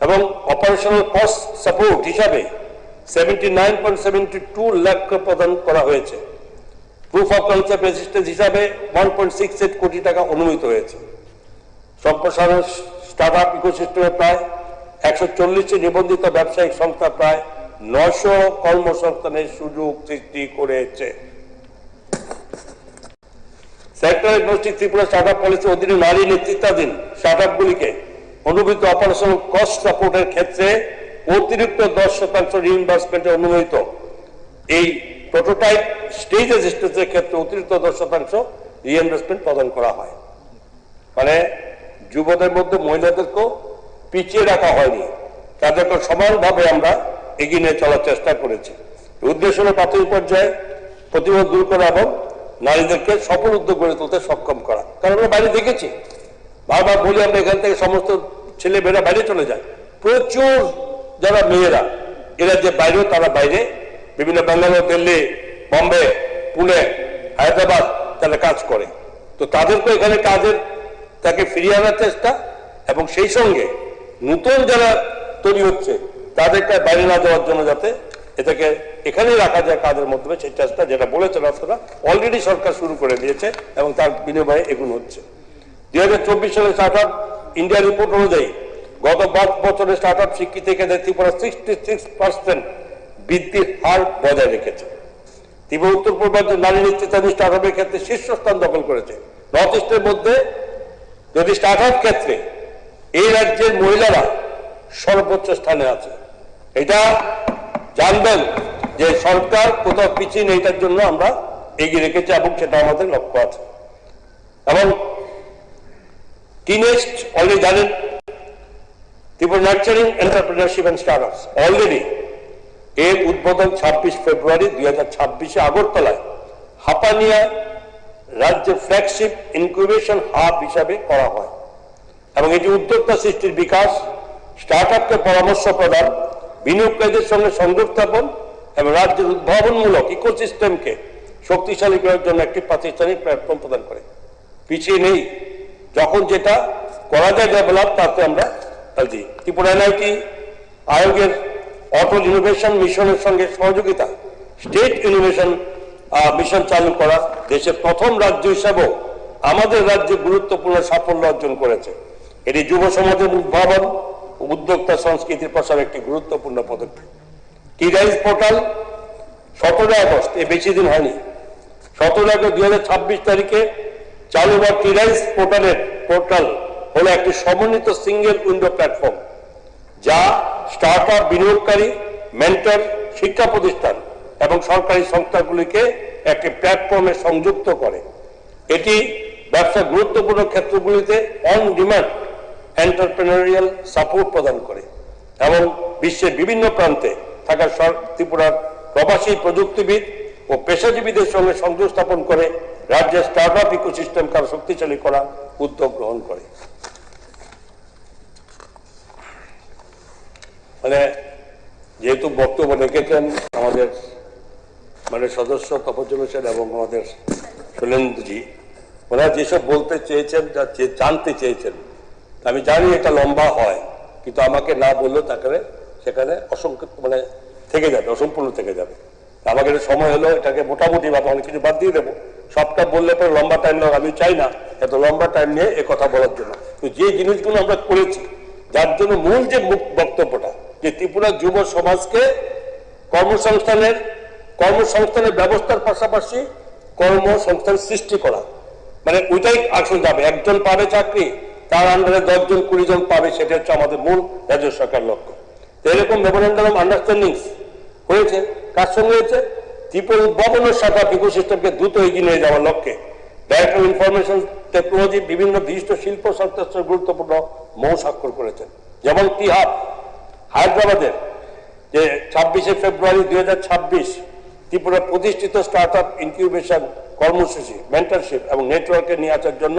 এবং অপারেশনাল কস্ট সাপোর্ট হিসাবে 79.72 লাখ প্রদান করা হয়েছে। প্রুফ অফ কনসেপ্ট রেজিস্ট্রেশন হিসাবে 1.68 কোটি টাকা অনুমোদিত হয়েছে। সম্প্রসারণ স্টার্টআপ ইকোসিস্টেমে প্রায় 140টি নিবন্ধিত ব্যবসায়িক সংস্থা প্রায় 900 কর্মসংস্থানের সুযোগ সৃষ্টি করেছে। সেক্টর অ্যাগনস্টিক ত্রিপুরা স্টার্টআপ পলিসির অধীনে নারী নেতৃত্বাধীন স্টার্টআপগুলিকে অনুমোদিত অপারেশনাল কস্ট সাপোর্টের ক্ষেত্রে অতিরিক্ত 10% রিইনভার্সমেন্টে অনুমোদিত। এই প্রোটোটাইপ স্টেজ অ্যাসিস্ট্যান্সের ক্ষেত্রে অতিরিক্ত 10% রিইনভেস্টমেন্ট প্রদান করা হয়। মানে যুবদের মধ্যে মহিলাদেরকেও পিছিয়ে রাখা হয়নি, তাদেরকে সমানভাবে আমরা এগিয়ে নিয়ে চলার চেষ্টা করেছি। উদ্দেশ্য হল প্রাথমিক পর্যায়ে প্রতিরোধ দূর করা এবং নারীদেরকে সফল উদ্যোগ গড়ে তুলতে সক্ষম করা। কারণ আমরা বাইরে দেখেছি, বারবার বলি আমরা এখান থেকে সমস্ত ছেলে মেয়েরা বাইরে চলে যায়, প্রচুর যারা মেয়েরা এরা যে বাইরেও তারা বাইরে বিভিন্ন বেঙ্গালোর, দিল্লি, বম্বে, পুনে, হায়দ্রাবাদ তারা কাজ করে। তো তাদেরকে এখানে কাজের তাকে ফিরিয়ে আনার চেষ্টা এবং সেই সঙ্গে নতুন যারা তৈরি হচ্ছে তাদেরকে বাইরে না যাওয়ার জন্য যাতে এটাকে এখানেই রাখা যায় কাজের মাধ্যমে, সেই চেষ্টা যেটা বলেছেন আপনারা অলরেডি সরকার শুরু করে দিয়েছে এবং তার বিনিময়ে এগুলো হচ্ছে। 2024 সালে স্টার্টআপ ইন্ডিয়া রিপোর্ট অনুযায়ী গত 5 বছরে স্টার্টআপ স্বীকৃতি ক্ষেত্রে ত্রিপুরা 66% বৃদ্ধির হার বজায় রেখেছে। ত্রিপুরা উত্তর পূর্বাঞ্চল নারী নেতৃত্বাধীন স্টার্টআপের ক্ষেত্রে শীর্ষস্থান দখল করেছে। নর্থ ইস্টের মধ্যে যদি স্টার্টআপ ক্ষেত্রে এই রাজ্যের মহিলারা সর্বোচ্চ স্থানে আছে। এটা জানবেন যে সরকার কোথাও পিছিয়ে নেই, এটার জন্য আমরা এগিয়ে রেখেছি এবং সেটা আমাদের লক্ষ্য আছে। এবং টিনেজ অলরেডি জানেন Tripura nurturing entrepreneurship and startups already এর উদ্বোধন 26 ফেব্রুয়ারি 2026 আগরতলায় হাপানিয়া রাজ্যের ফ্ল্যাগশিপ ইনকিউবেশন হাব হিসাবে করা হয় এবং এটি উদ্যোক্তা সৃষ্টির বিকাশ, স্টার্টআপকে পরামর্শ প্রদান, বিনিয়োগকারীদের সঙ্গে সংযোগ স্থাপন এবং রাজ্যের উদ্ভাবনমূলক ইকোসিস্টেমকে শক্তিশালী করার জন্য একটি প্রাতিষ্ঠানিক প্ল্যাটফর্ম প্রদান করে। পিছিয়ে নেই, যখন যেটা করা যায় ডেভেলপ তাতে আমরা দিই। ত্রিপুরা এনআইটি আয়োগের অটল ইনোভেশন মিশনের সঙ্গে সহযোগিতা স্টেট ইনোভেশন মিশন চালু করা দেশের প্রথম রাজ্য হিসাবেও আমাদের রাজ্যে গুরুত্বপূর্ণ সাফল্য অর্জন করেছে। এটি যুব সমাজের উদ্ভাবন ও উদ্যোক্তা সংস্কৃতির প্রসার একটি গুরুত্বপূর্ণ পদক্ষেপ। টি-রাইজ পোর্টাল 17 আগস্ট, এ বেশি দিন হয়নি, 17 আগস্ট 2026 তারিখে চালু হওয়া টি-রাইজ পোর্টাল হলো একটি সমন্বিত সিঙ্গেল উইন্ডো প্ল্যাটফর্ম যা স্টার্ট আপ, বিনিয়োগকারী, মেন্টর, শিক্ষা প্রতিষ্ঠান এবং সরকারি সংস্থাগুলিকে একটি প্ল্যাটফর্মে সংযুক্ত করে। এটি ব্যবসার গুরুত্বপূর্ণ ক্ষেত্রগুলিতে অন ডিমান্ড এন্টারপ্রেনারিয়াল সাপোর্ট প্রদান করে এবং বিশ্বের বিভিন্ন প্রান্তে থাকা ত্রিপুরার প্রবাসী প্রযুক্তিবিদ ও পেশাজীবীদের সঙ্গে সংযোগ স্থাপন করে রাজ্যের স্টার্ট আপ ইকোসিস্টেমকে আরো শক্তিশালী করা উদ্যোগ গ্রহণ করে। মানে যেহেতু বক্তব্য রেখেছেন আমাদের সদস্য তপজ্জল হোসেন এবং আমাদের শৈলেন্দ্রজি, ওনারা যেসব বলতে চেয়েছেন, জানতে চেয়েছেন, আমি জানি এটা লম্বা হয়, কিন্তু আমাকে না বললেও তাকে সেখানে অসংখ্য থেকে যাবে, অসম্পূর্ণ থেকে যাবে। আমাকে সময় হলো এটাকে মোটামুটি ভাবে অনেক কিছু বাদ দিয়ে দেবো, সবটা বললে পরে লম্বা টাইম লাগে, আমি চাই না এত লম্বা টাইম নিয়ে এ কথা বলার জন্য। তো যে জিনিসগুলো আমরা করেছি, যার জন্য মূল যে বক্তব্যটা যে ত্রিপুরা যুব সমাজকে কর্মসংস্থানের ব্যবস্থার পাশাপাশি কর্মসংস্থান সৃষ্টি করা, ওইটাই আসল যাবে। একজন পাবে চাকরি, তার আন্ডারে 10 জন 20 জন পাবে, সেটা হচ্ছে আমাদের মূল রাজ্য সরকার লক্ষ্য। এরকম মেমোরেন্ডাম অফ আন্ডারস্ট্যান্ডিং হয়েছে, কার সঙ্গে হয়েছে? ত্রিপুরা উদ্ভাবন স্টার্ট আপ ইকোসিস্টেমকে দ্রুত এগিয়ে নিয়ে যাওয়ার লক্ষ্যে ডাইরেক্টর অফ ইনফরমেশন টেকনোলজি বিভিন্ন বিশিষ্ট শিল্প সংস্থার গুরুত্বপূর্ণ মৌ স্বাক্ষর করেছেন। যেমন টি-হাব হায়দ্রাবাদের যে 26 ফেব্রুয়ারি 2026 ত্রিপুরা প্রতিষ্ঠিত স্টার্ট আপ ইনকিউবেশন কর্মসূচি, মেন্টরশিপ এবং নেটওয়ার্কে নিয়ে আসার জন্য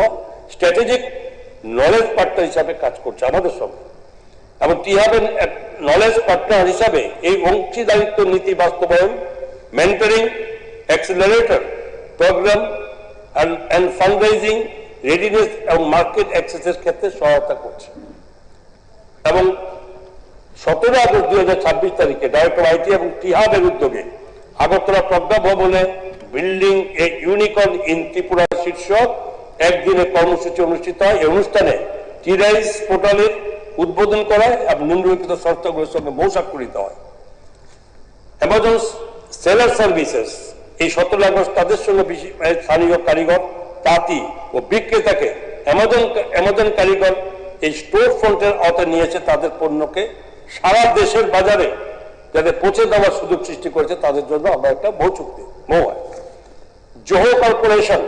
স্ট্র্যাটেজিক নলেজ পার্টনার হিসাবে কাজ করছে আমাদের সঙ্গে। এবং টি-হাবের নলেজ পার্টনার হিসাবে এই অংশীদারিত্ব নীতি বাস্তবায়ন, mentoring, accelerator programme and fundraising, readiness এবং মার্কেট অ্যাক্সেসের ক্ষেত্রে সহায়তা করছে। এবং 17 আগস্ট 2026 তারিখে ডাইরেক্টর আইটি এবং টি-হাবের উদ্যোগে আগরতলা প্রজ্ঞা ভবনে building A unicorn in Tripura শীর্ষক একদিনের কর্মসূচি অনুষ্ঠিত হয়। এই অনুষ্ঠানে টি-রাইজ পোর্টালের উদ্বোধন করায় এবং নিম্নলিখিত সংস্থাগুলোর সঙ্গে মৌ স্বাক্ষরিত হয়। অ্যামাজন সেলার সার্ভিসেস এই 17 আগস্ট তাদের সঙ্গে স্থানীয় কারিগর, তাঁতি ও বিক্রেতাকে অ্যামাজন কারিগর এই স্টোর ফ্রন্টের আওতায় নিয়েছে। তাদের পণ্যকে সারা দেশের বাজারে যাতে পৌঁছে দেওয়ার সুযোগ সৃষ্টি করেছে, তাদের জন্য আমরা একটা মৌ হয়। জোহো কর্পোরেশন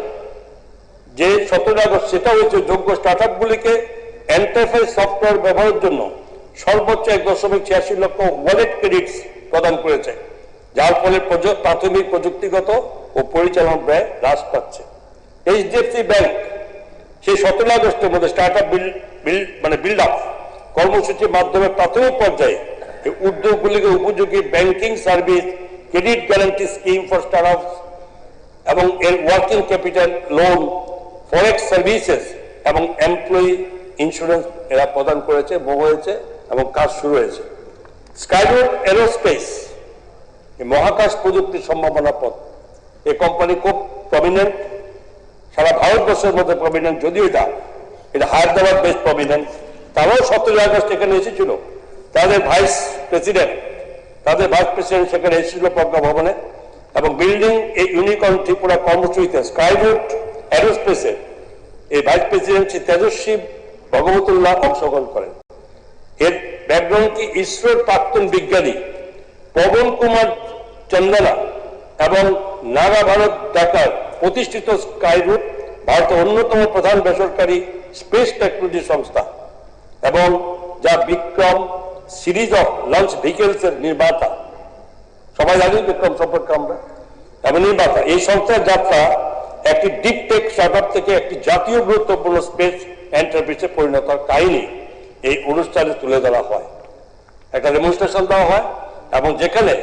যে 17 আগস্ট, সেটা হচ্ছে যোগ্য স্টার্ট আপগুলিকে এন্টারপ্রাইজ সফটওয়্যার ব্যবহারের জন্য সর্বোচ্চ 1.86 লক্ষ ওয়ালেট ক্রেডিটস প্রদান করেছে, যার ফলে প্রাথমিক প্রযুক্তিগত ও পরিচালনা ব্যয় হ্রাস পাচ্ছে। এইচডিএফসি ব্যাংক সেই 17 আগস্টের মধ্যে স্টার্ট আপ বিল্ড আপ কর্মসূচির মাধ্যমে প্রাথমিক পর্যায়ে এই উদ্যোগগুলিকে উপযোগী banking service, credit guarantee scheme for start up এবং এর ওয়ার্কিং ক্যাপিটাল লোন, ফরেক্স সার্ভিসেস এবং এমপ্লয়ি ইন্স্যুরেন্স এরা প্রদান করেছে, মৌ হয়েছে এবং কাজ শুরু হয়েছে। স্কাইরুট এরোস্পেস মহাকাশ প্রযুক্তির সম্ভাবনা পথ, এই কোম্পানি খুব প্রমিনেন্ট, সারা ভারতবর্ষের মধ্যে প্রমিনেন্ট, যদিও এটা হায়দ্রাবাদ বেস্ট প্রমিনেন্ট। তারাও 17 আগস্ট এখানে এসেছিল, তাদের ভাইস প্রেসিডেন্ট সেখানে এসেছিল প্রজ্ঞা ভবনে। এবং বিল্ডিং এই ইউনিকর্ন ত্রিপুরা কর্মসূচিতে স্কাইরুট এরোস্পেসের এই ভাইস প্রেসিডেন্ট শ্রী তেজস্বী ভগবতুল্লাহ অংশগ্রহণ করেন। এর ব্যাকগ্রাউন্ড কি ইসরোর প্রাক্তন বিজ্ঞানী পবন কুমার চন্দনা এবং নাগা ভারত ঢাকার প্রতিষ্ঠিত স্কাইরুট ভারতের অন্যতম প্রধান বেসরকারি স্পেস টেকনোলজি সংস্থা এবং যা Vikram series of launch vehicles এর নির্মাতা। সবাই জানি বিক্রম সম্পর্কে আমরা, এবং নির্মাতা। এই সংস্থার যাত্রা একটি ডিপ টেক স্টার্টআপ থেকে একটি জাতীয় গুরুত্বপূর্ণ স্পেস এন্টারপ্রাইজে পরিণত কাহিনী এই অনুষ্ঠানে তুলে ধরা হয়, একটা ডেমনস্ট্রেশন দেওয়া হয়। এবং যেখানে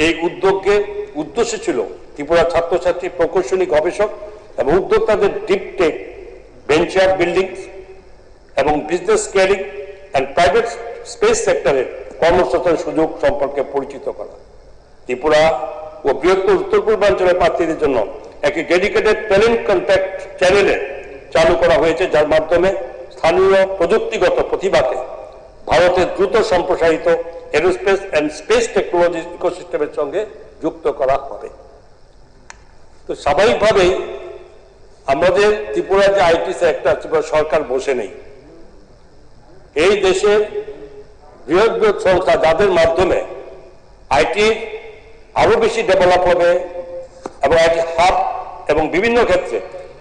এই উদ্যোগের উদ্দেশ্য ছিল ত্রিপুরা ছাত্রছাত্রী, প্রকৌশলী, গবেষক এবং উদ্যোক্তাদের ডিপ টেক ভেঞ্চার বিল্ডিং এবং business scaling and private space সেক্টরের কর্মসংস্থানের সুযোগ সম্পর্কে পরিচিত করা। ত্রিপুরা ও বৃহত্তর উত্তর পূর্বাঞ্চলের প্রার্থীদের জন্য একটি ডেডিকেটেড ট্যালেন্ট কন্ট্যাক্ট চ্যানেলে চালু করা হয়েছে, যার মাধ্যমে স্থানীয় প্রযুক্তিগত প্রতিভাকে ভারতের দ্রুত সম্প্রসারিত এরোস্পেস অ্যান্ড স্পেস টেকনোলজি ইকোসিস্টেমের সঙ্গে যুক্ত করা হবে। তো স্বাভাবিকভাবেই আমাদের ত্রিপুরার যে আইটি সেক্টর, ত্রিপুরা সরকার বসে নেই। এই দেশের বৃহৎ বৃহৎ সংস্থা যাদের মাধ্যমে আইটির আরো বেশি ডেভেলপ হবে এবং আইটি হাব এবং বিভিন্ন ক্ষেত্রে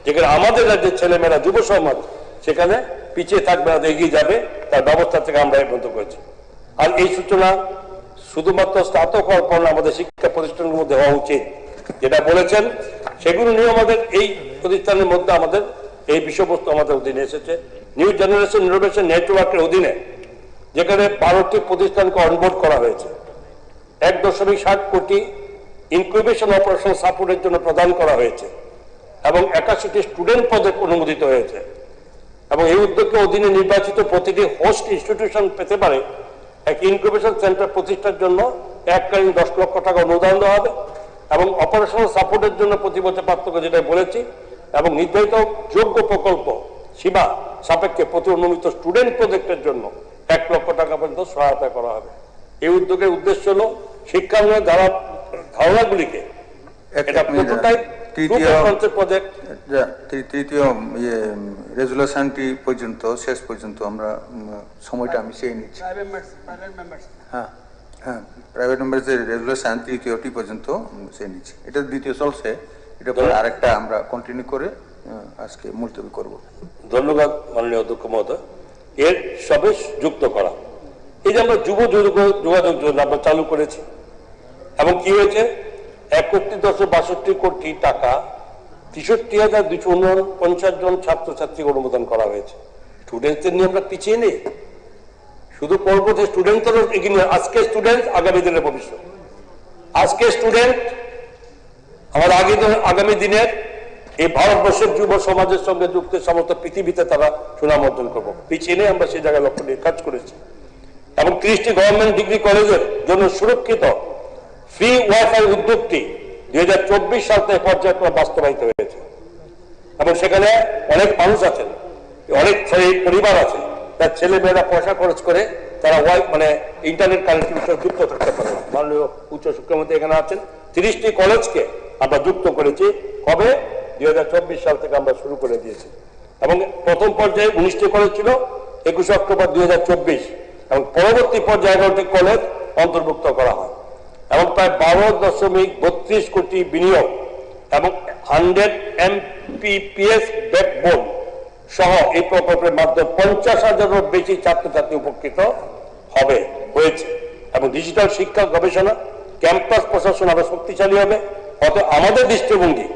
যেখানে আমাদের রাজ্যের ছেলেমেয়েরা যুব সমাজ সেখানে পিছিয়ে থাকবে না, এগিয়ে যাবে, তার ব্যবস্থা থেকে আমরা এর মতো করেছি। আর এই সূচনা শুধুমাত্র স্নাতক হওয়ার পর আমাদের শিক্ষা প্রতিষ্ঠানের মধ্যে হওয়া উচিত। যেটা বলেছেন সেগুলো নিয়ে আমাদের এই প্রতিষ্ঠানের মধ্যে আমাদের এই বিষয়বস্তু আমাদের অধীনে এসেছে। নিউ জেনারেশন ইনোভেশন নেটওয়ার্কের অধীনে যেখানে 12টি প্রতিষ্ঠানকে অনবোর্ড করা হয়েছে, 1.7 কোটি ইনকিউবেশন অপারেশন সাপোর্টের জন্য প্রদান করা হয়েছে এবং 81টি স্টুডেন্ট প্রজেক্ট অনুমোদিত হয়েছে। এবং এই উদ্যোগের অধীনে নির্বাচিত প্রতিটি হোস্ট ইনস্টিটিউশন পেতে পারে এক ইনকিউবেশন সেন্টার প্রতিষ্ঠার জন্য এককালীন 10 লক্ষ টাকা অনুদান দেওয়া হবে এবং অপারেশনাল সাপোর্টের জন্য প্রতি বছর পার্থক্য যেটা বলেছি এবং নির্ধারিত যোগ্য প্রকল্প সীমা সাপেক্ষে প্রতি অনুমোদিত স্টুডেন্ট প্রজেক্টের জন্য 1 লক্ষ টাকা পর্যন্ত সহায়তা করা হবে। এই উদ্যোগের উদ্দেশ্য হলো শিক্ষাঙ্গনের ধারণাগুলিকে তৃতীয় রেজুলেশনটি পর্যন্ত শেষ পর্যন্ত আমরা সময়টা আমি চেয়ে নিচ্ছি। হ্যাঁ হ্যাঁ, প্রাইভেট মেম্বারদের রেজুলেশন তৃতীয়টি পর্যন্ত চেয়ে নিচ্ছি। এটা দ্বিতীয় চলছে, এটা পরে আরেকটা আমরা কন্টিনিউ করে আজকে মুলতবি করব। ধন্যবাদ মাননীয় অধ্যক্ষ মহোদয়। এর সবে যুক্ত করা এই যে আমরা যুব যোগাযোগ যোজনা আমরা চালু করেছি এবং কি হয়েছে 31.62 কোটি টাকা 63,249 জন ছাত্রছাত্রীকে অনুমোদন করা হয়েছে। স্টুডেন্টদের নিয়ে আমরা পিছিয়ে নেই, শুধু করবো যে স্টুডেন্টদেরও এগিয়ে। আজকে স্টুডেন্ট আগামী দিনের ভবিষ্যৎ, আজকে স্টুডেন্ট আমার আগামী দিনের এই ভারতবর্ষের যুব সমাজের সঙ্গে যুক্ত সমস্ত পৃথিবীতে তারা সুনাম অর্জন করবো। পিছিয়ে নেই, আমরা সেই জায়গায় লক্ষ্য নিয়ে কাজ করেছি এবং 30টি গভর্নমেন্ট ডিগ্রি কলেজের জন্য সুরক্ষিত ফ্রি ওয়াইফাই উদ্যোগটি 2024 সাল থেকে পর্যায়ক্রমে বাস্তবায়িত হয়েছে এবং সেখানে অনেক মানুষ আছেন, অনেক পরিবার আছে তার ছেলে মেয়েরা পয়সা খরচ করে তারা ইন্টারনেট কানেক্টিভিটির সাথে যুক্ত থাকতে পারে। মাননীয় উচ্চ শিক্ষামন্ত্রী এখানে আছেন। 30টি কলেজকে আমরা যুক্ত করেছি। কবে? 2024 সাল থেকে আমরা শুরু করে দিয়েছি এবং প্রথম পর্যায়ে 19টি কলেজ ছিল 21 অক্টোবর 2024 এবং পরবর্তী পর্যায়ে 11টি কলেজ অন্তর্ভুক্ত করা হয় এবং প্রায় 12.32 কোটি বিনিয়োগ এবং 100 Mbps ব্যাকবোন সহ এই প্রকল্পের মাধ্যমে 50,000-এরও বেশি ছাত্রছাত্রী উপকৃত হয়েছে এবং ডিজিটাল শিক্ষা গবেষণা ক্যাম্পাস প্রশাসন আরো শক্তিশালী হবে। অত আমাদের দৃষ্টিভঙ্গি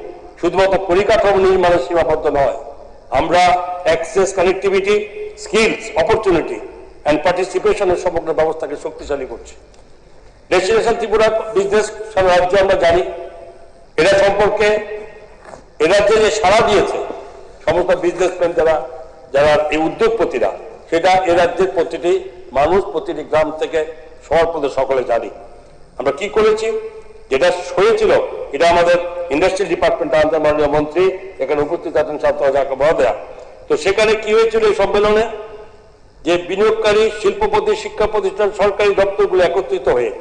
শুধুমাত্র পরিকাঠামো নির্মাণের সীমাবদ্ধ নয়, আমরা access, connectivity, skills, opportunity and পার্টিসিপেশনের সমগ্র ব্যবস্থাকে শক্তিশালী করছি। ডেস্টিনেশন ত্রিপুরা বিজনেস রাজ্য আমরা জানি, এরা সম্পর্কে এরা যে সাড়া দিয়েছে সমস্ত বিজনেসম্যান যারা এই উদ্যোগপতিরা, সেটা এ রাজ্যের প্রতিটি মানুষ, প্রতিটি গ্রাম থেকে শহর পর্যন্ত সকলে জানি। আমরা কি করেছি, যেটা হয়েছিল এটা আমাদের ইন্ডাস্ট্রিয়াল ডিপার্টমেন্ট আনসার মাননীয় মন্ত্রী এখানে উপস্থিত আছেন ছাত্র মহোদয়া। তো সেখানে কি হয়েছিল এই সম্মেলনে, যে বিনিয়োগকারী, শিল্পপতি, শিক্ষা প্রতিষ্ঠান, সরকারি দপ্তরগুলো একত্রিত হয়ে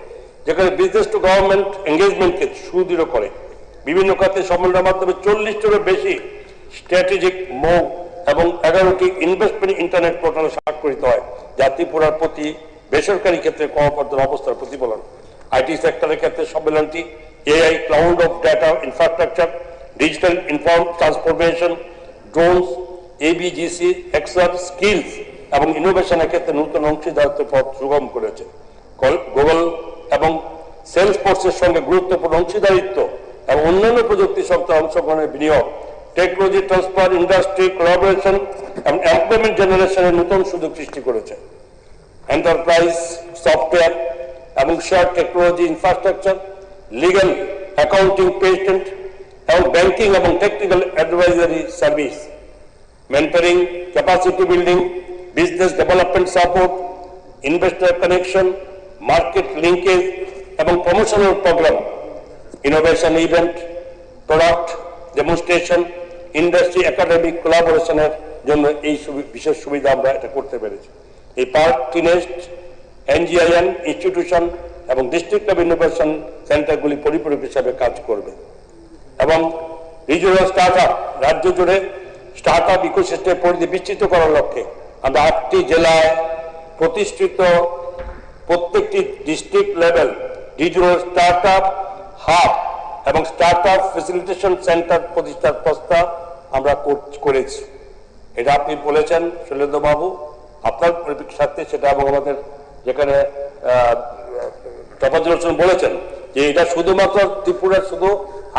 যেখানে বিজনেস টু গভর্নমেন্ট এঙ্গেজমেন্টকে সুদৃঢ় করে বিভিন্ন খাতে সম্মেলনের মাধ্যমে 40টারও বেশি স্ট্র্যাটেজিক মুভ এবং 11টি ইনভেস্টমেন্ট ইন্টারনেট পোর্টালে স্বাক্ষরিত হয়, যা ত্রিপুরার প্রতি বেসরকারি ক্ষেত্রে ক্রমবর্ধমান অবস্থার প্রতিফলন। আইটি সেক্টরের ক্ষেত্রে সম্মেলনটি AI, cloud of data infrastructure, digital inform transformation, drones, AVGC, XR, skills এবং ইনোভেশনের ক্ষেত্রে নতুন অংশীদারিত্বের পথ সুগম করেছে। গুগল এবং সেলসফোর্সের সঙ্গে গুরুত্বপূর্ণ অংশীদারিত্ব এবং অন্যান্য প্রযুক্তি সংস্থার অংশগ্রহণের বিনিয়োগ টেকনোলজি ট্রান্সফার, ইন্ডাস্ট্রি কোলাবোরেশন এবং এমপ্লয়মেন্ট জেনারেশনের নতুন সুযোগ সৃষ্টি করেছে। এন্টারপ্রাইজ সফটওয়্যার এবং share technology infrastructure, legal, accounting, patent এবং ব্যাংকিং এবং technical advisory service, mentoring, capacity building, business development support, investor connection, market linkage এবং promotional programme, innovation event, product demonstration, industry academic কোলাবোরেশনের জন্য এই বিশেষ সুবিধা আমরা এটা করতে পেরেছি। এই পার্ক টিনেস্ট, এনজিআইএন ইনস্টিটিউশন এবং ডিস্ট্রিক্ট অফ ইনোভেশন সেন্টারগুলি পরিপূরক হিসাবে কাজ করবে এবং রিজিওনাল স্টার্ট আপ, রাজ্য জুড়ে স্টার্ট আপ ইকোসিস্টেমের পরিধি বিস্তৃত করার লক্ষ্যে আমরা 8টি জেলায় প্রতিষ্ঠিত প্রত্যেকটি district level regional start up hub এবং স্টার্ট আপ ফ্যাসিলিটেশন সেন্টার প্রতিষ্ঠার প্রস্তাব আমরা করেছি। এটা আপনি বলেছেন শৈলেন্দ্র বাবু, আপনার সাথে সেটা এবং আমাদের যেখানে তফাজ্জল হোসেন বলেছেন যে এটা শুধুমাত্র ত্রিপুরার শুধু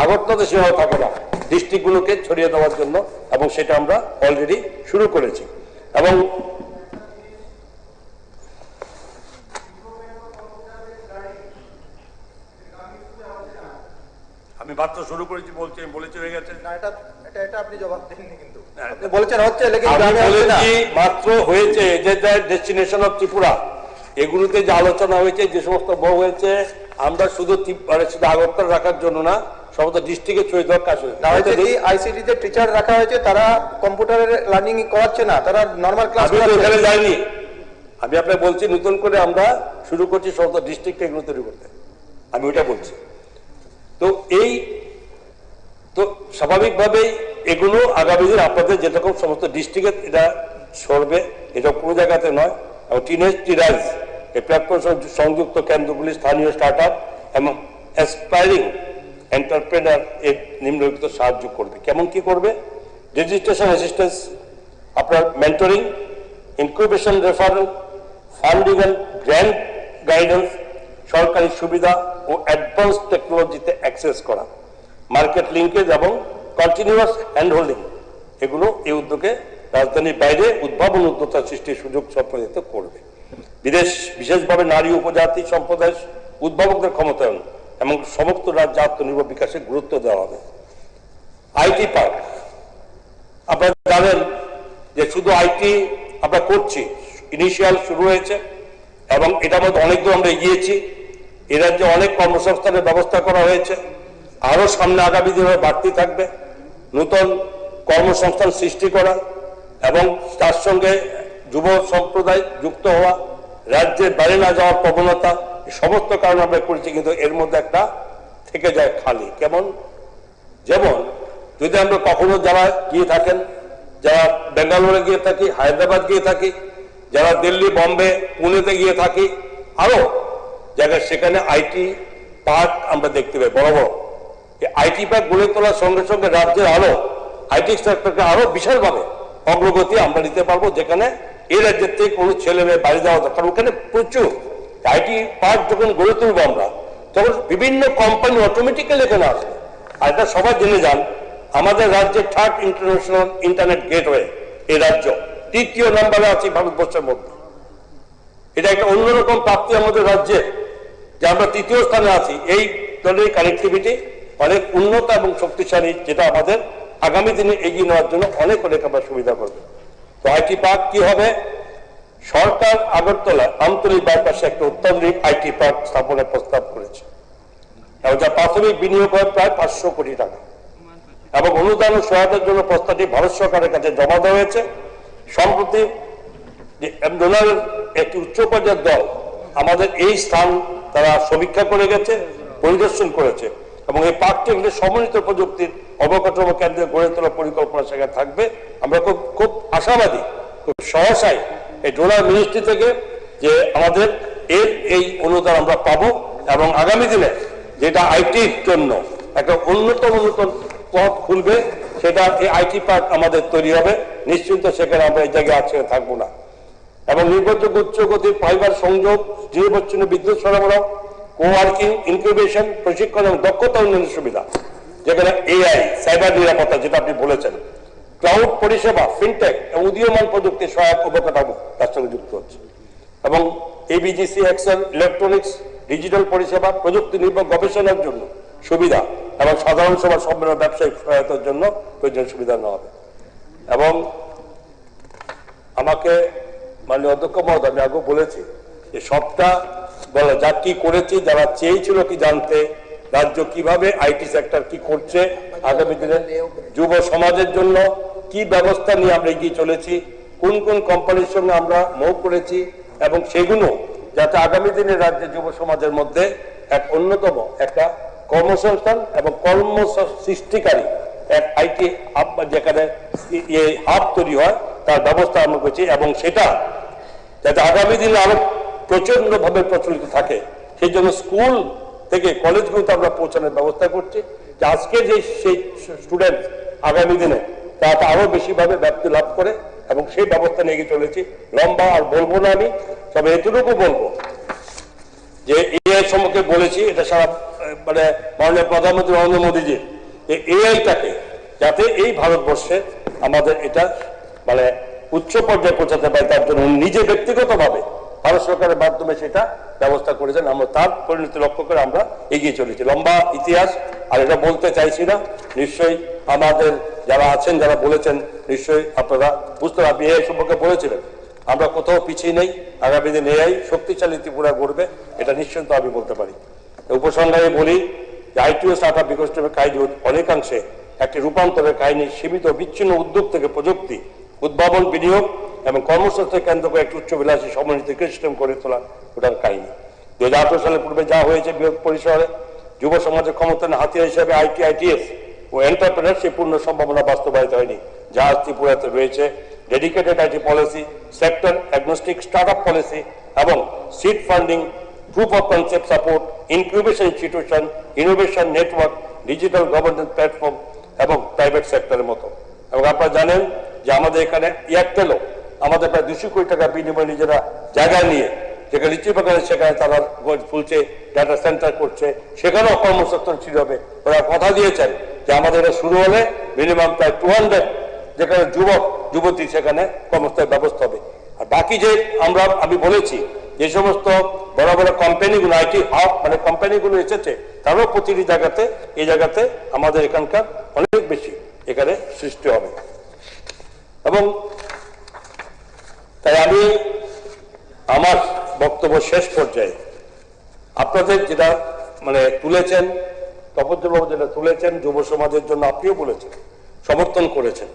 আগরতলাতে সীমাবদ্ধ থাকে না, ডিস্ট্রিক্টগুলোকে ছড়িয়ে দেওয়ার জন্য, এবং সেটা আমরা অলরেডি শুরু করেছি। এবং আমি মাত্র শুরু করেছি বলেছি হয়ে গেছে আপনি জবাব দেননি, কিন্তু বলছেন হচ্ছে, মাত্র হয়েছে যে ডেস্টিনেশন অফ ত্রিপুরা, এগুলোতে যে আলোচনা হয়েছে, যে সমস্ত বউ হয়েছে, আমরা শুধু শুধু আগরতলা রাখার জন্য না, সমস্ত ডিস্ট্রিক্টে ছড়িয়ে দেওয়ার কাজ হয়েছে। আইসিটি তে টিচার রাখা হয়েছে, তারা কম্পিউটারের লার্নিং করাচ্ছে না, তারা নরমাল ক্লাস ওখানে যায়নি। আমি আপনাকে বলছি নতুন করে আমরা শুরু করছি সমস্ত ডিস্ট্রিক্টে এগুলো তৈরি করতে, আমি ওইটা বলছি। তো এই তো স্বাভাবিকভাবেই এগুলো আগামী দিন আপনাদের যেরকম সমস্ত ডিস্ট্রিক্টে এটা সরবে, এটা কোনো জায়গাতে নয়। এবং টিনেজ টিরাইজ এই প্ল্যাটফর্ম সংযুক্ত কেন্দ্রগুলি স্থানীয় স্টার্ট আপ এবং অ্যাসপায়ারিং এন্টারপ্রেনার এর নিম্নলিখিত সাহায্য করবে। কেমন কি করবে? রেজিস্ট্রেশন অ্যাসিস্ট্যান্স, আপনার mentoring, incubation referral, funding and grant guidance, সরকারি সুবিধা ও অ্যাডভান্স টেকনোলজিতে অ্যাক্সেস করা, মার্কেট লিঙ্কেজ এবং কন্টিনিউয়াস হ্যান্ড হোল্ডিং, এগুলো এই উদ্যোগে রাজধানীর বাইরে উদ্ভাবন উদ্যোক্তা সৃষ্টির সুযোগ সম্পাদিত করবে। বিশেষভাবে নারী উপজাতি সম্প্রদায় উদ্ভাবকদের ক্ষমতায়ন এবং সমস্ত রাজ্য আত্মনির্ভর বিকাশে গুরুত্ব দেওয়া হবে। আইটি পার্ক, আপনারা জানেন যে শুধু আইটি আমরা করছি, ইনিশিয়াল শুরু হয়েছে এবং এটার মধ্যে অনেক দূর আমরা এগিয়েছি। এ রাজ্যে অনেক কর্মসংস্থানের ব্যবস্থা করা হয়েছে, আরো সামনে আগামী দিনে বাড়তি থাকবে। নতুন কর্মসংস্থান সৃষ্টি করা এবং তার সঙ্গে যুব সম্প্রদায় যুক্ত হওয়া, রাজ্যের বাইরে না যাওয়ার প্রবণতা, সমস্ত কারণে আমরা করেছি। কিন্তু এর মধ্যে একটা থেকে যায় খালি, কেমন? যেমন যদি আমরা কখনো যারা গিয়ে থাকেন, যারা বেঙ্গালুরু গিয়ে থাকি, হায়দ্রাবাদ গিয়ে থাকি, যারা দিল্লি, বম্বে, পুনেতে গিয়ে থাকি, আরো জায়গায় সেখানে আইটি পার্ক আমরা দেখতে পাই বড় বড়। এই আইটি পার্ক গড়ে তোলার সঙ্গে সঙ্গে রাজ্যের আরো আইটি সেক্টরকে আরো বিশালভাবে অগ্রগতি আমরা নিতে পারবো, যেখানে এই রাজ্যের থেকে কোনো ছেলে মেয়ে বাইরে যাওয়া দরকার। ওখানে প্রচুর আইটি পার্ক যখন গড়ে তুলবো আমরা, তখন বিভিন্ন কোম্পানি অটোমেটিক্যালি এখানে আসবে। আর এটা সবাই জেনে যান, আমাদের রাজ্যের 3rd ইন্টারন্যাশনাল ইন্টারনেট গেটওয়ে এই রাজ্য 3য় নম্বরে আছে ভারতবর্ষের মধ্যে। এটা একটা অন্যরকম প্রাপ্তি আমাদের রাজ্যে, যে আমরা 3য় স্থানে আছি। এই ধরনের কানেক্টিভিটি অনেক উন্নত এবং শক্তিশালী, যেটা আমাদের আগামী দিনে এগিয়ে নেওয়ার জন্য অনেক আমরা সুবিধা করবে। তো আইটি পার্ক কি হবে? সরকার আগরতলা আমতলী বাইপাসে একটা অত্যাধুনিক আইটি পার্ক স্থাপনের প্রস্তাব করেছে এবং যা প্রাথমিক বিনিয়োগ হয় প্রায় 500 কোটি টাকা, এবং অনুদান ও সহায়তার জন্য প্রস্তাবটি ভারত সরকারের কাছে জমা দেওয়া হয়েছে। সম্প্রতি ডোনারের একটি উচ্চ পর্যায়ের দল আমাদের এই স্থান তারা সমীক্ষা করে গেছে, পরিদর্শন করেছে, এবং এই পার্কটি একটি সমন্বিত প্রযুক্তির অবকাঠামো কেন্দ্রে গড়ে তোলার পরিকল্পনা সেখানে থাকবে। আমরা খুব আশাবাদী, খুব সহসাই এই ডোনার মিনিস্ট্রি থেকে যে আমাদের এই অনুদান আমরা পাবো, এবং আগামী দিনে যেটা আইটির জন্য একটা উন্নত পথ খুলবে, সেটা এই আইটি পার্ক আমাদের তৈরি হবে। নিশ্চিন্ত সেখানে আমরা এই জায়গায় আজকে থাকবো না। এবং নির্ভরযোগ্য উচ্চ গতির ফাইবার সংযোগ, নিরবচ্ছিন্ন বিদ্যুৎ সরবরাহ, কোওয়ার্কিং, ইনকিউবেশন, প্রশিক্ষণ এবং দক্ষতা উন্নয়নের সুবিধা, যেখানে এআই, সাইবার নিরাপত্তা যেটা আপনি বলেছেন, ক্লাউড পরিষেবা, ফিনটেক এবং উদীয়মান প্রযুক্তির সহায়ক অবকাঠামো তার সঙ্গে যুক্ত হচ্ছে। এবং এবিজিসি এক্সেল, ইলেকট্রনিক্স, ডিজিটাল পরিষেবা, প্রযুক্তি নির্ভর গবেষণার জন্য সুবিধা এবং সাধারণ সভা সম্মেলন ব্যবসায়িক সহায়তার জন্য প্রয়োজনীয় সুবিধা নেওয়া হবে। এবং আমাকে মাননীয় অধ্যক্ষ মহোদয়, আমি আগেও বলেছি যে সবটা বলা যা কি করেছি, যারা চেয়েছিল কি জানতে রাজ্য কিভাবে আইটি সেক্টর কি করছে, আগামী দিনে যুব সমাজের জন্য কি ব্যবস্থা নিয়ে আমরা এগিয়ে চলেছি, কোন কোন কোম্পানির সঙ্গে আমরা মুভ করেছি, এবং সেগুলো যাতে আগামী দিনে রাজ্যের যুব সমাজের মধ্যে এক অন্যতম একটা কর্মসংস্থান এবং কর্ম সৃষ্টিকারী এক আইটি যেখানে হাব তৈরি হয় তার ব্যবস্থা আমরা করেছি, এবং সেটা যাতে আগামী দিনে আরো প্রচন্ড ভাবে প্রচলিত থাকে সেই জন্য স্কুল থেকে কলেজগুলোতে আমরা পৌঁছানোর ব্যবস্থা করছি, যে আজকে যে সেই স্টুডেন্ট আগামী দিনে তাতে আরো বেশি ভাবে ব্যাপ্তি লাভ করে, এবং সেই ব্যবস্থা নিয়ে গিয়ে চলেছি। লম্বা আর বলবো না আমি, তবে এতটুকু বলবো যে এআই সম্পর্কে বলেছি, এটা সারা মানে মাননীয় প্রধানমন্ত্রী নরেন্দ্র মোদীজি এআইটাকে যাতে এই ভারতবর্ষে আমাদের এটা মানে উচ্চ পর্যায়ে পৌঁছাতে পারে তার জন্য নিজে ব্যক্তিগতভাবে ভারত সরকারের মাধ্যমে সেটা ব্যবস্থা করেছেন। আমরা তার পরিণতি লক্ষ্য করে আমরা এগিয়ে চলেছি। লম্বা ইতিহাস, আর এটা বলতে চাইছি না, নিশ্চয়ই আমাদের যারা আছেন যারা বলেছেন নিশ্চয়ই আপনারা বুঝতে পারবেন। এআই সম্পর্কে বলেছিলেন, আমরা কোথাও পিছিয়ে নেই, আগামী দিন এআই শক্তিশালী ত্রিপুরা গড়বে, এটা নিশ্চিন্ত আমি বলতে পারি। উপসংহারে বলি যে আইটিও স্টার্টআপ ইকোসিস্টেমের কাহিনী অনেকাংশে একটি রূপান্তরের কাহিনী, সীমিত বিচ্ছিন্ন উদ্যোগ থেকে প্রযুক্তি উদ্ভাবন, বিনিয়োগ এবং কর্মসংস্থান কেন্দ্র করে একটি উচ্চবিলাসী সমন্বিত ইকোসিস্টেম গড়ে তোলা ওটার কাহিনী। 2018 সালের পূর্বে যা হয়েছে বৃহৎ পরিসরে যুব সমাজের ক্ষমতায়ন হাতিয়ার হিসেবে আইটিআইটিএস ও এন্টারপ্রেনারশিপ পূর্ণ সম্ভাবনা বাস্তবায়িত হয়নি, যা আজ ত্রিপুরাতে রয়েছে। Dedicated IT policy, sector agnostic startup policy এবং seed funding, proof of concept support, incubation institution, innovation network, digital governance platform এবং প্রাইভেট সেক্টরের মতো। এবং আপনারা জানেন যে আমাদের এখানে এয়ারটেলও আমাদের প্রায় 200 কোটি টাকা বিনিময়ে নিজেরা জায়গা নিয়ে যেখানে লিচি বাগানে সেখানে তারা ফুলছে, ডাটা সেন্টার করছে, সেখানেও কর্মসংস্থান শুরু হবে। ওরা কথা দিয়েছেন যে আমাদের এটা শুরু হলে মিনিমাম প্রায় 200 যেখানে যুবক যুবতী সেখানে কর্মসংস্থানের ব্যবস্থা হবে। আর বাকি যে আমি বলেছি যে সমস্ত বড় বড় কোম্পানিগুলো আইটি হাব মানে কোম্পানিগুলো এসেছে তারও প্রতিটি জায়গাতে এই জায়গাতে আমাদের এখানকার অনেক বেশি এখানে সৃষ্টি হবে। এবং তাই আমি আমার বক্তব্য শেষ পর্যায়ে আপনাদের যেটা মানে তুলেছেন, তপজ্জবাবু যেটা তুলেছেন যুব সমাজের জন্য আপনিও বলেছেন, সমর্থন করেছেন।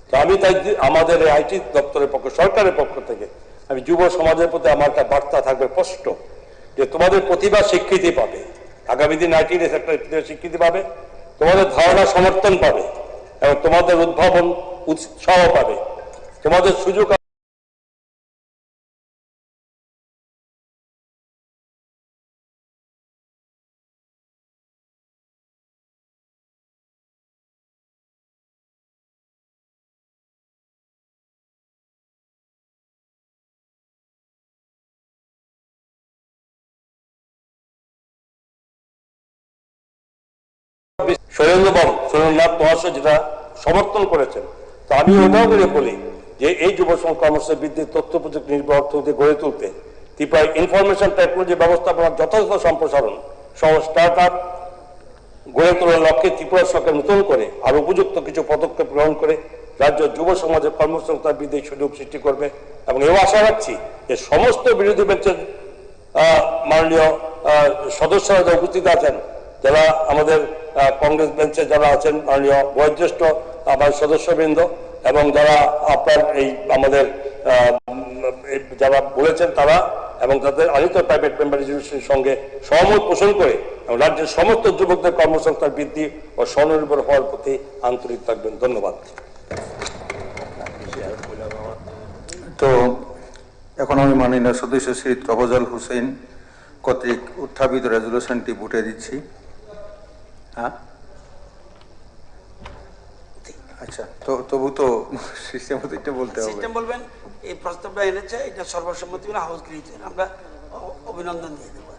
তো আমি তাই আমাদের আইটি দপ্তরের পক্ষ সরকারের পক্ষ থেকে আমি যুব সমাজের প্রতি আমার একটা বার্তা থাকবে স্পষ্ট, যে তোমাদের প্রতিভা স্বীকৃতি পাবে, আগামী দিন আইটি সেক্টর স্বীকৃতি পাবে, তোমাদের ধারণা সমর্থন পাবে এবং তোমাদের উদ্ভাবন উৎসাহ পাবে, তোমাদের সুযোগ সুরেন্দ্রনাথ মহাশয় যেটা সমর্থন করেছেন। তো আমি ওটাও করে বলি যে এই যুব কর্মসূচি বৃদ্ধি, তথ্য প্রযুক্তি নির্ভর অর্থনীতি গড়ে তুলতে ত্রিপুরায় ইনফরমেশন টেকনোলজি ব্যবস্থাপনার যথাযথ সম্প্রসারণ সহ স্টার্টআপ গড়ে তোলার লক্ষ্যে ত্রিপুরা সরকার নতুন করে আর উপযুক্ত কিছু পদক্ষেপ গ্রহণ করে রাজ্য যুব সমাজের কর্মসংস্থান বৃদ্ধির সুযোগ সৃষ্টি করবে। এবং এও আশা রাখছি যে সমস্ত বিরোধী বেঞ্চের মাননীয় সদস্যরা যারা উপস্থিত আছেন, যারা আমাদের কংগ্রেস বেঞ্চে যারা আছেন, মাননীয় বয়োজ্যেষ্ঠ আমার সদস্যবৃন্দ এবং যারা আপনার এই আমাদের যারা বলেছেন তারা এবং তাদের আনিত প্রাইভেট মেম্বার রেজলিউশনের সঙ্গে সহমত পোষণ করে রাজ্যের সমস্ত যুবকদের কর্মসংস্থান বৃদ্ধি ও স্বনির্ভর হওয়ার প্রতি আন্তরিক থাকবেন। ধন্যবাদ। তো এখন আমি মাননীয় সদস্য শ্রী তফাজ্জল হোসেন কর্তৃক উত্থাপিত রেজলিউশনটি ভোটে দিচ্ছি। হ্যাঁ, আচ্ছা, তো তবু তো সিস্টেম বলতে হবে, সিস্টেম বলবেন। এই প্রস্তাবটা এনেছে, এটা সর্বসম্মতি হাউস গৃহীত, আমরা অভিনন্দন দিয়ে দেবো।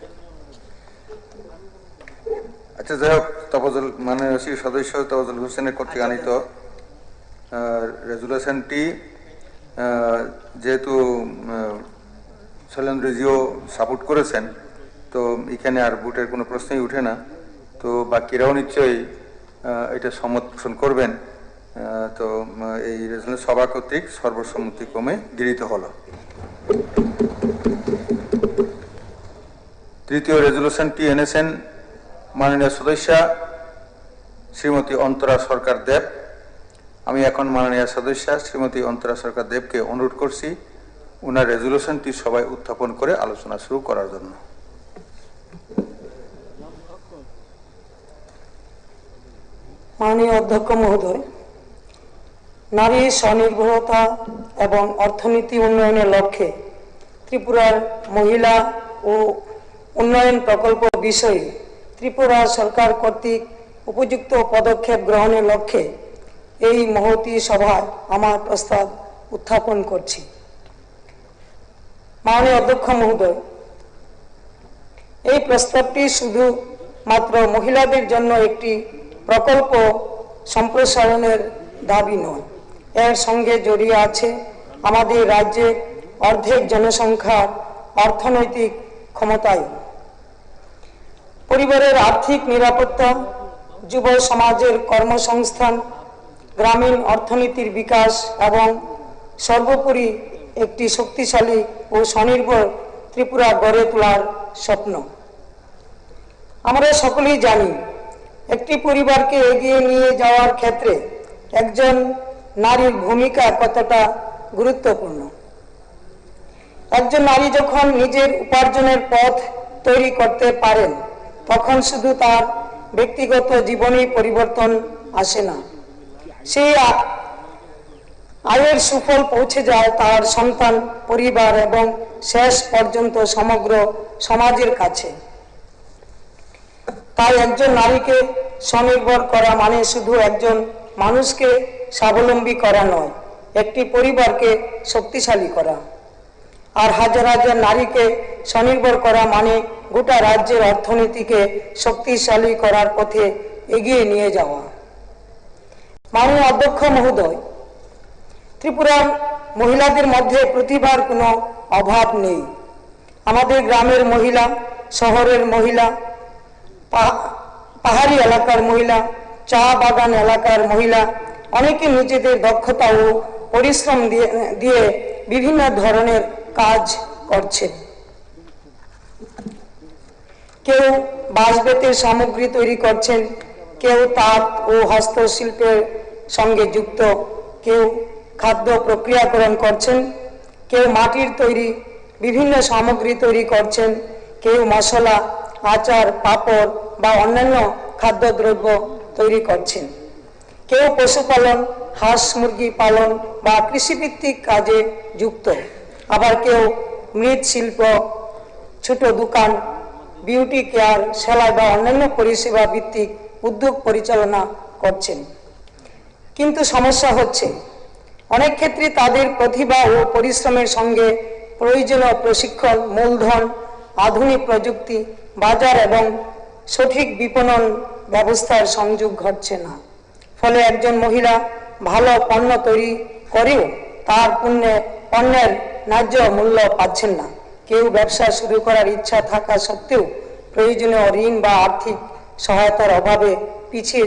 আচ্ছা, যাই হোক, তফাজ্জল মাননীয় শ্রী সদস্য তফাজ্জল হোসেনের কর্তৃক আনিত রেজুলেশনটি যেহেতু শৈলেন্দ্রজিও সাপোর্ট করেছেন, তো এখানে আর ভোটের কোনো প্রশ্নই উঠে না। তো বাকিরাও নিশ্চয়ই এটা সম্মত পোষণ করবেন। তো এই রেজুলেশন সভা কর্তৃক সর্বসম্মতিক্রমে গৃহীত হলো। তৃতীয় রেজলিউশনটি এনেছেন মাননীয় সদস্যা শ্রীমতী অন্তরা সরকার দেব। আমি এখন মাননীয় সদস্যা শ্রীমতী অন্তরা সরকার দেবকে অনুরোধ করছি উনার রেজলিউশনটি সবাই উত্থাপন করে আলোচনা শুরু করার জন্য। মাননীয় অধ্যক্ষ মহোদয়, নারী স্বনির্ভরতা এবং অর্থনীতি উন্নয়নের লক্ষ্যে ত্রিপুরার মহিলা ও উন্নয়ন প্রকল্প বিষয়ে ত্রিপুরা সরকার কর্তৃক উপযুক্ত পদক্ষেপ গ্রহণের লক্ষ্যে এই মহতী সভায় আমার প্রস্তাব উত্থাপন করছি। মাননীয় অধ্যক্ষ মহোদয়, এই প্রস্তাবটি শুধু মাত্র মহিলাদের জন্য একটি প্রকল্প সম্প্রসারণের দাবি নয়, এর সঙ্গে জড়িয়ে আছে আমাদের রাজ্যের অর্ধেক জনসংখ্যার অর্থনৈতিক ক্ষমতায়ন, পরিবারের আর্থিক নিরাপত্তা, যুব সমাজের কর্মসংস্থান, গ্রামীণ অর্থনীতির বিকাশ এবং সর্বোপরি একটি শক্তিশালী ও স্বনির্ভর ত্রিপুরা গড়ে তোলার স্বপ্ন। আমরা সকলেই জানি একটি পরিবারকে এগিয়ে নিয়ে যাওয়ার ক্ষেত্রে একজন নারীর ভূমিকা কতটা গুরুত্বপূর্ণ। একজন নারী যখন নিজের উপার্জনের পথ তৈরি করতে পারেন তখন শুধু তার ব্যক্তিগত জীবনেই পরিবর্তন আসে না, সেই আয়ের সুফল পৌঁছে যায় তার সন্তান, পরিবার এবং শেষ পর্যন্ত সমগ্র সমাজের কাছে। তাই একজন নারীকে স্বনির্ভর করা মানে শুধু একজন মানুষকে স্বাবলম্বী করা নয়, একটি পরিবারকে শক্তিশালী করা। আর হাজার হাজার নারীকে স্বনির্ভর করা মানে গোটা রাজ্যের অর্থনীতিকে শক্তিশালী করার পথে এগিয়ে নিয়ে যাওয়া। মাননীয় অধ্যক্ষ মহোদয়, ত্রিপুরার মহিলাদের মধ্যে প্রতিভার কোনো অভাব নেই। আমাদের গ্রামের মহিলা, শহরের মহিলা, পাহাড়ি এলাকার মহিলা, চা বাগান এলাকার মহিলা অনেকে নিজেদের দক্ষতা ও পরিশ্রম দিয়ে বিভিন্ন ধরনের কাজ করছেন। কেউ বাঁশ-বেতের সামগ্রী তৈরি করছেন, কেউ তাঁত ও হস্তশিল্পের সঙ্গে যুক্ত, কেউ খাদ্য প্রক্রিয়াকরণ করছেন, কেউ মাটির তৈরি বিভিন্ন সামগ্রী তৈরি করছেন, কেউ মশলা, আচার, পাঁপড় বা অন্যান্য খাদ্যদ্রব্য তৈরি করছেন, কেউ পশুপালন, হাঁস মুরগি পালন বা কৃষিভিত্তিক কাজে যুক্ত, আবার কেউ মৃৎশিল্প, ছোট দোকান, বিউটি কেয়ার, সেলাই বা অন্যান্য পরিষেবা ভিত্তিক উদ্যোগ পরিচালনা করছেন। কিন্তু সমস্যা হচ্ছে অনেক ক্ষেত্রে তাদের প্রতিভা ও পরিশ্রমের সঙ্গে প্রয়োজনীয় প্রশিক্ষণ, মূলধন, আধুনিক প্রযুক্তি, বাজার এবং সঠিক বিপণন ব্যবস্থার সংযোগ ঘটছে না। ফলে একজন মহিলা ভালো পণ্য তৈরি করেও তার পণ্যের ন্যায্য মূল্য পাচ্ছেন না। কেউ ব্যবসা শুরু করার ইচ্ছা থাকা সত্ত্বেও প্রয়োজনীয় ঋণ বা আর্থিক সহায়তার অভাবে পিছিয়ে